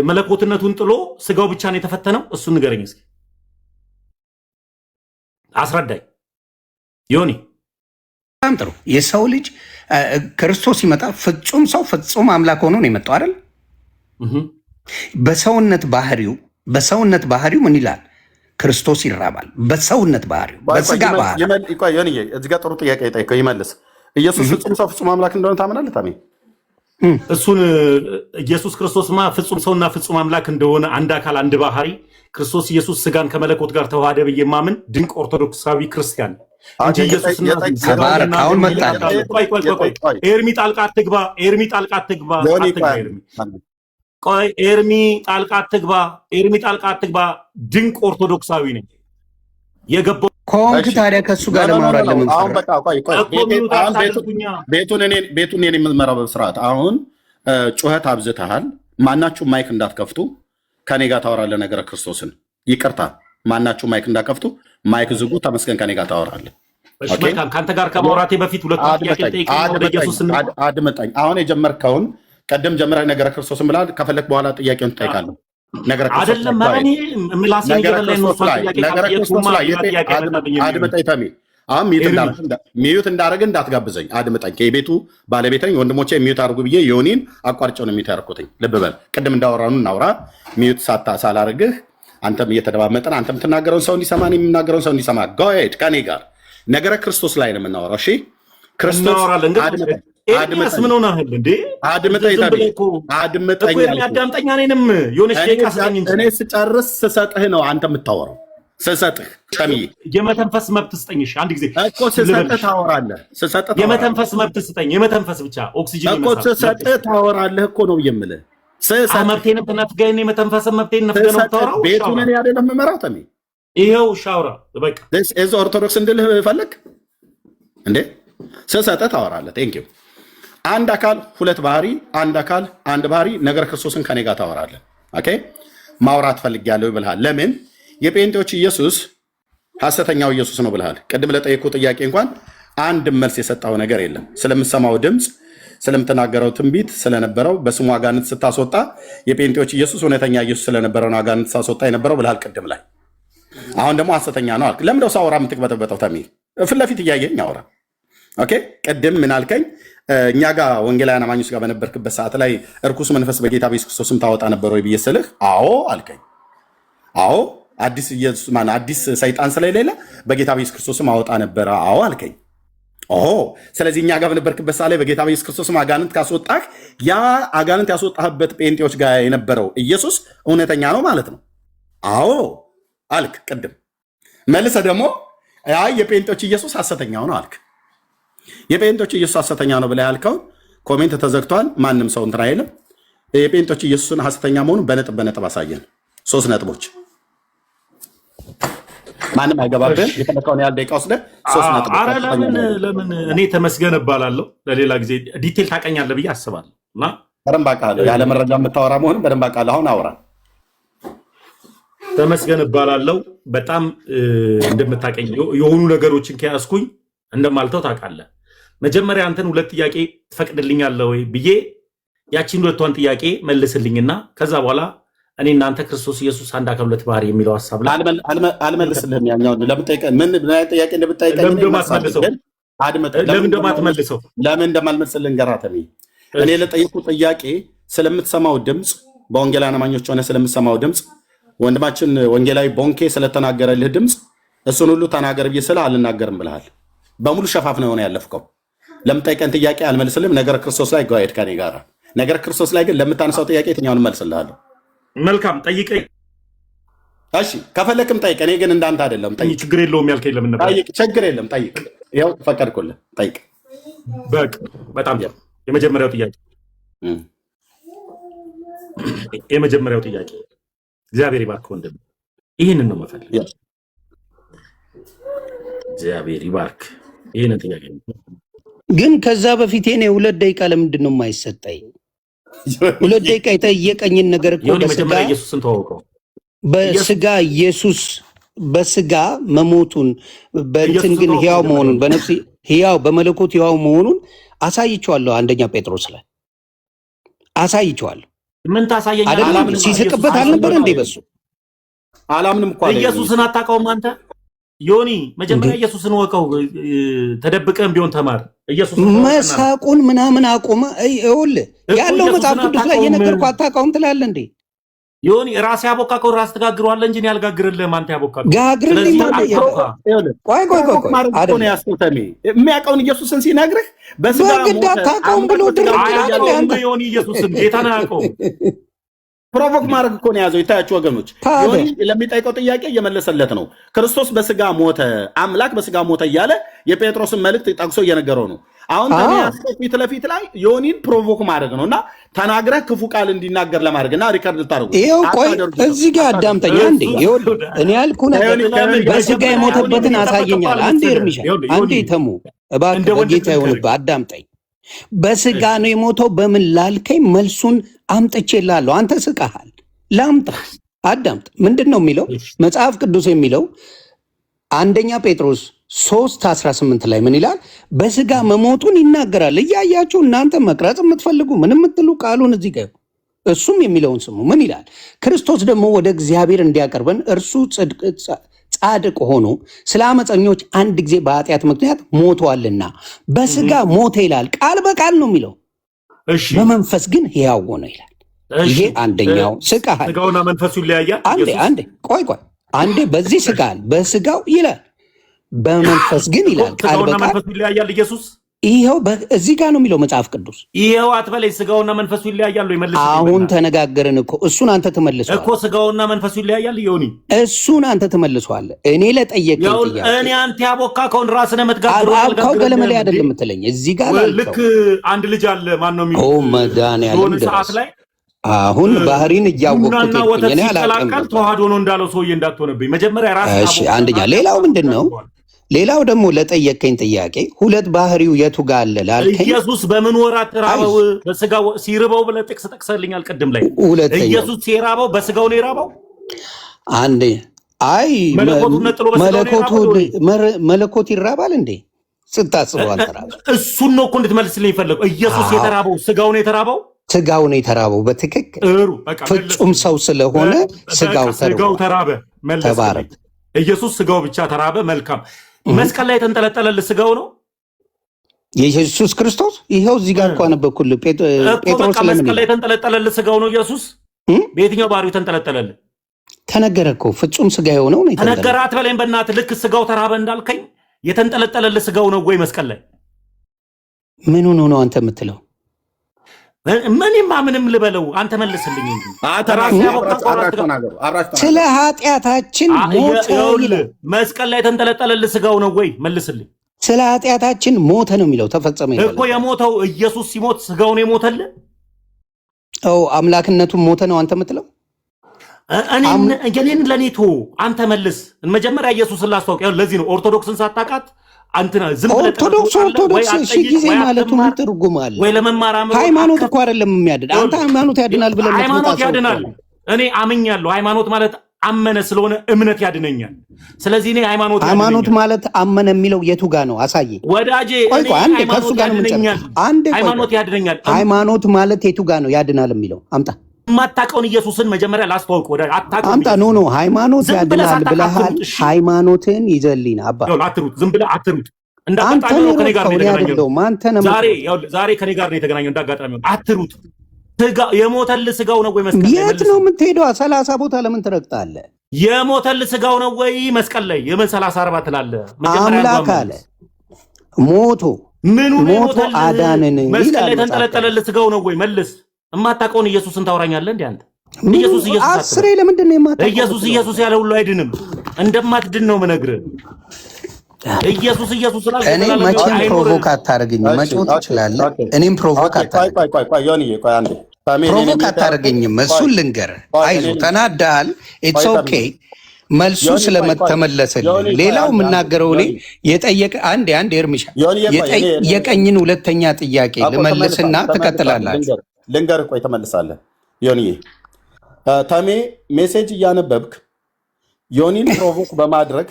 መለኮትነቱን ጥሎ ስጋው ብቻ ነው የተፈተነው? እሱን ንገረኝ እስኪ፣ አስረዳኝ ዮኒ። በጣም ጥሩ። የሰው ልጅ ክርስቶስ ሲመጣ ፍጹም ሰው ፍጹም አምላክ ሆኖ ነው የመጣው አይደል? በሰውነት ባህሪው ምን ይላል? ክርስቶስ ይራባል። በሰውነት ባህሪው በስጋ ባህሪው። እዚህ ጋር ጥሩ ጥያቄ ጠይቀው ይመልስ። ኢየሱስ ፍጹም ሰው ፍጹም አምላክ እንደሆነ ታምናለህ? ታሜ እሱን ኢየሱስ ክርስቶስማ ፍጹም ሰውና ፍጹም አምላክ እንደሆነ አንድ አካል አንድ ባህሪ ክርስቶስ ኢየሱስ ስጋን ከመለኮት ጋር ተዋሃደ ብዬ ማምን ድንቅ ኦርቶዶክሳዊ ክርስቲያን እንጂ ኢየሱስና አሁን መጣ። ኤርሚ ጣልቃ አትግባ፣ ኤርሚ ጣልቃ አትግባ፣ ቆይ ኤርሚ ጣልቃ አትግባ። ድንቅ ኦርቶዶክሳዊ ነኝ የገባው ኮንክ። ታዲያ ከሱ ጋር ለማውራት ለምን ቤቱን እኔ የምመራው በስርዓት። አሁን ጩኸት አብዝተሃል። ማናችሁ ማይክ እንዳትከፍቱ፣ ከኔ ጋር ታወራለህ። ነገረ ክርስቶስን ይቅርታ፣ ማናችሁ ማይክ እንዳትከፍቱ፣ ማይክ ዝጉ። ተመስገን ከኔ ጋር ታወራለህ። ከአንተ ጋር ከማውራቴ በፊት ሁለት አድምጠኝ። አሁን የጀመርከውን ቀደም ጀምረህ ነገረ ክርስቶስን ብላል። ከፈለክ በኋላ ጥያቄውን ትጠይቃለህ። አይደለም አድምጠኝ ተሜ፣ አሁን ሚዩት እንዳደረግ እንዳትጋብዘኝ። አድምጠኝ። ከቤቱ ባለቤት ነኝ። ወንድሞቼ ሚዩት አድርጉ ብዬ ዮኒን አቋርጬው ነው ሚዩት ያደረኩትኝ። ልብ በል። ቅድም እንዳወራኑ እናውራ። ሚዩት ሳላረግህ አንተም እየተደማመጠን አንተም የምትናገረውን ሰው እንዲሰማ እኔም የምናገረውን ሰው እንዲሰማ ጎሄድ ከኔ ጋር ነገረ ክርስቶስ ላይ ነው የምናወራው። እሺ ክርስቶስ ኤርሚያስ ምን ሆነሃል እንዴ? አድምጠኝ። የሚያዳምጠኝ እኔንም የሆነች ደቂቃ ስጠኝ እንጂ እኔ ስጨርስ ስሰጥህ ነው አንተ የምታወራው። ስሰጥህ ሸምዬ የመተንፈስ መብት ስጠኝ። እሺ አንድ ጊዜ እኮ ስሰጥህ ታወራለህ። የመተንፈስ መብት ስጠኝ። የመተንፈስ ብቻ ኦክሲጅን እኮ ስሰጥህ ታወራለህ እኮ ነው የምልህ። መብቴን ብትነፍገኝ የመተንፈስ መብቴን ነፍገህ ነው የምታወራው። ቤቱን እኔ አይደለም የምመራው። ተሜ ይኸው ሻውራ በቃ እዛ ኦርቶዶክስ እንድልህ ፈለግ እንዴ? ስሰጥህ ታወራለህ። ቴንኪው። አንድ አካል ሁለት ባህሪ፣ አንድ አካል አንድ ባህሪ። ነገረ ክርስቶስን ከኔ ጋር ታወራለህ። ኦኬ ማውራት ፈልጌያለሁ ብልሃል። ለምን የጴንጤዎች ኢየሱስ ሐሰተኛው ኢየሱስ ነው ብልሃል። ቅድም ለጠየቁ ጥያቄ እንኳን አንድም መልስ የሰጠው ነገር የለም። ስለምሰማው ድምፅ፣ ስለምትናገረው ትንቢት ስለነበረው በስሙ አጋንንት ስታስወጣ የጴንጤዎች ኢየሱስ እውነተኛ ኢየሱስ ስለነበረው ነው አጋንንት ስታስወጣ የነበረው ብልሃል ቅድም ላይ። አሁን ደግሞ ሐሰተኛ ነው አልክ። ለምንድነው ሳወራ የምትቅበጠበጠው? ተሚል ፊት ለፊት እያየኝ አውራ። ኦኬ ቅድም ምን አልከኝ? እኛ ጋር ወንጌላውያን አማኞች ጋር በነበርክበት ሰዓት ላይ እርኩስ መንፈስ በጌታ በኢየሱስ ክርስቶስም ታወጣ ነበር ወይ ብዬ ስልህ አዎ አልከኝ። አዎ አዲስ ሰይጣን ስለሌለ በጌታ በኢየሱስ ክርስቶስም አወጣ ነበረ። አዎ አልከኝ። ስለዚህ እኛ ጋር በነበርክበት ሰዓት ላይ በጌታ በኢየሱስ ክርስቶስም አጋንንት ካስወጣህ ያ አጋንንት ያስወጣህበት ጴንጤዎች ጋር የነበረው ኢየሱስ እውነተኛ ነው ማለት ነው። አዎ አልክ ቅድም። መልሰህ ደግሞ የጴንጤዎች ኢየሱስ ሐሰተኛው ነው አልክ። የጴንጤዎች ኢየሱስ ሐሰተኛ ነው ብለህ ያልከውን ኮሜንት ተዘግቷል። ማንም ሰው እንትን አይልም። የጴንጤዎች ኢየሱስን ሐሰተኛ መሆኑን በነጥብ አሳየን። 3 ነጥቦች። ማንም አይገባብን። የተለካውን ያህል ደቂቃ ወስደህ 3 ነጥቦች። ኧረ ለምን እኔ ተመስገን እባላለሁ። ለሌላ ጊዜ ዲቴል ታውቀኛለህ ብዬ አስባለሁ። እና በደንብ አውቃለሁ። ያለ መረጃ የምታወራ መሆኑን በደንብ አውቃለሁ። አሁን አውራ። ተመስገን እባላለሁ። በጣም እንደምታውቀኝ የሆኑ ነገሮችን ከያዝኩኝ እንደማልተው ታውቃለህ። መጀመሪያ አንተን 2 ጥያቄ ትፈቅድልኛለህ ወይ ብዬ ያቺን 2ቷን ጥያቄ መልስልኝና ከዛ በኋላ እኔ እናንተ ክርስቶስ ኢየሱስ አንድ አካል ሁለት ባህሪ የሚለው ሐሳብ ላይ አልመልስልህም። ያኛው ለምን ጥያቄ እንደምትጠይቀኝ ለምን እንደማትመልሰው ለምን እንደማልመልስልህ እንገራተሚ እኔ ለጠየቁ ጥያቄ ስለምትሰማው ድምፅ፣ በወንጌላውያን አማኞች ሆነ ስለምትሰማው ድምፅ፣ ወንድማችን ወንጌላዊ ቦንኬ ስለተናገረልህ ድምፅ እሱን ሁሉ ተናገር ብዬ ስለ አልናገርም ብለሃል። በሙሉ ሸፋፍ ነው ያለፍከው። ለምጠይቀን ጥያቄ አልመልስልም። ነገረ ክርስቶስ ላይ ጋር ከኔ ጋር ነገረ ክርስቶስ ላይ ግን ለምታነሳው ጥያቄ የትኛውን መልስልሃለሁ። መልካም ጠይቀኝ። እሺ ከፈለክም ጠይቅ። እኔ ግን እንዳንተ አይደለም። ጠይቅ፣ ችግር የለውም ያልከኝ ለምን ነበር? ጠይቅ፣ ችግር የለም ጠይቅ። ይኸው ፈቀድኩልህ። ጠይቅ። በቃ በጣም የመጀመሪያው ጥያቄ እግዚአብሔር ይባርክ ወንድም፣ ይህንን ነው መፈልግ። እግዚአብሔር ይባርክ። ይህንን ጥያቄ ግን ከዛ በፊት እኔ 2 ደቂቃ ለምንድን ነው የማይሰጠኝ? 2 ደቂቃ የጠየቀኝን ነገር እኮ መጀመሪያ ኢየሱስን ተዋውቀው። በስጋ ኢየሱስ በስጋ መሞቱን በእንትን ግን ሕያው መሆኑን በነፍስ ሕያው በመለኮት ሕያው መሆኑን አሳይቼዋለሁ። አንደኛ ጴጥሮስ ላይ አሳይቼዋለሁ። ምን ታሳየኛለህ? ሲስቅበት አልነበር እንዴ? በሱ አላምንም እኮ ኢየሱስን አታውቀውም አንተ ዮኒ? መጀመሪያ ኢየሱስን ወቀው፣ ተደብቀህም ቢሆን ተማር። መሳቁን ምናምን አቆመ። ይኸውልህ ያለው መጽሐፍ ቅዱስ ላይ የነገርኩህ አታውቀውም ትላለህ እንዴ? ዮኒ ራስ ያቦካከው ራስ ትጋግረዋለህ እንጂ ያልጋግርልህም አንተ ያቦካከው ጋግርልኝ ማለት ቆይ የሚያውቀውን ኢየሱስን ሲነግርህ በስጋ በግድ አታውቀውም ብሎ ድርድር ዮኒ ኢየሱስን ጌታን አያውቀውም። ፕሮቮክ ማድረግ እኮ ነው የያዘው። ይታያችሁ ወገኖች፣ ዮኒ ለሚጠይቀው ጥያቄ እየመለሰለት ነው። ክርስቶስ በስጋ ሞተ፣ አምላክ በስጋ ሞተ እያለ የጴጥሮስን መልእክት ጠቅሶ እየነገረው ነው። አሁን ተሚያስቀው ፊት ለፊት ላይ ዮኒን ፕሮቮክ ማድረግ ነው እና ተናግረህ ክፉ ቃል እንዲናገር ለማድረግ እና ሪከርድ ልታደርጉ። ይኸው ቆይ እዚህ ጋር አዳምጠኛ እንዴ። እኔ ያልኩህ ነገር በስጋ የሞተበትን አሳየኛል። አንዴ እርምሻ፣ አንዴ ተሙ እባክህ በጌታ ይሁንብህ አዳምጠኝ። በስጋ ነው የሞተው በምን ላልከኝ መልሱን አምጥቼልሃለሁ። አንተ ስቀሃል። ላምጣ፣ አዳምጥ። ምንድን ነው የሚለው መጽሐፍ ቅዱስ የሚለው? አንደኛ ጴጥሮስ 3:18 ላይ ምን ይላል? በስጋ መሞቱን ይናገራል። እያያችሁ እናንተ መቅረጽ የምትፈልጉ ምን የምትሉ ቃሉን እዚህ ጋር እሱም የሚለውን ስሙ። ምን ይላል? ክርስቶስ ደግሞ ወደ እግዚአብሔር እንዲያቀርበን እርሱ ጻድቅ ሆኖ ስለ አመፀኞች አንድ ጊዜ በኃጢአት ምክንያት ሞቷልና በስጋ ሞተ ይላል። ቃል በቃል ነው የሚለው። በመንፈስ ግን ሕያው ሆነ ይላል። ይሄ አንደኛው ስቃል። ስጋውና መንፈሱ ይለያያል። አንዴ ቆይ አንዴ በዚህ ስቃል በስጋው ይላል፣ በመንፈስ ግን ይላል። ቃል በቃል መንፈሱ ይለያያል። ኢየሱስ ይሄው እዚህ ጋር ነው የሚለው መጽሐፍ ቅዱስ። ይሄው አትበለኝ። ስጋውና መንፈሱ ይለያያሉ። ይመልስ። አሁን ተነጋገርን እኮ እሱን አንተ ትመልሰዋለህ እኮ። ስጋውና መንፈሱ ይለያያል። ዮኒ እሱን አንተ ትመልሰዋለህ። እኔ ለጠየቀኝ ጥያቄ እኔ አንተ ያቦካከውን ራስህ ነው የምትጋግረው። አብካው ገለመሌ አይደለም የምትለኝ እዚህ ጋር ልክ አንድ ልጅ አለ። ማን ነው የሚለው? መድኃኒዓለም ሰዓት ላይ አሁን ባህሪን እያወቅኩት እኔ አላውቅም። ተዋህዶ ነው እንዳለው ሰውዬ እንዳትሆነብኝ መጀመሪያ ራስህ። እሺ አንደኛ። ሌላው ምንድን ነው? ሌላው ደግሞ ለጠየቀኝ ጥያቄ ሁለት ባህሪው የቱ ጋር አለ ላልከኝ፣ ኢየሱስ በምን ወራት ተራበው? በስጋው ሲርበው ብለህ ጥቅስ ጠቅሰልኛል ቅድም ላይ። ኢየሱስ ሲራበው በስጋው ነው የራበው። አንዴ አይ መለኮት ይራባል እንዴ ስታስበው? አልተራበ። እሱን ነው እኮ እንድትመልስልኝ የፈለገው። ኢየሱስ የተራበው ስጋው ነው የተራበው። ስጋው ነው የተራበው በትክክል ፍጹም ሰው ስለሆነ ስጋው ተራበ። ተባረክ። ኢየሱስ ስጋው ብቻ ተራበ። መልካም። መስቀል ላይ የተንጠለጠለልህ ስጋው ነው የኢየሱስ ክርስቶስ። ይኸው እዚህ ጋር እንኳን አነበብኩልህ። ጴጥሮስ መስቀል ላይ የተንጠለጠለልህ ስጋው ነው ኢየሱስ። በየትኛው ባህሪው የተንጠለጠለልህ? ተነገረ እኮ ፍጹም ስጋ የሆነው ነው። ተነገረ አትበለኝ በእናትህ። ልክ ስጋው ተራበ እንዳልከኝ የተንጠለጠለልህ ስጋው ነው ወይ መስቀል ላይ? ምን ሆኖ ነው አንተ የምትለው? ምንማ ምንም ልበለው፣ አንተ መልስልኝ እንጂ ስለ ኃጢአታችን ሞተ ይላል። መስቀል ላይ የተንጠለጠለልህ ስጋው ነው ወይ? መልስልኝ። ስለ ኃጢአታችን ሞተ ነው የሚለው። ተፈጸመ እኮ የሞተው ኢየሱስ ሲሞት ስጋው ነው የሞተልህ። አምላክነቱን ሞተ ነው አንተ የምትለው? እኔን ለኔቶ አንተ መልስ። መጀመሪያ ኢየሱስን ላስታውቅ። ለዚህ ነው ኦርቶዶክስን ሳታውቃት ኦርቶዶክስ ሺህ ጊዜ ማለቱ ምን ትርጉም አለ? ወይ ለመማር ሃይማኖት እኮ አይደለም የሚያድን። አንተ ሃይማኖት ያድናል ብለህ ሃይማኖት ያድናል። እኔ አምኛለሁ። ሃይማኖት ማለት አመነ ስለሆነ እምነት ያድነኛል። ስለዚህ እኔ ሃይማኖት ማለት አመነ የሚለው የቱ ጋር ነው? አሳየኝ ወዳጄ። አንዴ ከእሱ ጋር ነው የምንጨርሰው። አንዴ ሃይማኖት ያድነኛል። ሃይማኖት ማለት የቱ ጋር ነው ያድናል የሚለው? አምጣ። የማታውቀውን ኢየሱስን መጀመሪያ ላስተዋውቅ። ወደ አምጣ። ኖ ሃይማኖት ያድናል ብለሃል። ሃይማኖትን ይዘልኝ አባ። አትሩጥ፣ ዝም ብለህ አትሩጥ። እንዳጋጣሚ ነው ከኔ ጋር ነው የተገናኘው። ዛሬ ከኔ ጋር ነው የተገናኘው። እንዳጋጣሚ ነው። አትሩጥ። የሞተልህ ስጋው ነው ወይ መስቀል ላይ? የት ነው የምትሄደው? 30 ቦታ ለምን ትረግጣለህ? የሞተልህ ስጋው ነው ወይ መስቀል ላይ? የምን 30-40 ትላለህ? አምላክ አለ ሞቶ አዳንን መስቀል ላይ የተንጠለጠለልህ ስጋው ነው ወይ? መልስ። የማታውቀውን ኢየሱስን ታወራኛለህ እንዴ አንተ? ኢየሱስ አስሬ ለምንድን ነው የማታውቀው? ኢየሱስ ያለ ሁሉ አይድንም። እንደማትድን ነው የምነግርህ። ኢየሱስ ስላል እኔ መቼም ፕሮቮክ አታደርገኝም። መጮህ ትችላለህ። እኔም ፕሮቮክ አታደርገኝም። እሱን ልንገርህ። አይዞህ፣ ተናዳል። ኢትስ ኦኬ። መልሱ ስለተመለሰልኝ ሌላው የምናገረው እኔ የጠየቀ አንዴ እርምሻ የጠየቀኝን ሁለተኛ ጥያቄ ልመልስና ትቀጥላላችሁ። ልንገርህ። ቆይ ተመልሳለህ። ዮኒዬ ተሜ ሜሴጅ እያነበብክ ዮኒን ፕሮቮክ በማድረግ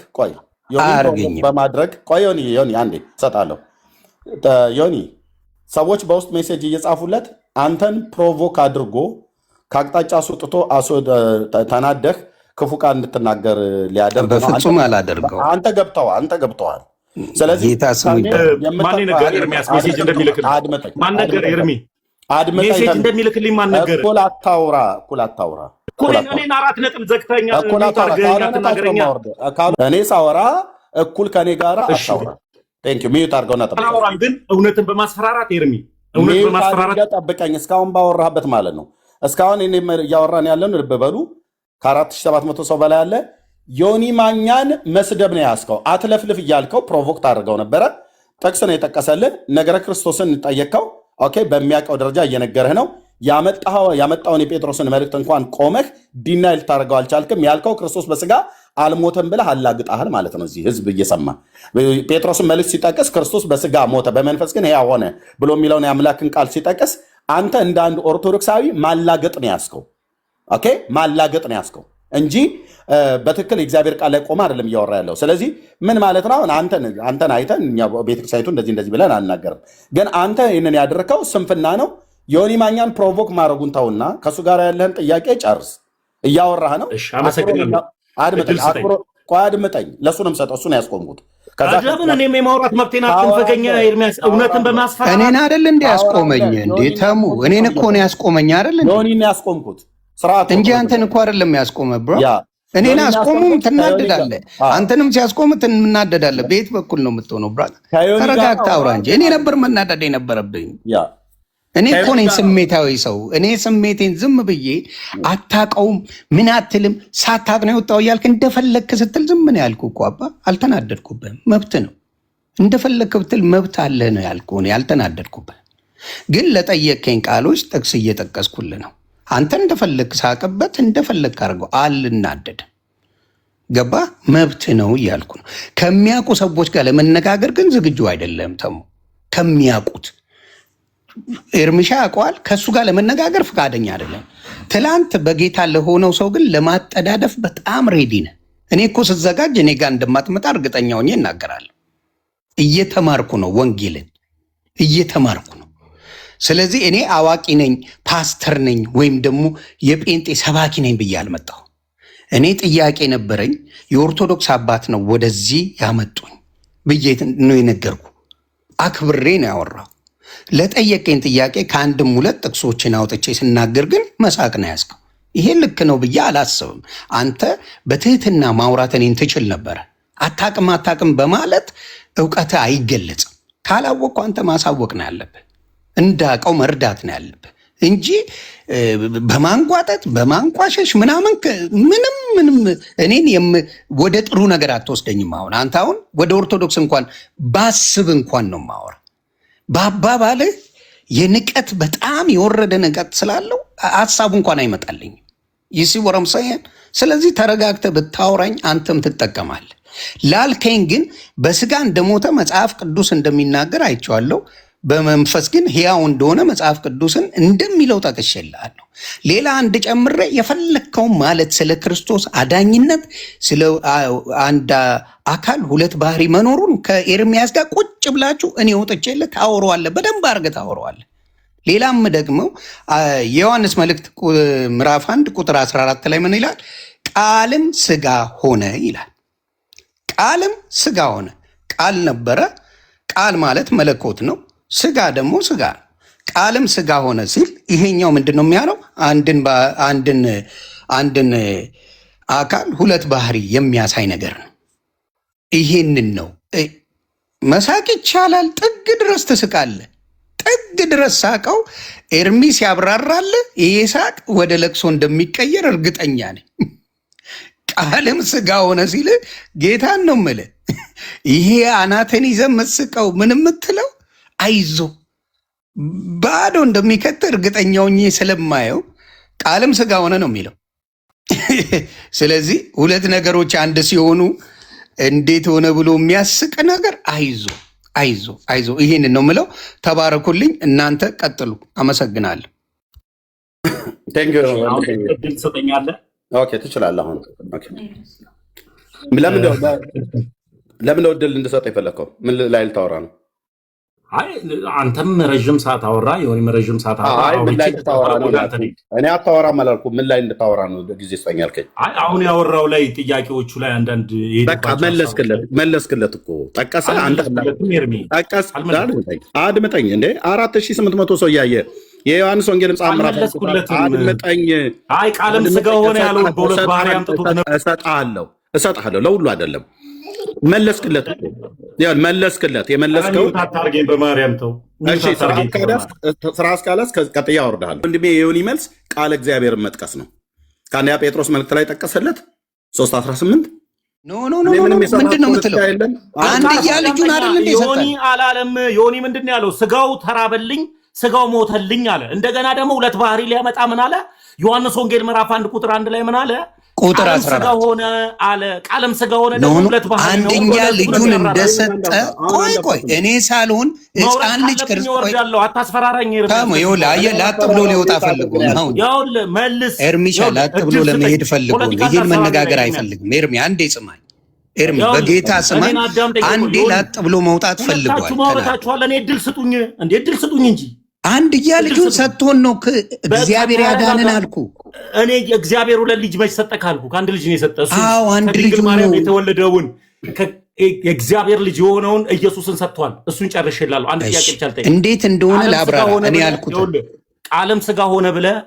ዮኒ አንዴ እሰጣለሁ። ዮኒ ሰዎች በውስጥ ሜሴጅ እየጻፉለት አንተን ፕሮቮክ አድርጎ ከአቅጣጫ አስወጥቶ ተናደህ ክፉ ቃል እንድትናገር ሊያደርግ ነው። በፍጹም አላደርገው። አንተ ገብተዋል። ስለዚህ ማን ነገር ኤርሚያስ ሜሴጅ እንደሚልክልኝ ማን ነገር ኤርሚ ሜሴጅ እንደሚልክልኝ ማን ነገር እኩል አታውራ እኔን 4 ነጥብ ዘግተኛ እኔ ሳወራ እኩል ከኔ ጋር አታውራ። ቴንክ ዩ ሚዩት አድርገውና ጠብቀኝ። ግን እውነትን በማስፈራራት ኤርሚ እውነትን በማስፈራራት ጠብቀኝ። እስካሁን ባወራህበት ማለት ነው። እስካሁን እኔ እያወራን ያለን ልብ በሉ ከ4700 ሰው በላይ አለ። ዮኒ ማኛን መስደብ ነው ያስከው። አትለፍልፍ እያልከው ፕሮቮክ ታደርገው ነበረ። ጥቅስ ነው የጠቀሰልህ። ነገረ ክርስቶስን ጠየቅከው። ኦኬ፣ በሚያውቀው ደረጃ እየነገረህ ነው። ያመጣውን የጴጥሮስን መልእክት እንኳን ቆመህ ዲናይ ልታደርገው አልቻልክም። ያልከው ክርስቶስ በስጋ አልሞተም ብለህ አላግጣሃል ማለት ነው። እዚህ ህዝብ እየሰማ ጴጥሮስን መልእክት ሲጠቅስ ክርስቶስ በስጋ ሞተ በመንፈስ ግን ሕያው ሆነ ብሎ የሚለውን የአምላክን ቃል ሲጠቅስ አንተ እንደ አንድ ኦርቶዶክሳዊ ማላገጥ ነው ያስከው። ኦኬ፣ ማላገጥ ነው ያስከው እንጂ በትክክል የእግዚአብሔር ቃል ላይ ቆመ አይደለም እያወራ ያለው። ስለዚህ ምን ማለት ነው? አንተን አይተን እኛ ቤተክርስቲያኒቱ እንደዚህ ብለን አናገርም። ግን አንተ ይህንን ያደረከው ስንፍና ነው። ዮኒ ማኛን ፕሮቮክ ማድረጉን ተውና ከእሱ ጋር ያለህን ጥያቄ ጨርስ። እያወራህ ነው። አድምጠኝ። ለእሱንም ሰጠው። እሱን ያስቆምኩት እኔም የማውራት መብቴን አትንፈገኛ ኤርሚያስ። እውነትን በማስፈራራት እኔን አይደል እንደ ያስቆመኝ እንዴ ተሙ? እኔን እኮ ነው ያስቆመኝ አይደል እንዴ? ዮኒን ያስቆምኩት ስርዓት እንጂ አንተን እኮ አይደለም ያስቆመ ብሮ። እኔን አስቆሙም ትናደዳለህ፣ አንተንም ሲያስቆም ትናደዳለህ። በየት በኩል ነው የምትሆነው? ብራ ተረጋግተህ አውራ እንጂ። እኔ ነበር መናደድ የነበረብኝ። እኔ እኮ ነኝ ስሜታዊ ሰው። እኔ ስሜቴን ዝም ብዬ አታውቀውም ምን አትልም ሳታውቅ ነው የወጣው እያልክ እንደፈለግክ ስትል ዝም ነው ያልኩህ እኮ አባ። አልተናደድኩብህም። መብት ነው እንደፈለግክ ብትል መብት አለ ነው ያልኩህ። እኔ አልተናደድኩብህም። ግን ለጠየቀኝ ቃሎች ጥቅስ እየጠቀስኩልህ ነው። አንተ እንደፈለግክ ሳቅበት እንደፈለግክ አድርገው። አልናደድም። ገባ? መብት ነው እያልኩ ነው። ከሚያውቁ ሰዎች ጋር ለመነጋገር ግን ዝግጁ አይደለም ተሙ። ከሚያውቁት ኤርሚሻ ያውቀዋል። ከእሱ ጋር ለመነጋገር ፈቃደኛ አይደለም። ትላንት በጌታ ለሆነው ሰው ግን ለማጠዳደፍ በጣም ሬዲ ነህ። እኔ እኮ ስዘጋጅ እኔ ጋር እንደማትመጣ እርግጠኛ ሆኜ እናገራለሁ። እየተማርኩ ነው፣ ወንጌልን እየተማርኩ ነው። ስለዚህ እኔ አዋቂ ነኝ፣ ፓስተር ነኝ፣ ወይም ደግሞ የጴንጤ ሰባኪ ነኝ ብዬ አልመጣሁ። እኔ ጥያቄ ነበረኝ። የኦርቶዶክስ አባት ነው ወደዚህ ያመጡኝ ብዬ ነው የነገርኩ። አክብሬ ነው ያወራው። ለጠየቀኝ ጥያቄ ከአንድም 2 ጥቅሶችን አውጥቼ ስናገር ግን መሳቅ ነው ያዝከው። ይሄ ልክ ነው ብዬ አላስብም። አንተ በትህትና ማውራት እኔን ትችል ነበረ። አታቅም በማለት እውቀት አይገለጽም። ካላወቅኩ አንተ ማሳወቅ ነው ያለብህ፣ እንዳውቀው መርዳት ነው ያለብህ እንጂ በማንጓጠጥ በማንቋሸሽ ምንም እኔን ወደ ጥሩ ነገር አትወስደኝም። አንተ አሁን ወደ ኦርቶዶክስ እንኳን ባስብ እንኳን ነው ማወራ። በአባባልህ የንቀት በጣም የወረደ ንቀት ስላለው ሀሳቡ እንኳን አይመጣልኝም። ይሲ ወረምሳይን። ስለዚህ ተረጋግተህ ብታወራኝ አንተም ትጠቀማለህ። ላልከኝ ግን በስጋ እንደሞተ መጽሐፍ ቅዱስ እንደሚናገር አይቼዋለሁ። በመንፈስ ግን ሕያው እንደሆነ መጽሐፍ ቅዱስን እንደሚለው ጠቅሼልሃለሁ። ሌላ አንድ ጨምሬ የፈለግከውን ማለት ስለ ክርስቶስ አዳኝነት፣ ስለ አንድ አካል 2 ባህሪ መኖሩን ከኤርሚያስ ጋር ቁጭ ብላችሁ እኔ ወጥቼልህ ታወራዋለህ። በደንብ አድርገህ ታወራዋለህ። ሌላም ደግሞ የዮሐንስ መልእክት ምዕራፍ 1 ቁጥር 14 ላይ ምን ይላል? ቃልም ስጋ ሆነ ይላል። ቃልም ስጋ ሆነ። ቃል ነበረ። ቃል ማለት መለኮት ነው። ስጋ ደግሞ ስጋ ነው። ቃልም ስጋ ሆነ ሲል ይሄኛው ምንድን ነው የሚያለው? አንድን አካል 2 ባህሪ የሚያሳይ ነገር ነው። ይሄንን ነው መሳቅ ይቻላል። ጥግ ድረስ ትስቃለህ። ጥግ ድረስ ሳቀው። ኤርሚስ ያብራራልህ። ይሄ ሳቅ ወደ ለቅሶ እንደሚቀየር እርግጠኛ ነኝ። ቃልም ስጋ ሆነ ሲል ጌታን ነው የምልህ። ይሄ አናተን ይዘህ የምትስቀው ምን የምትለው አይዞ ባዶ እንደሚከት እርግጠኛ ሆኜ ስለማየው ቃልም ስጋ ሆነ ነው የሚለው። ስለዚህ 2 ነገሮች አንድ ሲሆኑ እንዴት ሆነ ብሎ የሚያስቅ ነገር አይዞ ይሄንን ነው የምለው። ተባረኩልኝ። እናንተ ቀጥሉ። አመሰግናለሁ። ትሰጠኛለህ? ትችላለህ። አሁን ለምን እድል እንድሰጥ የፈለግከው? ምን ላይ ልታወራ ነው? አይ አንተም ረዥም ሰዓት አወራ፣ የሆነም ረዥም ሰዓት ምን ላይ ልታወራ ነው? እኔ አታወራም አላልኩም። ምን ላይ እንድታወራ ነው ጊዜ ስጠኝ አልከኝ። አይ አሁን ያወራው ላይ ጥያቄዎቹ ላይ አንዳንድ በቃ መለስክለት እኮ ጠቀሰ። አንተ ጠቀስ አድምጠኝ እንዴ 4800 ሰው እያየ የዮሐንስ ወንጌል መጽሐፍ ምዕራፍ አድምጠኝ። አይ ቃልም ሥጋ ሆነ ያለው በሁለት ባህሪ አምጥቶት ነው። እሰጥሃለሁ ለሁሉ አይደለም። መለስክለት መለስክለት የመለስከው ታርጌን በማርያም ተው። እሺ ስራ አስካላስ ቀጥያ አወርዳለሁ። ወንድሜ የዮኒ መልስ ቃል እግዚአብሔርን መጥቀስ ነው። ከአንደኛ ጴጥሮስ መልእክት ላይ ጠቀሰለት 3:18 ኖ ምንድን ነው የምትለው? አንድያ ልጁን አይደል እንደ ዮኒ አላለም። ዮኒ ምንድን ነው ያለው? ስጋው ተራበልኝ፣ ስጋው ሞተልኝ አለ። እንደገና ደግሞ ሁለት ባህሪ ሊያመጣ ምን አለ? ዮሐንስ ወንጌል ምዕራፍ 1 ቁጥር 1 ላይ ምን አለ? ቁጥር ቃልም ሥጋ ሆነ አለ። ቃልም ሥጋ ሆነ ደግሞ ሁለት ባህሪ ነው። አንድያ ልጁን እንደሰጠ ቆይ እኔ ሳልሆን ሕፃን ልጅ ክርስቶስ አታስፈራራኝ። ላጥ ብሎ ሊወጣ ፈልጎ ነው። ያውልህ መልስ ኤርሚሻ ላጥ ብሎ ለመሄድ ፈልጎ ነው። ይሄን መነጋገር አይፈልግም። ኤርሚ አንዴ ስማኝ። ኤርሚ በጌታ ስማኝ። አንዴ ላጥ ብሎ መውጣት ፈልጓል። ማውራታችኋል። እኔ እድል ስጡኝ እንዴ እድል ስጡኝ እንጂ አንድያ ልጁን ሰጥቶን ነው እግዚአብሔር ያዳነን አልኩ። እኔ እግዚአብሔር ሁለት ልጅ መች ሰጠ ካልኩ ከአንድ ልጅ ነው የሰጠ። እሱ አንድ ልጅ ማርያም የተወለደውን የእግዚአብሔር ልጅ የሆነውን ኢየሱስን ሰጥቷል። እሱን ጨርሼላለሁ። አንድ ጥያቄ ብቻ ልጠይቅ። እንዴት እንደሆነ ላብራራ። እኔ ያልኩት ቃልም ሥጋ ሆነ ብለህ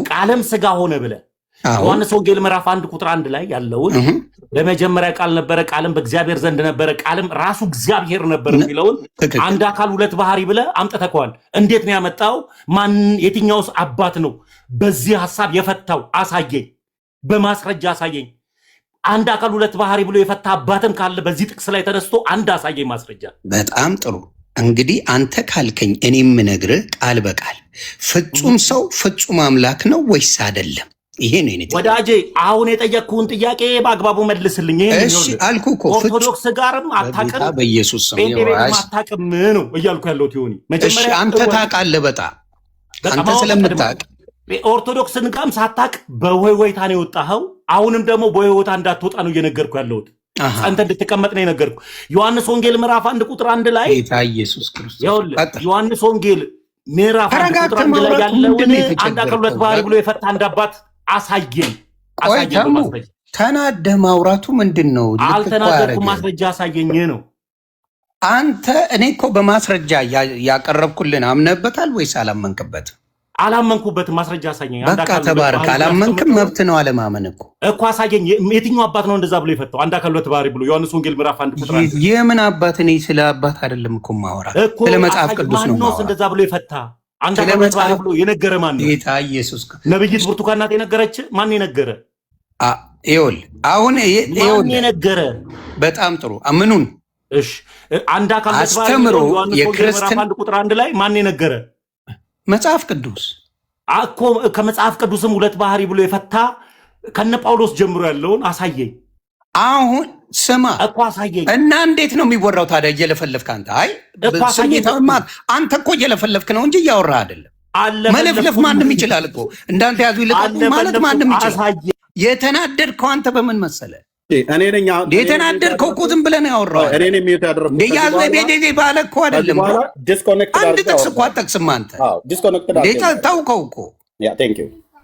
ቃልም ሥጋ ሆነ ብለህ ዮሐንስ ወንጌል ምዕራፍ 1 ቁጥር 1 ላይ ያለውን በመጀመሪያ ቃል ነበረ፣ ቃልም በእግዚአብሔር ዘንድ ነበረ፣ ቃልም ራሱ እግዚአብሔር ነበር የሚለውን አንድ አካል ሁለት ባህሪ ብለህ አምጥተከዋል። እንዴት ነው ያመጣው? ማን የትኛውስ አባት ነው በዚህ ሐሳብ የፈታው? አሳየኝ፣ በማስረጃ አሳየኝ። አንድ አካል ሁለት ባህሪ ብሎ የፈታ አባትም ካለ በዚህ ጥቅስ ላይ ተነስቶ አንድ አሳየኝ ማስረጃ። በጣም ጥሩ። እንግዲህ አንተ ካልከኝ እኔ የምነግርህ ቃል በቃል ፍጹም ሰው ፍጹም አምላክ ነው ወይስ አይደለም? ይሄ ነው እኔ ወዳጄ። አሁን የጠየቅኩህን ጥያቄ በአግባቡ መልስልኝ። እሺ አልኩ እኮ ኦርቶዶክስ ጋርም አታውቅም፣ በኢየሱስ ስም አታውቅም ነው እያልኩ ያለው ቲዮኒ። መጀመሪያ አንተ ታውቃለህ፣ በጣም አንተ ስለምታውቅ ኦርቶዶክስን ጋርም ሳታውቅ በወይወይታ ነው የወጣኸው። አሁንም ደግሞ በወይወይታ እንዳትወጣ ነው እየነገርኩ ያለሁት። አንተ እንድትቀመጥ ነው የነገርኩ። ዮሐንስ ወንጌል ምዕራፍ 1 ቁጥር 1 ላይ ጌታ ኢየሱስ ክርስቶስ ዮሐንስ ወንጌል ምዕራፍ 1 ቁጥር 1 ላይ ያለውን አንድ አካል ሁለት ባህሪ ብሎ የፈታ አንድ አባት አሳየኝ። ተናደህ ማውራቱ ምንድን ነው? አልተናደድኩም፣ ማስረጃ አሳየኝ ነው። አንተ እኔ እኮ በማስረጃ ያቀረብኩልን አምነህበታል ወይስ አላመንክበትም? አላመንኩበትም። ማስረጃ አሳየኝ። በቃ ተባረክ። አላመንክም፣ መብት ነው አለማመን እኮ አሳየኝ። የትኛው አባት ነው እንደዛ ብሎ የፈታው? አንድ አካል ሁለት ባህሪ ብሎ ዮሐንስ ወንጌል ምዕራፍ 1 ቁጥር 1 የምን አባት? እኔ ስለ አባት አይደለም እኮ ማወራ፣ ስለ መጽሐፍ ቅዱስ ነው ማወራ። እንደዛ ብሎ የፈታ አንድ አካል ሁለት ባህሪ ብሎ የነገረ ማን ነው? ጌታ ኢየሱስ። ነብይት ብርቱካን ናት የነገረች? ማን የነገረ? ይኸውልህ አሁን ማን የነገረ? በጣም ጥሩ። ምኑን? እሺ አንድ አካል ሁለት ባህሪ ብሎ ዮሐንስ ወንጌል ምዕራፍ 1 ቁጥር 1 ላይ ማን የነገረ? መጽሐፍ ቅዱስ እኮ። ከመጽሐፍ ቅዱስም ሁለት ባህሪ ብሎ የፈታ ከነ ጳውሎስ ጀምሮ ያለውን አሳየኝ። አሁን ስማ እኮ አሳየኝ። እና እንዴት ነው የሚወራው ታዲያ? እየለፈለፍክ አንተ። አይ አንተ እኮ እየለፈለፍክ ነው እንጂ እያወራህ አይደለም። መለፍለፍ ማንም ይችላል እኮ። እንዳንተ ያዙ ይልቃሉ ማለት ማንም ይችላል። የተናደድከው አንተ በምን መሰለ? የተናደድከው እኮ ዝም ብለህ ነው ያወራው። ያዝ ቤዴ ባለ እኮ አይደለም። አንድ ጥቅስ እኮ አትጠቅስም አንተ። ታውቀው እኮ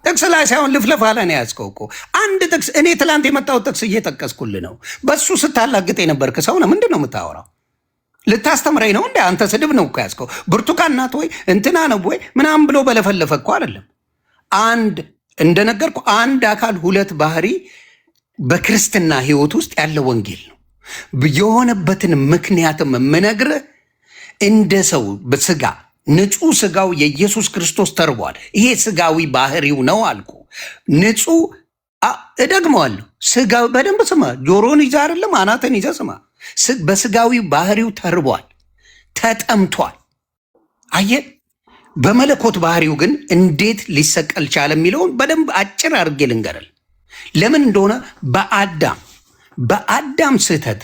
ጥቅስ ላይ ሳይሆን ልፍለፍ አለ ነው ያዝከው እኮ። አንድ ጥቅስ እኔ ትላንት የመጣው ጥቅስ እየጠቀስኩልህ ነው። በሱ ስታላግጥ የነበርክ ሰው ነው። ምንድን ነው የምታወራው? ልታስተምረኝ ነው እንደ አንተ? ስድብ ነው እኮ ያዝከው። ብርቱካን ናት ወይ እንትና ነው ወይ ምናምን ብሎ በለፈለፈ እኮ አይደለም። አንድ እንደነገርኩ አንድ አካል ሁለት ባህሪ በክርስትና ሕይወት ውስጥ ያለ ወንጌል ነው። የሆነበትን ምክንያትም የምነግርህ እንደ ሰው በስጋ ንጹህ ስጋው የኢየሱስ ክርስቶስ ተርቧል። ይሄ ስጋዊ ባህሪው ነው አልኩ። ንጹህ እደግመዋለሁ። ስጋ በደንብ ስማ። ጆሮን ይዘህ አይደለም አናትን ይዘህ ስማ። በስጋዊ ባህሪው ተርቧል፣ ተጠምቷል። አየህ። በመለኮት ባህሪው ግን እንዴት ሊሰቀል ቻለ የሚለውን በደንብ አጭር አድርጌ ልንገርል። ለምን እንደሆነ በአዳም ስህተት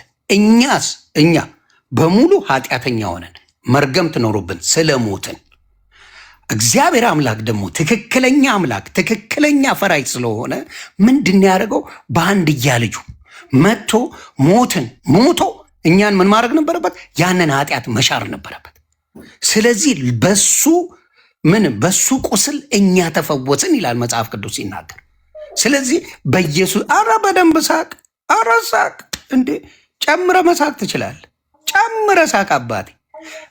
እኛ በሙሉ ኃጢአተኛ ሆነን መርገም ትኖሩብን ስለሞትን፣ እግዚአብሔር አምላክ ደግሞ ትክክለኛ አምላክ ትክክለኛ ፈራጅ ስለሆነ ምንድን ያደረገው? በአንድያ ልጁ መጥቶ ሞቶ እኛን ምን ማድረግ ነበረበት? ያንን ኃጢአት መሻር ነበረበት። ስለዚህ በሱ ቁስል እኛ ተፈወስን ይላል መጽሐፍ ቅዱስ ሲናገር። ስለዚህ በኢየሱስ በደንብ ሳቅ፣ ሳቅ እንዴ! ጨምረ መሳቅ ትችላለህ። ጨምረ ሳቅ አባቴ።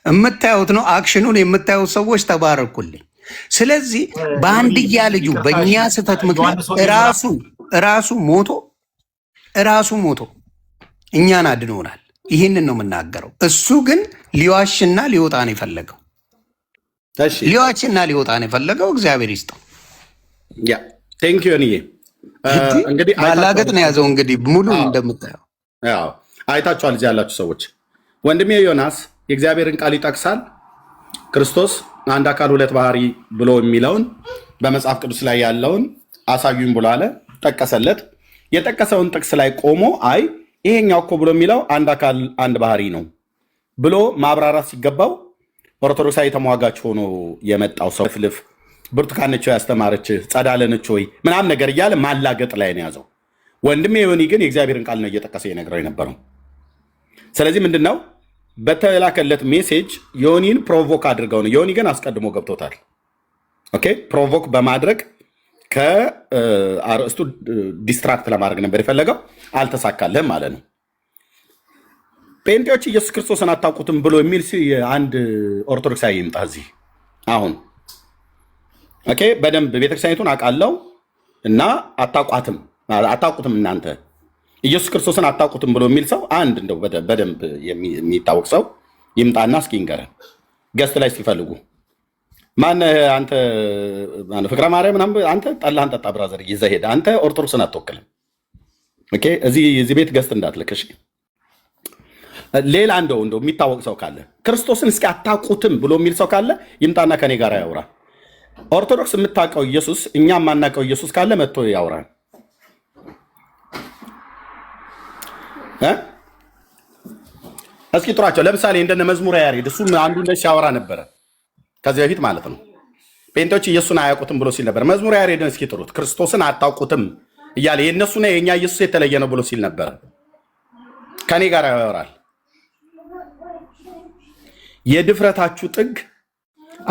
የምታዩት ነው አክሽኑን የምታዩት ሰዎች ተባረኩልኝ። ስለዚህ በአንድያ ልጁ በእኛ ስህተት ምክንያት ራሱ ሞቶ እኛን አድኖናል። ይህንን ነው የምናገረው። እሱ ግን ሊዋሽና ሊወጣ ነው የፈለገው። እግዚአብሔር ይስጠው። ቴንክ ዩ። እንግዲህ ማላገጥ ነው ያዘው። እንግዲህ ሙሉ እንደምታየው አይታችኋል። እዚህ ያላችሁ ሰዎች ወንድሜ ዮናስ የእግዚአብሔርን ቃል ይጠቅሳል። ክርስቶስ አንድ አካል ሁለት ባህሪ ብሎ የሚለውን በመጽሐፍ ቅዱስ ላይ ያለውን አሳዩኝ ብሎ አለ። ጠቀሰለት። የጠቀሰውን ጥቅስ ላይ ቆሞ አይ ይሄኛው እኮ ብሎ የሚለው አንድ አካል አንድ ባህሪ ነው ብሎ ማብራራት ሲገባው ኦርቶዶክሳዊ ተሟጋች ሆኖ የመጣው ሰው ፍልፍ ብርቱካነች ያስተማረች ጸዳለነች ወይ ምናምን ነገር እያለ ማላገጥ ላይ ነው ያዘው። ወንድሜ ዮኒ ግን የእግዚአብሔርን ቃል ነው እየጠቀሰ የነገረው የነበረው። ስለዚህ ምንድነው በተላከለት ሜሴጅ ዮኒን ፕሮቮክ አድርገው ነው። ዮኒ ግን አስቀድሞ ገብቶታል። ኦኬ ፕሮቮክ በማድረግ ከአርእስቱ ዲስትራክት ለማድረግ ነበር የፈለገው። አልተሳካልህም ማለት ነው። ጴንጤዎች ኢየሱስ ክርስቶስን አታውቁትም ብሎ የሚል አንድ ኦርቶዶክሳዊ ይምጣ እዚህ አሁን። ኦኬ በደንብ ቤተክርስቲያኒቱን አውቃለሁ እና አታውቁትም እናንተ ኢየሱስ ክርስቶስን አታውቁትም ብሎ የሚል ሰው አንድ እንደው በደንብ የሚታወቅ ሰው ይምጣና እስኪ ንገረን። ገስት ላይ ሲፈልጉ ማነህ አንተ? ፍቅረ ማርያም አንተ ጠላህን ጠጣ ብራዘር ይዘህ ሄድ። አንተ ኦርቶዶክስን አትወክልም። ኦኬ እዚህ ቤት ገስት እንዳትልክሽ። ሌላ እንደው የሚታወቅ ሰው ካለ ክርስቶስን እስኪ አታውቁትም ብሎ የሚል ሰው ካለ ይምጣና ከኔ ጋር ያውራ። ኦርቶዶክስ የምታውቀው ኢየሱስ እኛ የማናውቀው ኢየሱስ ካለ መጥቶ ያውራል። እስኪ ጥሯቸው። ለምሳሌ እንደነ መዝሙረ ያሬድ እሱ አንዱ እንደ ሲያወራ ነበረ ከዚህ በፊት ማለት ነው። ጴንጤዎች ኢየሱስን አያውቁትም ብሎ ሲል ነበር። መዝሙረ ያሬድን እስኪ ጥሩት። ክርስቶስን አታውቁትም እያለ የእነሱና የእኛ ኢየሱስ የተለየ ነው ብሎ ሲል ነበረ። ከኔ ጋር ያወራል። የድፍረታችሁ ጥግ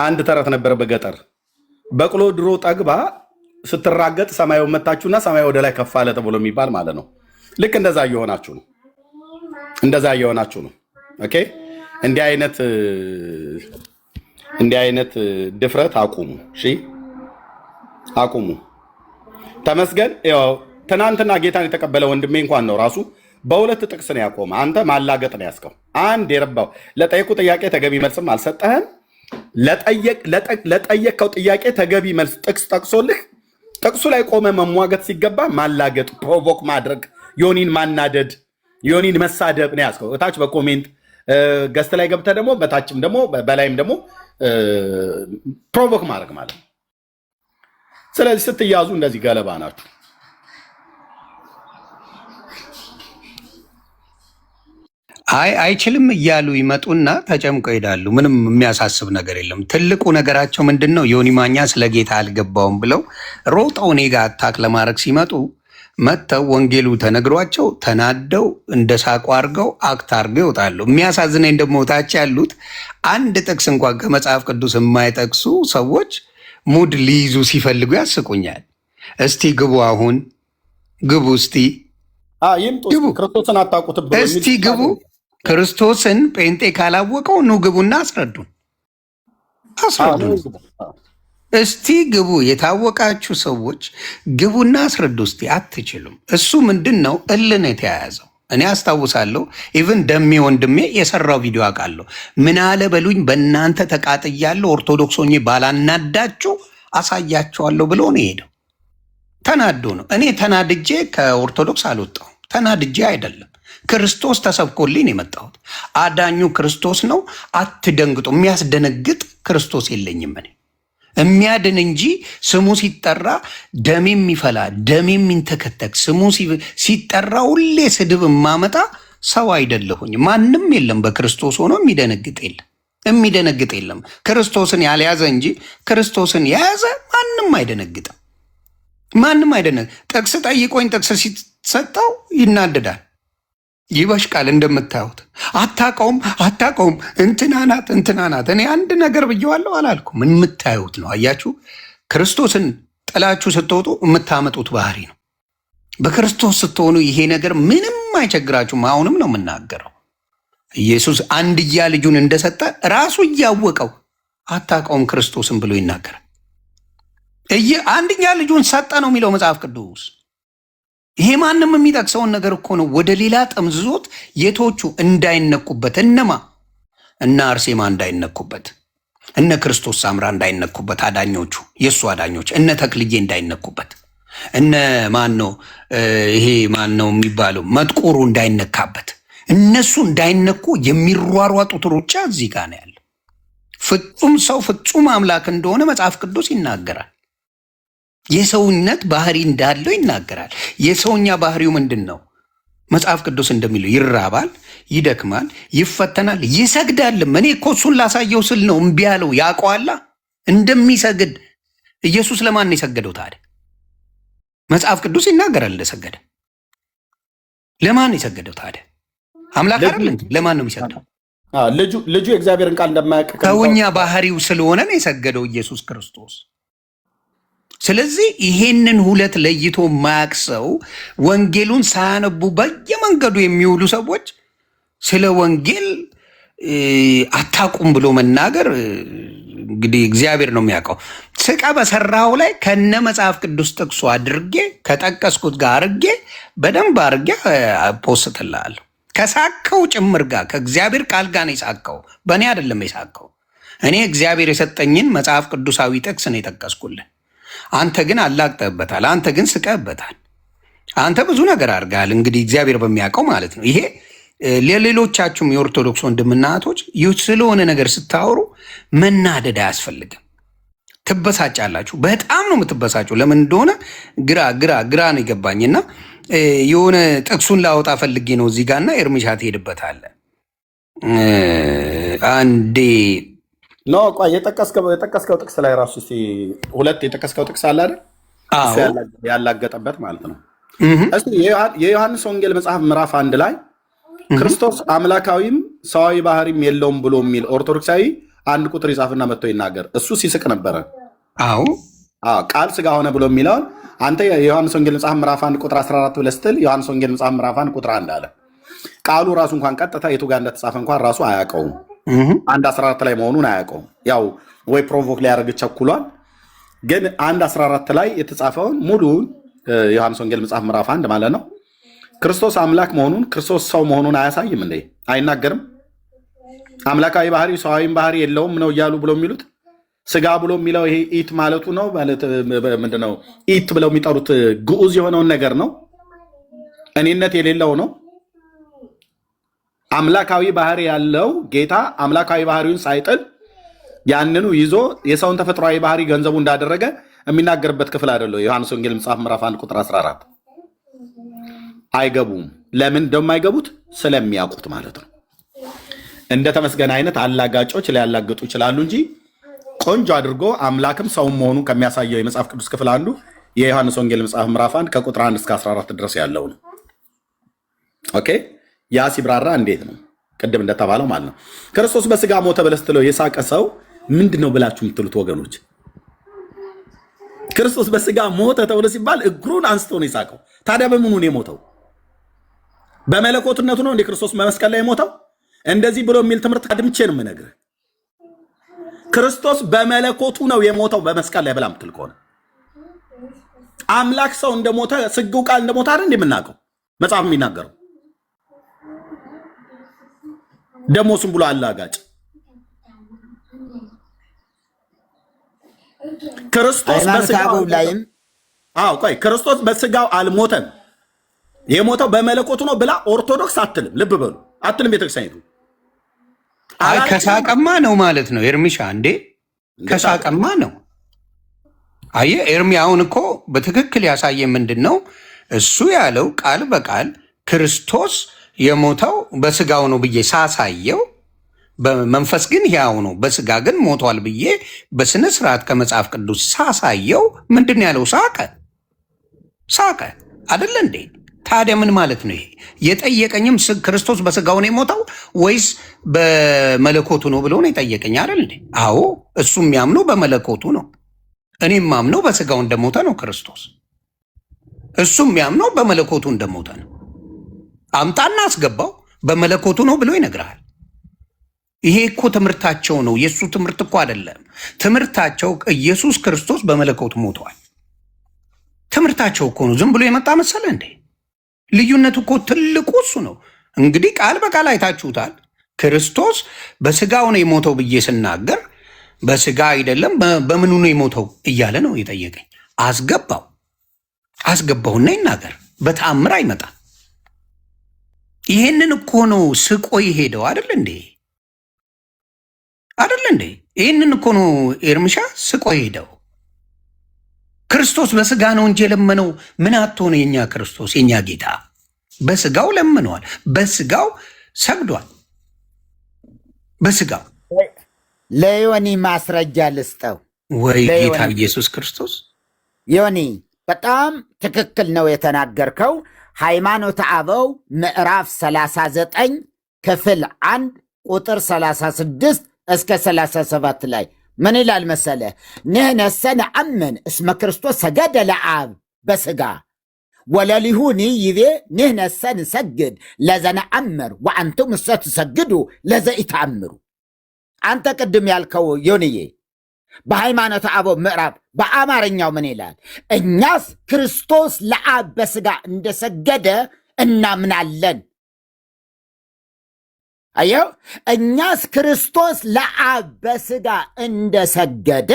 አንድ ተረት ነበረ በገጠር። በቅሎ ድሮ ጠግባ ስትራገጥ ሰማዩ መታችሁና ሰማዩ ወደ ላይ ከፍ አለ ተብሎ የሚባል ማለት ነው። ልክ እንደዛ እየሆናችሁ ነው። ኦኬ እንዲህ አይነት ድፍረት አቁሙ። እሺ አቁሙ። ተመስገን። ትናንትና ጌታን የተቀበለ ወንድሜ እንኳን ነው ራሱ በሁለት ጥቅስ ነው ያቆመ። አንተ ማላገጥ ነው ያስከው። አንድ የረባው ለጠየቁ ጥያቄ ተገቢ መልስም አልሰጠህም። ለጠየቅከው ጥያቄ ተገቢ መልስ ጥቅስ ጠቅሶልህ ጥቅሱ ላይ ቆመ መሟገት ሲገባ ማላገጥ፣ ፕሮቮክ ማድረግ፣ ዮኒን ማናደድ፣ ዮኒን መሳደብ ነው ያስከው። እታች በኮሜንት ገስት ላይ ገብተህ ደግሞ በታችም ደግሞ በላይም ደግሞ ፕሮቮክ ማድረግ ማለት ነው። ስለዚህ ስትያዙ እንደዚህ ገለባ ናችሁ። አይችልም እያሉ ይመጡና ተጨምቀው ይሄዳሉ። ምንም የሚያሳስብ ነገር የለም። ትልቁ ነገራቸው ምንድን ነው? ዮኒ ማኛ ስለ ጌታ አልገባውም ብለው ሮጠው እኔ ጋር አታክ ለማድረግ ሲመጡ መጥተው ወንጌሉ ተነግሯቸው ተናደው እንደ ሳቁ አድርገው አክት አድርገው ይወጣሉ። የሚያሳዝነኝ ደግሞ ታች ያሉት አንድ ጥቅስ እንኳን ከመጽሐፍ ቅዱስ የማይጠቅሱ ሰዎች ሙድ ሊይዙ ሲፈልጉ ያስቁኛል። እስቲ ግቡ፣ አሁን ግቡ፣ እስቲ ክርስቶስን አታውቁትም ብሎ እስቲ ግቡ። ክርስቶስን ጴንጤ ካላወቀው ኑ ግቡና አስረዱን። እስቲ ግቡ። የታወቃችሁ ሰዎች ግቡና አስረዱ እስቲ። አትችሉም። እሱ ምንድን ነው እልን የተያያዘው። እኔ አስታውሳለሁ። ኢቭን ደሜ ወንድሜ የሰራው ቪዲዮ አውቃለሁ። ምን አለ በሉኝ፣ በእናንተ ተቃጥያለሁ፣ ኦርቶዶክሶኜ ባላናዳችሁ አሳያቸዋለሁ ብሎ ነው የሄደው። ተናዶ ነው። እኔ ተናድጄ ከኦርቶዶክስ አልወጣሁም። ተናድጄ አይደለም፣ ክርስቶስ ተሰብኮልኝ የመጣሁት። አዳኙ ክርስቶስ ነው። አትደንግጡ። የሚያስደነግጥ ክርስቶስ የለኝም እኔ። የሚያድን እንጂ ስሙ ሲጠራ ደሜ የሚፈላ ደሜ የሚንተከተክ ስሙ ሲጠራ ሁሌ ስድብ የማመጣ ሰው አይደለሁኝ። ማንም የለም በክርስቶስ ሆኖ የሚደነግጥ የለም። ክርስቶስን ያልያዘ እንጂ ክርስቶስን የያዘ ማንም አይደነግጥም። ጥቅስ ጠይቆኝ ጥቅስ ሰጠው፣ ይናደዳል፣ ይበሽቃል። እንደምታዩት አታውቀውም፣ እንትና ናት። እኔ አንድ ነገር ብየዋለሁ አላልኩም። የምታዩት ነው። አያችሁ፣ ክርስቶስን ጥላችሁ ስትወጡ የምታመጡት ባህሪ ነው። በክርስቶስ ስትሆኑ ይሄ ነገር ምንም አይቸግራችሁም። አሁንም ነው የምናገረው። ኢየሱስ አንድያ ልጁን እንደሰጠ ራሱ እያወቀው አታውቀውም ክርስቶስን ብሎ ይናገራል። አንድያ ልጁን ሰጠ ነው የሚለው መጽሐፍ ቅዱስ። ይሄ ማንም የሚጠቅሰውን ነገር እኮ ነው ወደ ሌላ ጠምዝዞት የቶቹ እንዳይነኩበት፣ እነ አርሴማ እንዳይነኩበት፣ እነ ክርስቶስ ሳምራ እንዳይነኩበት፣ አዳኞቹ የእሱ አዳኞች እነ ተክልዬ እንዳይነኩበት፣ እነ ይሄ ማነው የሚባለው መጥቆሩ እንዳይነካበት፣ እነሱ እንዳይነኩ የሚሯሯጡት ሩጫ እዚህ ጋር ነው ያለው። ፍጹም ሰው ፍጹም አምላክ እንደሆነ መጽሐፍ ቅዱስ ይናገራል። የሰውነት ባህሪ እንዳለው ይናገራል። የሰውኛ ባህሪው ምንድን ነው? መጽሐፍ ቅዱስ እንደሚለው ይራባል፣ ይደክማል፣ ይፈተናል፣ ይሰግዳልም። እኔ እኮ እሱን ላሳየው ስል ነው እምቢ ያለው። ያውቀዋላ እንደሚሰግድ። ኢየሱስ ለማን ነው የሰገደው ታዲያ? መጽሐፍ ቅዱስ ይናገራል እንደሰገደ። ለማን ነው የሰገደው ታዲያ? አምላክ አይደል? ለማን ነው የሚሰግደው? ልጁ የእግዚአብሔርን ቃል እንደማያውቅ ሰውኛ ባህሪው ስለሆነ ነው የሰገደው ኢየሱስ ክርስቶስ። ስለዚህ ይሄንን ሁለት ለይቶ ማያቅ ሰው ወንጌሉን ሳያነቡ በየመንገዱ የሚውሉ ሰዎች ስለ ወንጌል አታቁም ብሎ መናገር እንግዲህ እግዚአብሔር ነው የሚያውቀው። ስቃ በሰራው ላይ ከነ መጽሐፍ ቅዱስ ጥቅሱ አድርጌ ከጠቀስኩት ጋር አድርጌ በደንብ አድርጌ ፖስትልሃለሁ። ከሳከው ጭምር ጋር ከእግዚአብሔር ቃል ጋር ነው የሳከው፣ በእኔ አይደለም የሳከው። እኔ እግዚአብሔር የሰጠኝን መጽሐፍ ቅዱሳዊ ጥቅስ ነው የጠቀስኩልን። አንተ ግን አላግጠህበታል። አንተ ግን ስቀህበታል። አንተ ብዙ ነገር አድርገሃል። እንግዲህ እግዚአብሔር በሚያውቀው ማለት ነው። ይሄ ለሌሎቻችሁም የኦርቶዶክስ ወንድምና እህቶች ስለሆነ ነገር ስታወሩ መናደድ አያስፈልግም። ትበሳጫላችሁ። በጣም ነው የምትበሳጩ። ለምን እንደሆነ ግራ ነው የገባኝና የሆነ ጥቅሱን ላወጣ ፈልጌ ነው እዚህ ጋርና ኤርሚሻ ትሄድበታለህ አንዴ ኖ ቆይ የጠቀስከው ጥቅስ ላይ ራሱ እስኪ ሁለት የጠቀስከው ጥቅስ አለ አይደል? ያላገጠበት ማለት ነው። እስኪ የዮሐንስ ወንጌል መጽሐፍ ምዕራፍ 1 ላይ ክርስቶስ አምላካዊም ሰዋዊ ባህሪም የለውም ብሎ የሚል ኦርቶዶክሳዊ አንድ ቁጥር ይጻፍና መጥቶ ይናገር። እሱ ሲስቅ ነበረ። ቃል ስጋ ሆነ ብሎ የሚለውን አንተ የዮሐንስ ወንጌል መጽሐፍ ምዕራፍ 1 ቁጥር 14 ብለህ ስትል ዮሐንስ ወንጌል መጽሐፍ ምዕራፍ 1 ቁጥር 1 አለ። ቃሉ ራሱ እንኳን ቀጥታ የቱ ጋር እንደተጻፈ እንኳን ራሱ አያውቀውም። 1:14 ላይ መሆኑን አያውቀውም። ያው ወይ ፕሮቮክ ሊያደርግ ቸኩሏል። ግን 1:14 ላይ የተጻፈውን ሙሉውን ዮሐንስ ወንጌል መጽሐፍ ምዕራፍ 1 ማለት ነው ክርስቶስ አምላክ መሆኑን ክርስቶስ ሰው መሆኑን አያሳይም እንዴ? አይናገርም? አምላካዊ ባህሪ ሰዋዊም ባህሪ የለውም ነው እያሉ ብሎ የሚሉት ስጋ ብሎ የሚለው ይሄ ኢት ማለቱ ነው ማለት ምንድነው? ኢት ብለው የሚጠሩት ግዑዝ የሆነውን ነገር ነው። እኔነት የሌለው ነው። አምላካዊ ባህሪ ያለው ጌታ አምላካዊ ባህሪውን ሳይጥል ያንኑ ይዞ የሰውን ተፈጥሯዊ ባህሪ ገንዘቡ እንዳደረገ የሚናገርበት ክፍል አይደለው ዮሐንስ ወንጌል መጽሐፍ ምዕራፍ 1 ቁጥር 14። አይገቡም። ለምን እንደማይገቡት ስለሚያውቁት ማለት ነው። እንደ ተመስገን አይነት አላጋጮች ሊያላግጡ ይችላሉ እንጂ ቆንጆ አድርጎ አምላክም ሰውም መሆኑን ከሚያሳየው የመጽሐፍ ቅዱስ ክፍል አንዱ የዮሐንስ ወንጌል መጽሐፍ ምዕራፍ 1 ከቁጥር 1 እስከ 14 ድረስ ያለው ነው። ኦኬ፣ ያ ሲብራራ እንዴት ነው? ቅድም እንደተባለው ማለት ነው ክርስቶስ በስጋ ሞተ ብለህ ስትለው የሳቀ ሰው ምንድን ነው ብላችሁ የምትሉት ወገኖች? ክርስቶስ በስጋ ሞተ ተብሎ ሲባል እግሩን አንስቶ ነው የሳቀው። ታዲያ በምኑ ነው የሞተው? በመለኮትነቱ ነው እንደ ክርስቶስ በመስቀል ላይ የሞተው? እንደዚህ ብሎ የሚል ትምህርት አድምቼ ነው የምነግርህ። ክርስቶስ በመለኮቱ ነው የሞተው በመስቀል ላይ ብላ ምትል ከሆነ አምላክ ሰው እንደሞተ ስግው ቃል እንደሞተ አይደል እንደምናውቀው መጽሐፍ የሚናገረው። ደሞስም ብሎ አላጋጭ ክርስቶስ በስጋው ላይም ቆይ ክርስቶስ በስጋው አልሞተም የሞተው በመለኮቱ ነው ብላ ኦርቶዶክስ አትልም። ልብ በሉ አትልም ቤተክርስቲያኒቱ። ከሳቀማ ነው ማለት ነው ኤርሚሻ። እንዴ ከሳቀማ ነው። አየ ኤርሚ አሁን እኮ በትክክል ያሳየ ምንድን ነው እሱ ያለው ቃል በቃል ክርስቶስ የሞተው በስጋው ነው ብዬ ሳሳየው፣ በመንፈስ ግን ሕያው ነው በስጋ ግን ሞቷል ብዬ በስነ ስርዓት ከመጽሐፍ ቅዱስ ሳሳየው ምንድን ያለው? ሳቀ አይደለ እንዴ? ታዲያ ምን ማለት ነው ይሄ? የጠየቀኝም ክርስቶስ በስጋው ነው የሞተው ወይስ በመለኮቱ ነው ብሎ ነው የጠየቀኝ አይደል እንዴ? አዎ እሱ የሚያምነው በመለኮቱ ነው። እኔም ማምነው በስጋው እንደሞተ ነው ክርስቶስ። እሱ የሚያምነው በመለኮቱ እንደሞተ ነው። አምጣና አስገባው በመለኮቱ ነው ብሎ ይነግርሃል። ይሄ እኮ ትምህርታቸው ነው። የእሱ ትምህርት እኮ አይደለም። ትምህርታቸው ኢየሱስ ክርስቶስ በመለኮቱ ሞተዋል። ትምህርታቸው እኮ ነው። ዝም ብሎ የመጣ መሰለ እንዴ? ልዩነቱ እኮ ትልቁ እሱ ነው። እንግዲህ ቃል በቃል አይታችሁታል። ክርስቶስ በስጋው ነው የሞተው ብዬ ስናገር በስጋ አይደለም በምኑ ነው የሞተው እያለ ነው የጠየቀኝ። አስገባውና ይናገር። በተአምር አይመጣም። ይሄንን እኮ ነው ስቆ የሄደው አይደል እንዴ? ይህንን እኮ ነው ኤርምሻ ስቆ ሄደው። ክርስቶስ በስጋ ነው እንጂ የለመነው ምን አቶ ነው? የኛ ክርስቶስ የኛ ጌታ በስጋው ለምነዋል፣ በስጋው ሰግዷል። በስጋው ለዮኒ ማስረጃ ልስጠው ወይ ጌታ ኢየሱስ ክርስቶስ። ዮኒ በጣም ትክክል ነው የተናገርከው። ሃይማኖተ አበው ምዕራፍ 39 ክፍል 1 ቁጥር 36 እስከ 37 ላይ ምን ይላል መሰለ? ንሕነሰ ነአምን እስመ ክርስቶስ ሰገደ ለአብ በስጋ ወለሊሁኒ ይቤ ንሕነሰ ንሰግድ ለዘነአምር ወአንቱም እሰ ትሰግዱ ለዘኢተአምሩ። አንተ ቅድም ያልከው ዮንዬ በሃይማኖተ አበው ምዕራፍ በአማርኛው ምን ይላል? እኛስ ክርስቶስ ለአብ በስጋ እንደሰገደ እናምናለን። አየው፣ እኛስ ክርስቶስ ለአብ በስጋ እንደሰገደ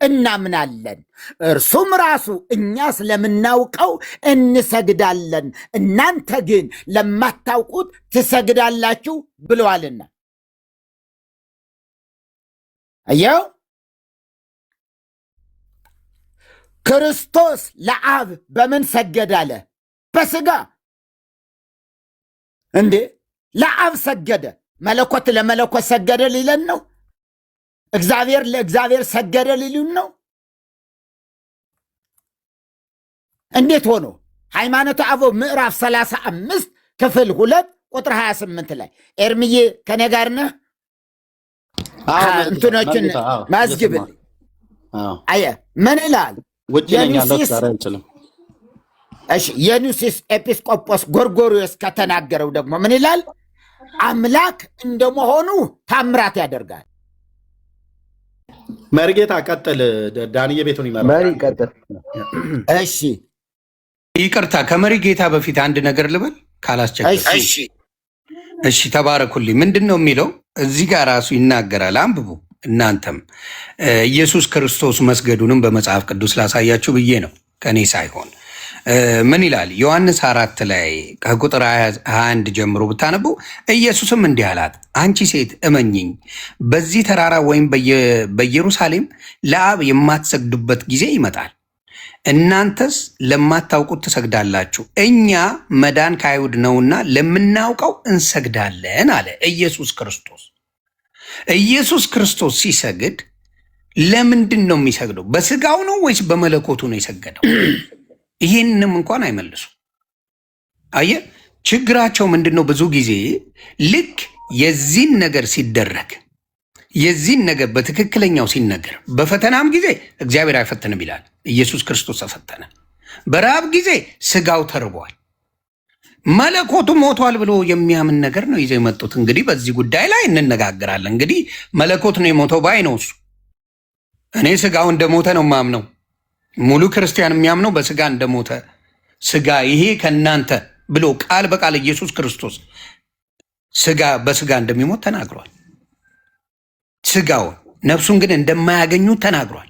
እናምናለን። እርሱም ራሱ እኛስ ለምናውቀው እንሰግዳለን፣ እናንተ ግን ለማታውቁት ትሰግዳላችሁ ብለዋልና። አየው፣ ክርስቶስ ለአብ በምን ሰገደ አለ? በስጋ እንዴ? ለአብ ሰገደ። መለኮት ለመለኮት ሰገደ ሊለን ነው? እግዚአብሔር ለእግዚአብሔር ሰገደ ሊሉን ነው? እንዴት ሆኖ? ሃይማኖተ አበው ምዕራፍ 35 ክፍል 2 ቁጥር 28 ላይ ኤርምዬ ከኔ ጋር ነህ? እንትኖችን ማዝግብል። አየህ ምን ይላል? የኒሲስ ኤጲስቆጶስ ጎርጎርዮስ ከተናገረው ደግሞ ምን ይላል? አምላክ እንደመሆኑ ታምራት ያደርጋል። መርጌታ ቀጥል። ዳንዬ ቤቱን ይመራል። እሺ ይቅርታ፣ ከመሪ ጌታ በፊት አንድ ነገር ልበል ካላስቸገር። እሺ ተባረኩልኝ። ምንድን ነው የሚለው? እዚህ ጋር ራሱ ይናገራል። አንብቡ እናንተም። ኢየሱስ ክርስቶስ መስገዱንም በመጽሐፍ ቅዱስ ላሳያችሁ ብዬ ነው ከእኔ ሳይሆን። ምን ይላል? ዮሐንስ 4 ላይ ከቁጥር 21 ጀምሮ ብታነቡ ኢየሱስም እንዲህ አላት፣ አንቺ ሴት እመኝኝ፣ በዚህ ተራራ ወይም በኢየሩሳሌም ለአብ የማትሰግዱበት ጊዜ ይመጣል። እናንተስ ለማታውቁት ትሰግዳላችሁ። እኛ መዳን ከአይሁድ ነውና ለምናውቀው እንሰግዳለን አለ ኢየሱስ ክርስቶስ። ኢየሱስ ክርስቶስ ሲሰግድ ለምንድን ነው የሚሰግደው? በስጋው ነው ወይስ በመለኮቱ ነው የሰገደው? ይህንም እንኳን አይመልሱ። አየ ችግራቸው ምንድን ነው? ብዙ ጊዜ ልክ የዚህን ነገር ሲደረግ የዚህን ነገር በትክክለኛው ሲነገር፣ በፈተናም ጊዜ እግዚአብሔር አይፈትንም ይላል። ኢየሱስ ክርስቶስ ተፈተነ። በረሃብ ጊዜ ስጋው ተርቧል፣ መለኮቱ ሞቷል ብሎ የሚያምን ነገር ነው ይዘው የመጡት። እንግዲህ በዚህ ጉዳይ ላይ እንነጋገራለን። እንግዲህ መለኮት ነው የሞተው ባይ ነው እሱ። እኔ ስጋው እንደሞተ ነው ማምነው። ሙሉ ክርስቲያን የሚያምነው በስጋ እንደሞተ ስጋ ይሄ ከእናንተ ብሎ ቃል በቃል ኢየሱስ ክርስቶስ ስጋ በስጋ እንደሚሞት ተናግሯል። ስጋውን ነፍሱን ግን እንደማያገኙት ተናግሯል።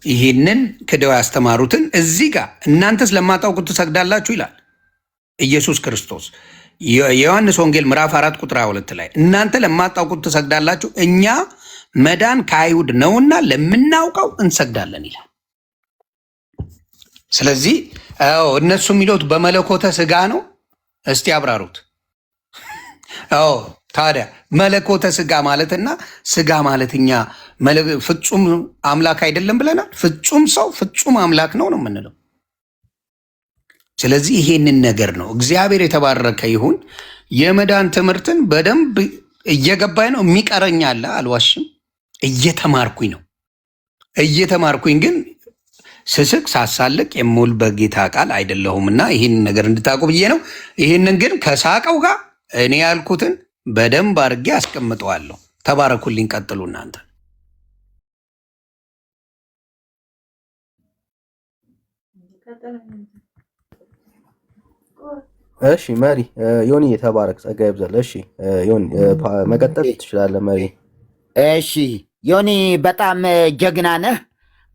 ይህንን ክደው ያስተማሩትን እዚህ ጋር እናንተስ ለማታውቁት ትሰግዳላችሁ ይላል ኢየሱስ ክርስቶስ። የዮሐንስ ወንጌል ምዕራፍ 4 ቁጥር 22 ላይ እናንተ ለማታውቁት ትሰግዳላችሁ፣ እኛ መዳን ከአይሁድ ነውና ለምናውቀው እንሰግዳለን ይላል። ስለዚህ እነሱ የሚሉት በመለኮተ ስጋ ነው። እስቲ አብራሩት። ታዲያ መለኮተ ስጋ ማለትና ስጋ ማለት እኛ ፍጹም አምላክ አይደለም ብለናል። ፍጹም ሰው ፍጹም አምላክ ነው ነው የምንለው። ስለዚህ ይሄንን ነገር ነው። እግዚአብሔር የተባረከ ይሁን። የመዳን ትምህርትን በደንብ እየገባኝ ነው። የሚቀረኝ አለ፣ አልዋሽም። እየተማርኩኝ ግን ስስቅ ሳሳልቅ የምውል በጌታ ቃል አይደለሁምና ይህንን ነገር እንድታውቁ ብዬ ነው። ይህንን ግን ከሳቀው ጋር እኔ ያልኩትን በደንብ አድርጌ አስቀምጠዋለሁ። ተባረኩልኝ። ቀጥሉ እናንተ። እሺ መሪ ዮኒ የተባረክ ጸጋ ይብዛል። እሺ ዮኒ መቀጠል ትችላለህ መሪ። እሺ ዮኒ በጣም ጀግና ነህ።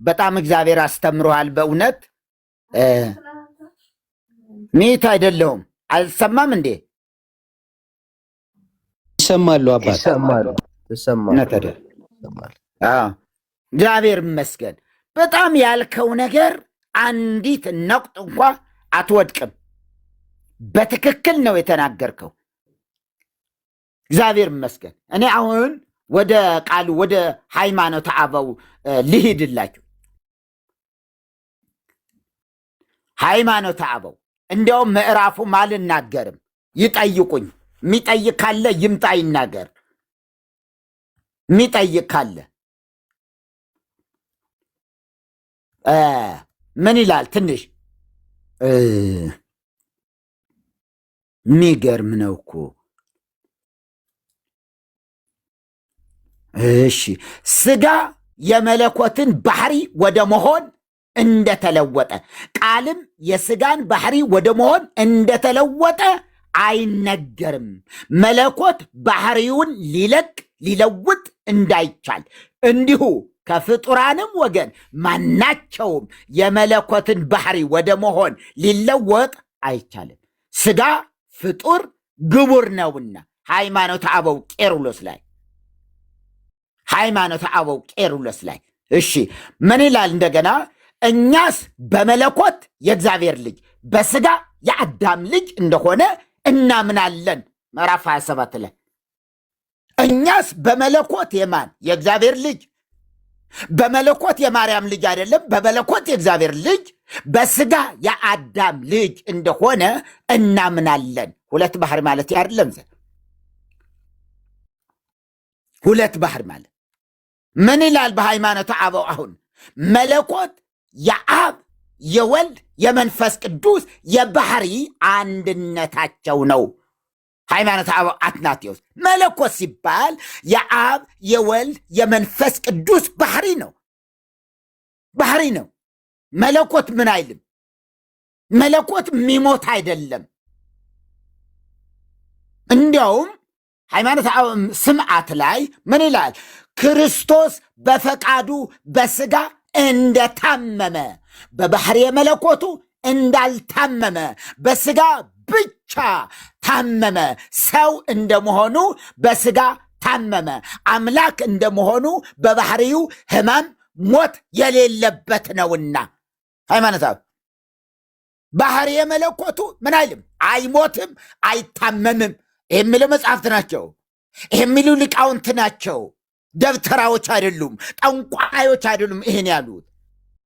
በጣም እግዚአብሔር አስተምሮሃል በእውነት። ሚት አይደለሁም። አልሰማም እንዴ? ይሰማሉ አባት ይሰማል። እግዚአብሔር ይመስገን። በጣም ያልከው ነገር አንዲት ነቁጥ እንኳ አትወድቅም። በትክክል ነው የተናገርከው። እግዚአብሔር ይመስገን። እኔ አሁን ወደ ቃሉ ወደ ሃይማኖተ አበው ልሂድላችሁ። ሃይማኖተ አበው እንዲያውም ምዕራፉም አልናገርም፣ ይጠይቁኝ። የሚጠይቅ ካለ ይምጣ ይናገር። የሚጠይቅ ካለ ምን ይላል? ትንሽ የሚገርም ነው እኮ። እሺ ስጋ የመለኮትን ባህሪ ወደ መሆን እንደተለወጠ ቃልም የስጋን ባህሪ ወደ መሆን እንደተለወጠ አይነገርም። መለኮት ባህሪውን ሊለውጥ እንዳይቻል እንዲሁ ከፍጡራንም ወገን ማናቸውም የመለኮትን ባህሪ ወደ መሆን ሊለወጥ አይቻልም። ስጋ ፍጡር ግቡር ነውና ሃይማኖተ አበው ቄሩሎስ ላይ እሺ ምን ይላል እንደገና? እኛስ በመለኮት የእግዚአብሔር ልጅ በስጋ የአዳም ልጅ እንደሆነ እናምናለን። ምዕራፍ 27 ላይ እኛስ በመለኮት የማን የእግዚአብሔር ልጅ፣ በመለኮት የማርያም ልጅ አይደለም፣ በመለኮት የእግዚአብሔር ልጅ በስጋ የአዳም ልጅ እንደሆነ እናምናለን። ሁለት ባህር ማለት አይደለም። ሁለት ባህር ማለት ምን ይላል በሃይማኖተ አበው? አሁን መለኮት የአብ የወልድ የመንፈስ ቅዱስ የባህሪ አንድነታቸው ነው። ሃይማኖተ አበው አትናቴዎስ መለኮት ሲባል የአብ የወልድ የመንፈስ ቅዱስ ባህሪ ነው። መለኮት ምን አይልም። መለኮት የሚሞት አይደለም። እንዲያውም ሃይማኖተ አበው ስምዓት ላይ ምን ይላል? ክርስቶስ በፈቃዱ በስጋ እንደታመመ በባህሪ መለኮቱ እንዳልታመመ በስጋ ብቻ ታመመ። ሰው እንደመሆኑ በስጋ ታመመ። አምላክ እንደመሆኑ በባህሪው ሕማም ሞት የሌለበት ነውና ሃይማኖት አበው ባህሪ መለኮቱ ምን አይልም፣ አይሞትም፣ አይታመምም። የሚሉ መጽሐፍት ናቸው። የሚሉ ሊቃውንት ናቸው። ደብተራዎች አይደሉም፣ ጠንቋዮች አይደሉም። ይህን ያሉት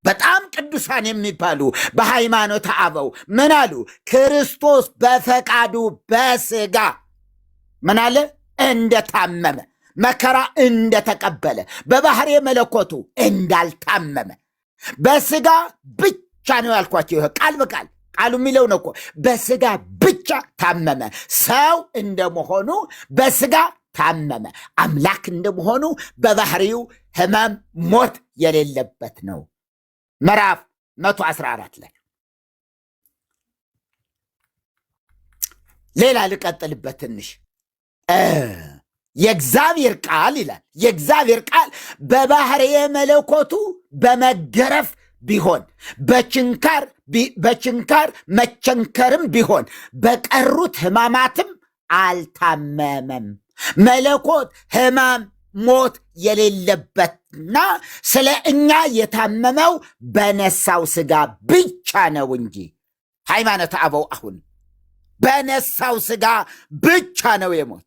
በጣም ቅዱሳን የሚባሉ በሃይማኖተ አበው ምን አሉ? ክርስቶስ በፈቃዱ በስጋ ምን አለ? እንደታመመ መከራ እንደተቀበለ በባህሪ መለኮቱ እንዳልታመመ በስጋ ብቻ ነው ያልኳቸው። ይሄ ቃል በቃል ቃሉ የሚለው ነው እኮ በስጋ ብቻ ታመመ። ሰው እንደመሆኑ በስጋ ታመመ። አምላክ እንደመሆኑ በባህሪው ሕማም ሞት የሌለበት ነው። ምዕራፍ 114 ላይ ሌላ ልቀጥልበት ትንሽ። የእግዚአብሔር ቃል ይላል። የእግዚአብሔር ቃል በባህሪየ መለኮቱ በመገረፍ ቢሆን በችንካር መቸንከርም ቢሆን በቀሩት ሕማማትም አልታመመም። መለኮት ሕማም ሞት የሌለበትና ስለ እኛ የታመመው በነሳው ስጋ ብቻ ነው እንጂ ሃይማኖተ አበው አሁን በነሳው ስጋ ብቻ ነው የሞት።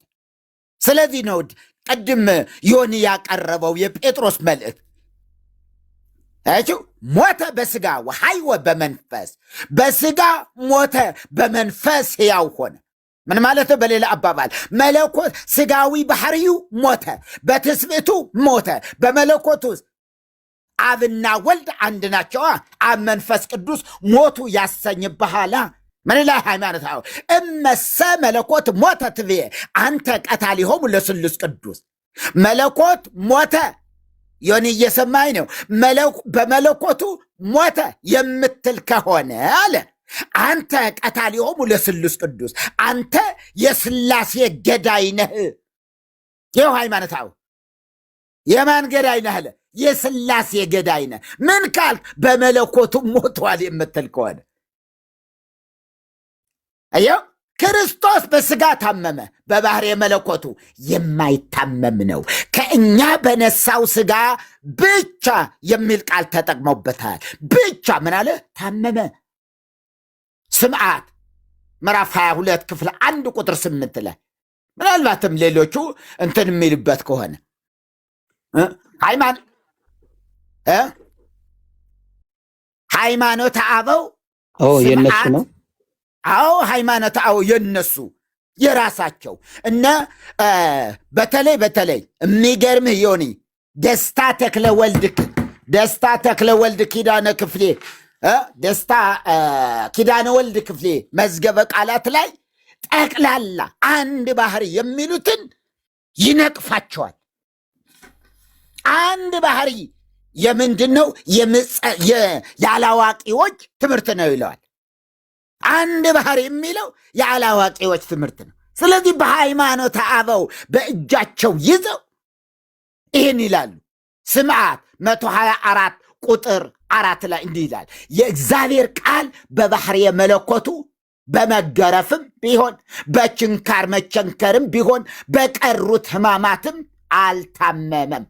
ስለዚህ ነው ቅድም ዮኒ ያቀረበው የጴጥሮስ መልእክት ሞተ በስጋ ወሐይወ በመንፈስ በስጋ ሞተ በመንፈስ ሕያው ሆነ። ምን ማለት? በሌላ አባባል መለኮት ስጋዊ ባህሪው ሞተ፣ በትስብእቱ ሞተ። በመለኮቱ አብና ወልድ አንድ ናቸዋ። አብ መንፈስ ቅዱስ ሞቱ ያሰኝብሃላ። ምን ላይ ሃይማኖት እመሰ መለኮት ሞተ ትብዬ አንተ ቀታሊሆሙ ለስሉስ ቅዱስ። መለኮት ሞተ ዮኒ እየሰማኝ ነው። በመለኮቱ ሞተ የምትል ከሆነ አለ አንተ ቀታሊሆሙ ለስሉስ ቅዱስ፣ አንተ የስላሴ ገዳይ ነህ። ይኸው ሃይማኖታዊ የማን ገዳይ ነህ አለ? የስላሴ ገዳይ ነህ። ምን ካልክ? በመለኮቱ ሞቷል የምትል ከሆነ አየው። ክርስቶስ በስጋ ታመመ፣ በባህሪ መለኮቱ የማይታመም ነው። ከእኛ በነሳው ስጋ ብቻ የሚል ቃል ተጠቅመውበታል። ብቻ ምን አለ? ታመመ። ስምዓት ምዕራፍ 22 ክፍል 1 ቁጥር 8 ላይ ምናልባትም ሌሎቹ እንትን የሚልበት ከሆነ ሃይማኖተ አበው የነሱ ነው። አዎ ሃይማኖተ አበው የነሱ የራሳቸው እነ በተለይ የሚገርምህ ዮኒ ደስታ ተክለ ወልድ ኪዳነ ክፍሌ ደስታ ኪዳነ ወልድ ክፍሌ መዝገበ ቃላት ላይ ጠቅላላ አንድ ባህሪ የሚሉትን ይነቅፋቸዋል። አንድ ባህሪ የምንድን ነው? ያላዋቂዎች ትምህርት ነው ይለዋል። አንድ ባህሪ የሚለው ያላዋቂዎች ትምህርት ነው። ስለዚህ በሃይማኖተ አበው በእጃቸው ይዘው ይህን ይላሉ። ስምዓት 124 ቁጥር 4 ላይ እንዲህ ይላል፣ የእግዚአብሔር ቃል በባህርየ መለኮቱ በመገረፍም ቢሆን በችንካር መቸንከርም ቢሆን በቀሩት ሕማማትም አልታመመም።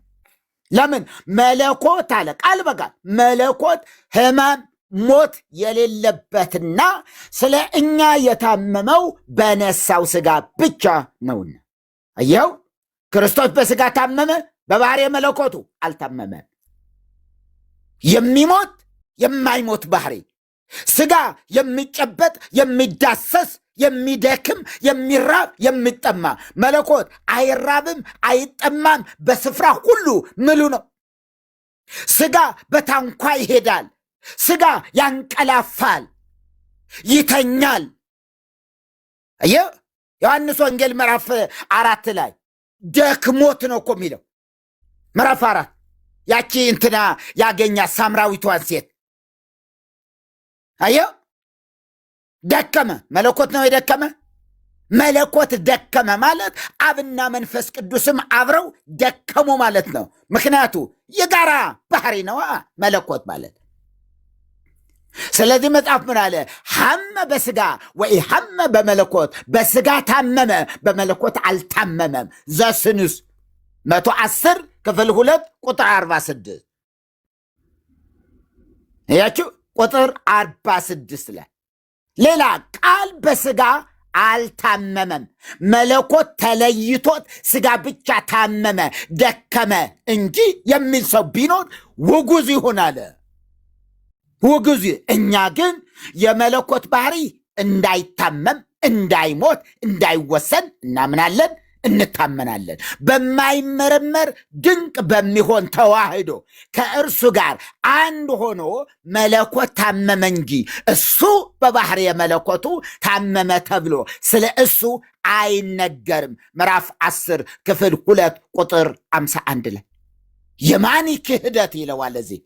ለምን? መለኮት አለ ቃል በቃል መለኮት ሕማም ሞት የሌለበትና ስለ እኛ የታመመው በነሳው ስጋ ብቻ ነውና። አየው፣ ክርስቶስ በስጋ ታመመ፣ በባህርየ መለኮቱ አልታመመም። የሚሞት የማይሞት ባህሪ፣ ስጋ የሚጨበጥ የሚዳሰስ የሚደክም የሚራብ የሚጠማ፣ መለኮት አይራብም አይጠማም፣ በስፍራ ሁሉ ምሉ ነው። ስጋ በታንኳ ይሄዳል፣ ስጋ ያንቀላፋል፣ ይተኛል። ዮሐንስ ወንጌል ምዕራፍ 4 ላይ ደክሞት ነው እኮ የሚለው። ምዕራፍ 4 ያቺ እንትና ያገኛት ሳምራዊቷን ሴት ደከመ። መለኮት ነው የደከመ። መለኮት ደከመ ማለት አብና መንፈስ ቅዱስም አብረው ደከሙ ማለት ነው። ምክንያቱ የጋራ ባህሪ ነው መለኮት ማለት። ስለዚህ መጽሐፍ ምን አለ? ሐመ በስጋ ወይ ሐመ በመለኮት፣ በስጋ ታመመ በመለኮት አልታመመም። ዘስንስ 110 ክፍል 2 ቁጥር 46 ያችሁ ቁጥር 46 ላይ ሌላ ቃል በስጋ አልታመመም፣ መለኮት ተለይቶት ስጋ ብቻ ታመመ ደከመ እንጂ የሚል ሰው ቢኖር ውጉዝ ይሆን አለ። ውጉዝ። እኛ ግን የመለኮት ባህሪ እንዳይታመም እንዳይሞት እንዳይወሰን እናምናለን፣ እንታመናለን። በማይመረመር ድንቅ በሚሆን ተዋህዶ ከእርሱ ጋር አንድ ሆኖ መለኮት ታመመ እንጂ እሱ በባህሪ የመለኮቱ ታመመ ተብሎ ስለ እሱ አይነገርም። ምዕራፍ 10 ክፍል 2 ቁጥር 51 ላይ የማን ክህደት ይለዋል። እዚህ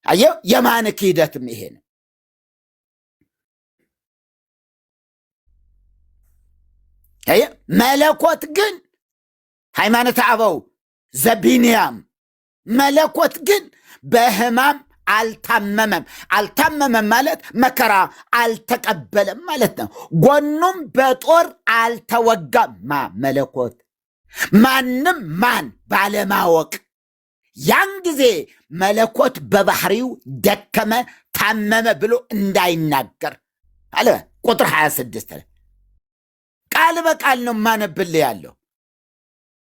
አየው፣ የማን ክህደትም ይሄ ነው። መለኮት ግን ሃይማኖተ አበው ዘቢንያም መለኮት ግን በሕማም አልታመመም። አልታመመም ማለት መከራ አልተቀበለም ማለት ነው። ጎኑም በጦር አልተወጋም። መለኮት ማንም ማን ባለማወቅ ያን ጊዜ መለኮት በባህሪው ደከመ ታመመ ብሎ እንዳይናገር አለ። ቁጥር 26 ቃል በቃል ነው ማነብል ያለው።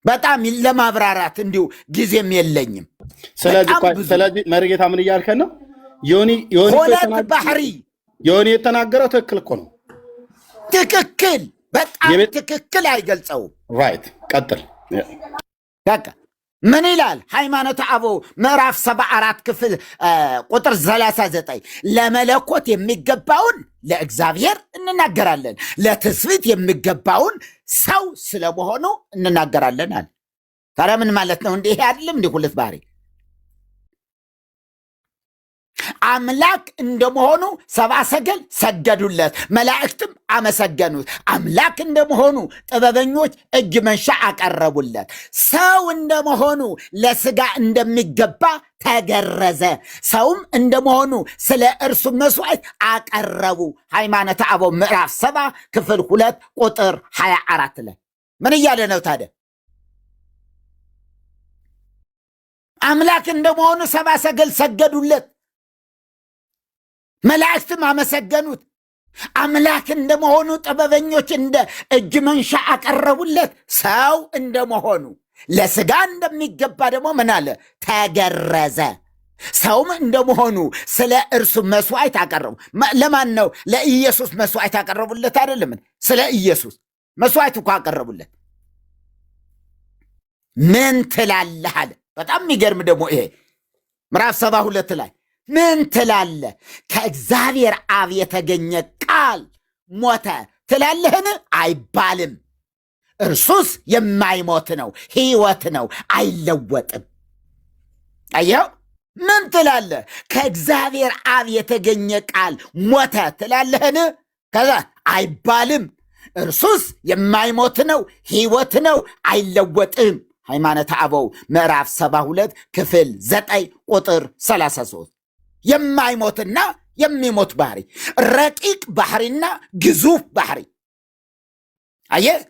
በጣም ለማብራራት እንዲሁ ጊዜም የለኝም። ስለዚህ መርጌታ ምን እያልከን ነው? ሁለት ባህሪ ዮኒ የተናገረው ትክክል እኮ ነው። ትክክል፣ በጣም ትክክል። አይገልጸውም። ራይት፣ ቀጥል። በቃ ምን ይላል? ሃይማኖተ አበው ምዕራፍ 74 ክፍል ቁጥር 39 ለመለኮት የሚገባውን ለእግዚአብሔር እንናገራለን፣ ለትስብእት የሚገባውን ሰው ስለመሆኑ እንናገራለን አለ። ታዲያ ምን ማለት ነው? እንዲህ አይደለም? እንዲህ ሁለት ባህሪ አምላክ እንደመሆኑ ሰብአ ሰገል ሰገዱለት፣ መላእክትም አመሰገኑት። አምላክ እንደመሆኑ ጥበበኞች እጅ መንሻ አቀረቡለት። ሰው እንደመሆኑ ለስጋ እንደሚገባ ተገረዘ፣ ሰውም እንደመሆኑ ስለ እርሱ መስዋዕት አቀረቡ። ሃይማኖተ አበው ምዕራፍ 70 ክፍል 2 ቁጥር 24 ላይ ምን እያለ ነው ታዲያ? አምላክ እንደመሆኑ ሰብአ ሰገል ሰገዱለት፣ መላእክትም አመሰገኑት። አምላክ እንደመሆኑ ጥበበኞች እንደ እጅ መንሻ አቀረቡለት። ሰው እንደመሆኑ ለስጋ እንደሚገባ ደግሞ ምን አለ? ተገረዘ። ሰውም እንደመሆኑ ስለ እርሱ መስዋዕት አቀረቡ። ለማን ነው? ለኢየሱስ መስዋዕት አቀረቡለት አይደለም? ስለ ኢየሱስ መስዋዕት እኮ አቀረቡለት። ምን ትላለህ አለ። በጣም የሚገርም ደግሞ ይሄ ምዕራፍ 72 ላይ ምን ትላለህ? ከእግዚአብሔር አብ የተገኘ ቃል ሞተ ትላለህን? አይባልም። እርሱስ የማይሞት ነው፣ ሕይወት ነው፣ አይለወጥም። አየው፣ ምን ትላለህ? ከእግዚአብሔር አብ የተገኘ ቃል ሞተ ትላለህን? ከዛ አይባልም። እርሱስ የማይሞት ነው፣ ሕይወት ነው፣ አይለወጥም። ሃይማኖተ አበው ምዕራፍ 72 ክፍል 9 ቁጥር 33 የማይሞትና የሚሞት ባህሪ፣ ረቂቅ ባህሪና ግዙፍ ባህሪ። አየህ፣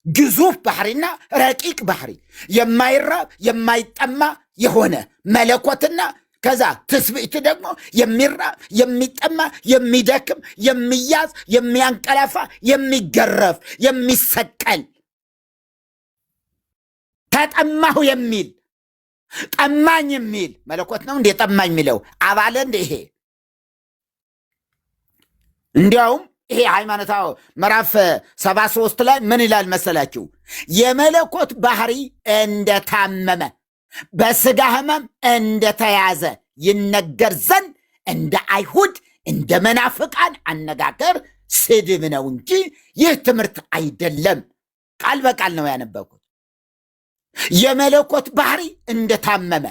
ግዙፍ ባህሪና ረቂቅ ባህሪ፣ የማይራብ የማይጠማ የሆነ መለኮትና ከዛ ትስብእት ደግሞ የሚራብ የሚጠማ የሚደክም የሚያዝ የሚያንቀላፋ የሚገረፍ የሚሰቀል ተጠማሁ የሚል ጠማኝ የሚል መለኮት ነው እንዴ? ጠማኝ የሚለው አባለ እንደ ይሄ እንዲያውም ይሄ ሃይማኖታዊ ምዕራፍ 73 ላይ ምን ይላል መሰላችሁ? የመለኮት ባህሪ እንደታመመ በስጋ ሕመም እንደተያዘ ይነገር ዘንድ እንደ አይሁድ እንደ መናፍቃን አነጋገር ስድብ ነው እንጂ ይህ ትምህርት አይደለም። ቃል በቃል ነው ያነበብኩት። የመለኮት ባህሪ እንደታመመ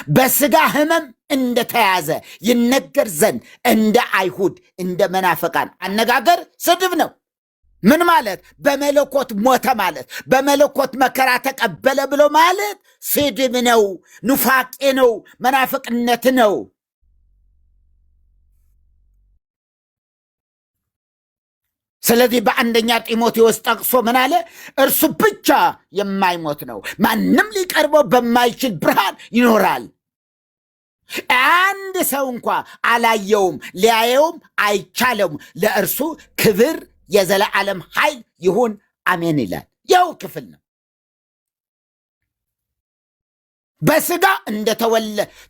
በስጋ ሕመም እንደተያዘ ይነገር ዘንድ እንደ አይሁድ እንደ መናፍቃን አነጋገር ስድብ ነው። ምን ማለት? በመለኮት ሞተ ማለት፣ በመለኮት መከራ ተቀበለ ብሎ ማለት ስድብ ነው፣ ኑፋቄ ነው፣ መናፍቅነት ነው። ስለዚህ በአንደኛ ጢሞቴዎስ ጠቅሶ ምን አለ? እርሱ ብቻ የማይሞት ነው፣ ማንም ሊቀርበው በማይችል ብርሃን ይኖራል። አንድ ሰው እንኳ አላየውም፣ ሊያየውም አይቻለውም። ለእርሱ ክብር የዘለዓለም ኃይል ይሁን አሜን ይላል። ያው ክፍል ነው። በስጋ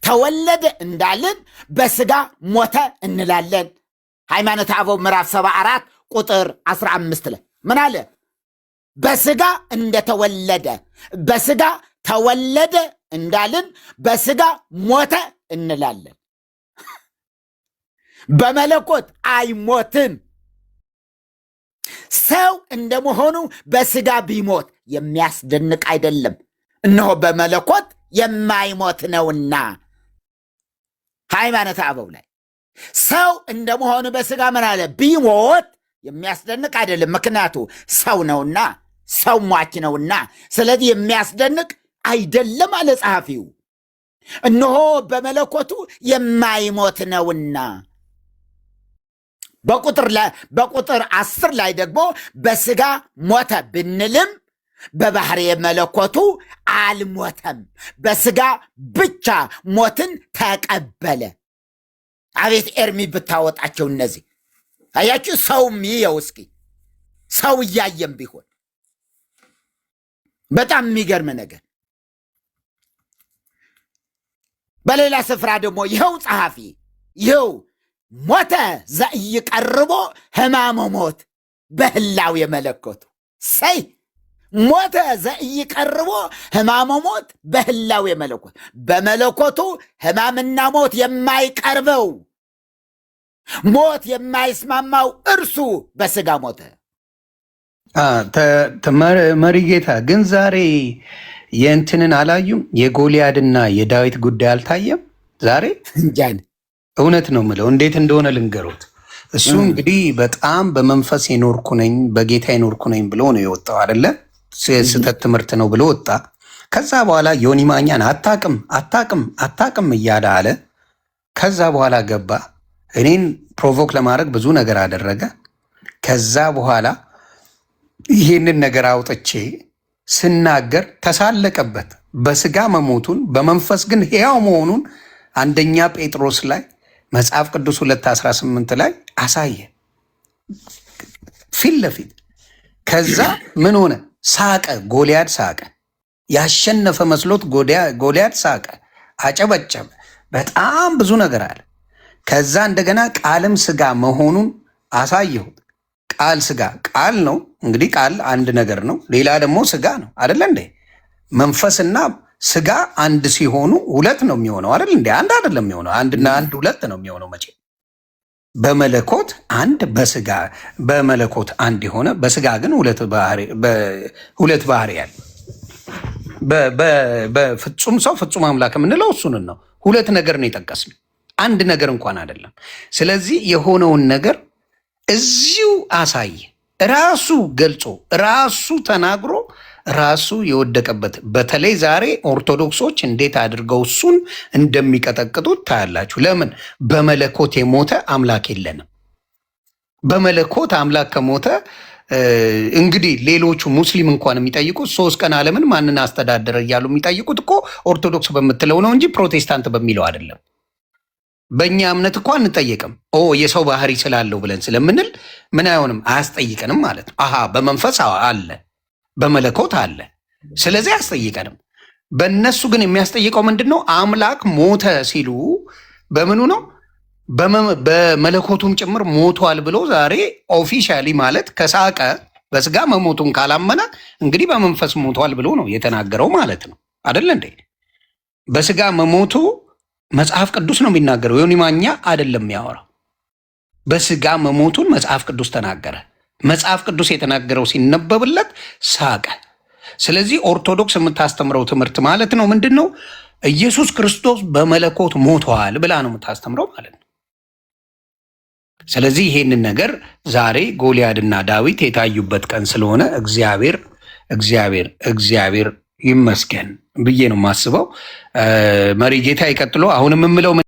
ተወለደ እንዳልን በስጋ ሞተ እንላለን። ሃይማኖተ አበው ምዕራፍ 74 ቁጥር 15 ላይ ምን አለ? በስጋ እንደተወለደ በስጋ ተወለደ እንዳልን በስጋ ሞተ እንላለን። በመለኮት አይሞትም። ሰው እንደመሆኑ በስጋ ቢሞት የሚያስደንቅ አይደለም፣ እነሆ በመለኮት የማይሞት ነውና። ሃይማኖተ አበው ላይ ሰው እንደመሆኑ በስጋ ምን አለ? ቢሞት የሚያስደንቅ አይደለም፣ ምክንያቱ ሰው ነውና፣ ሰው ሟች ነውና። ስለዚህ የሚያስደንቅ አይደለም አለ ጸሐፊው። እነሆ በመለኮቱ የማይሞት ነውና። በቁጥር 10 ላይ ደግሞ በስጋ ሞተ ብንልም በባህሪ መለኮቱ አልሞተም፣ በስጋ ብቻ ሞትን ተቀበለ። አቤት ኤርሚ ብታወጣቸው እነዚህ አያችሁ። ሰውም ይየው እስኪ ሰው እያየም ቢሆን በጣም የሚገርም ነገር። በሌላ ስፍራ ደግሞ ይኸው ጸሐፊ ይኸው ሞተ ዘኢይቀርቦ ሕማመ ሞት በህላዌ መለኮቱ ሰይ ሞተ ዘኢይቀርቦ ሕማመ ሞት በህላዌ መለኮት በመለኮቱ ሕማምና ሞት የማይቀርበው ሞት የማይስማማው እርሱ በስጋ ሞተ። መሪጌታ ግን ዛሬ የእንትንን አላዩም? የጎልያድና የዳዊት ጉዳይ አልታየም ዛሬ? እንጃን እውነት ነው ምለው እንዴት እንደሆነ ልንገሩት። እሱ እንግዲህ በጣም በመንፈስ የኖርኩ ነኝ በጌታ የኖርኩ ነኝ ብሎ ነው የወጣው አይደለ? ስህተት ትምህርት ነው ብሎ ወጣ። ከዛ በኋላ ዮኒ ማኛን አታቅም እያለ አለ። ከዛ በኋላ ገባ። እኔን ፕሮቮክ ለማድረግ ብዙ ነገር አደረገ። ከዛ በኋላ ይህንን ነገር አውጥቼ ስናገር ተሳለቀበት። በስጋ መሞቱን በመንፈስ ግን ሕያው መሆኑን አንደኛ ጴጥሮስ ላይ መጽሐፍ ቅዱስ 2:18 ላይ አሳየ ፊት ለፊት። ከዛ ምን ሆነ? ሳቀ። ጎልያድ ሳቀ። ያሸነፈ መስሎት ጎልያድ ሳቀ፣ አጨበጨበ። በጣም ብዙ ነገር አለ። ከዛ እንደገና ቃልም ስጋ መሆኑን አሳየሁት። ቃል ስጋ ቃል ነው እንግዲህ ቃል አንድ ነገር ነው። ሌላ ደግሞ ስጋ ነው አይደለ እንዴ? መንፈስና ስጋ አንድ ሲሆኑ ሁለት ነው የሚሆነው አይደል እንዴ? አንድ አይደለም የሚሆነው። አንድና አንድ ሁለት ነው የሚሆነው መቼ? በመለኮት አንድ በስጋ በመለኮት አንድ የሆነ በስጋ ግን ሁለት ባህሪ ያለ በፍጹም ሰው ፍጹም አምላክ የምንለው እሱን ነው። ሁለት ነገር ነው የጠቀስነው፣ አንድ ነገር እንኳን አይደለም። ስለዚህ የሆነውን ነገር እዚሁ አሳየ። ራሱ ገልጾ ራሱ ተናግሮ ራሱ የወደቀበት። በተለይ ዛሬ ኦርቶዶክሶች እንዴት አድርገው እሱን እንደሚቀጠቅጡት ታያላችሁ። ለምን? በመለኮት የሞተ አምላክ የለንም። በመለኮት አምላክ ከሞተ እንግዲህ ሌሎቹ ሙስሊም እንኳን የሚጠይቁት 3 ቀን ዓለምን ማንን አስተዳደረ እያሉ የሚጠይቁት እኮ ኦርቶዶክስ በምትለው ነው እንጂ ፕሮቴስታንት በሚለው አይደለም። በእኛ እምነት እኮ አንጠየቅም። የሰው ባህሪ ስላለው ብለን ስለምንል ምን አይሆንም፣ አያስጠይቀንም ማለት ነው። በመንፈስ አለ በመለኮት አለ። ስለዚህ አያስጠይቀንም። በእነሱ ግን የሚያስጠይቀው ምንድን ነው? አምላክ ሞተ ሲሉ በምኑ ነው? በመለኮቱም ጭምር ሞቷል ብሎ ዛሬ ኦፊሻሊ ማለት ከሳቀ በስጋ መሞቱን ካላመነ እንግዲህ በመንፈስ ሞቷል ብሎ ነው የተናገረው ማለት ነው አይደለ እንዴ? በስጋ መሞቱ መጽሐፍ ቅዱስ ነው የሚናገረው። ዮኒ ማኛ አይደለም የሚያወራው። በስጋ መሞቱን መጽሐፍ ቅዱስ ተናገረ። መጽሐፍ ቅዱስ የተናገረው ሲነበብለት ሳቀ። ስለዚህ ኦርቶዶክስ የምታስተምረው ትምህርት ማለት ነው ምንድን ነው? ኢየሱስ ክርስቶስ በመለኮት ሞቷል ብላ ነው የምታስተምረው ማለት ነው። ስለዚህ ይሄንን ነገር ዛሬ ጎልያድና ዳዊት የታዩበት ቀን ስለሆነ እግዚአብሔር ይመስገን ብዬ ነው የማስበው። መሪ ጌታ ይቀጥሎ። አሁንም የምለው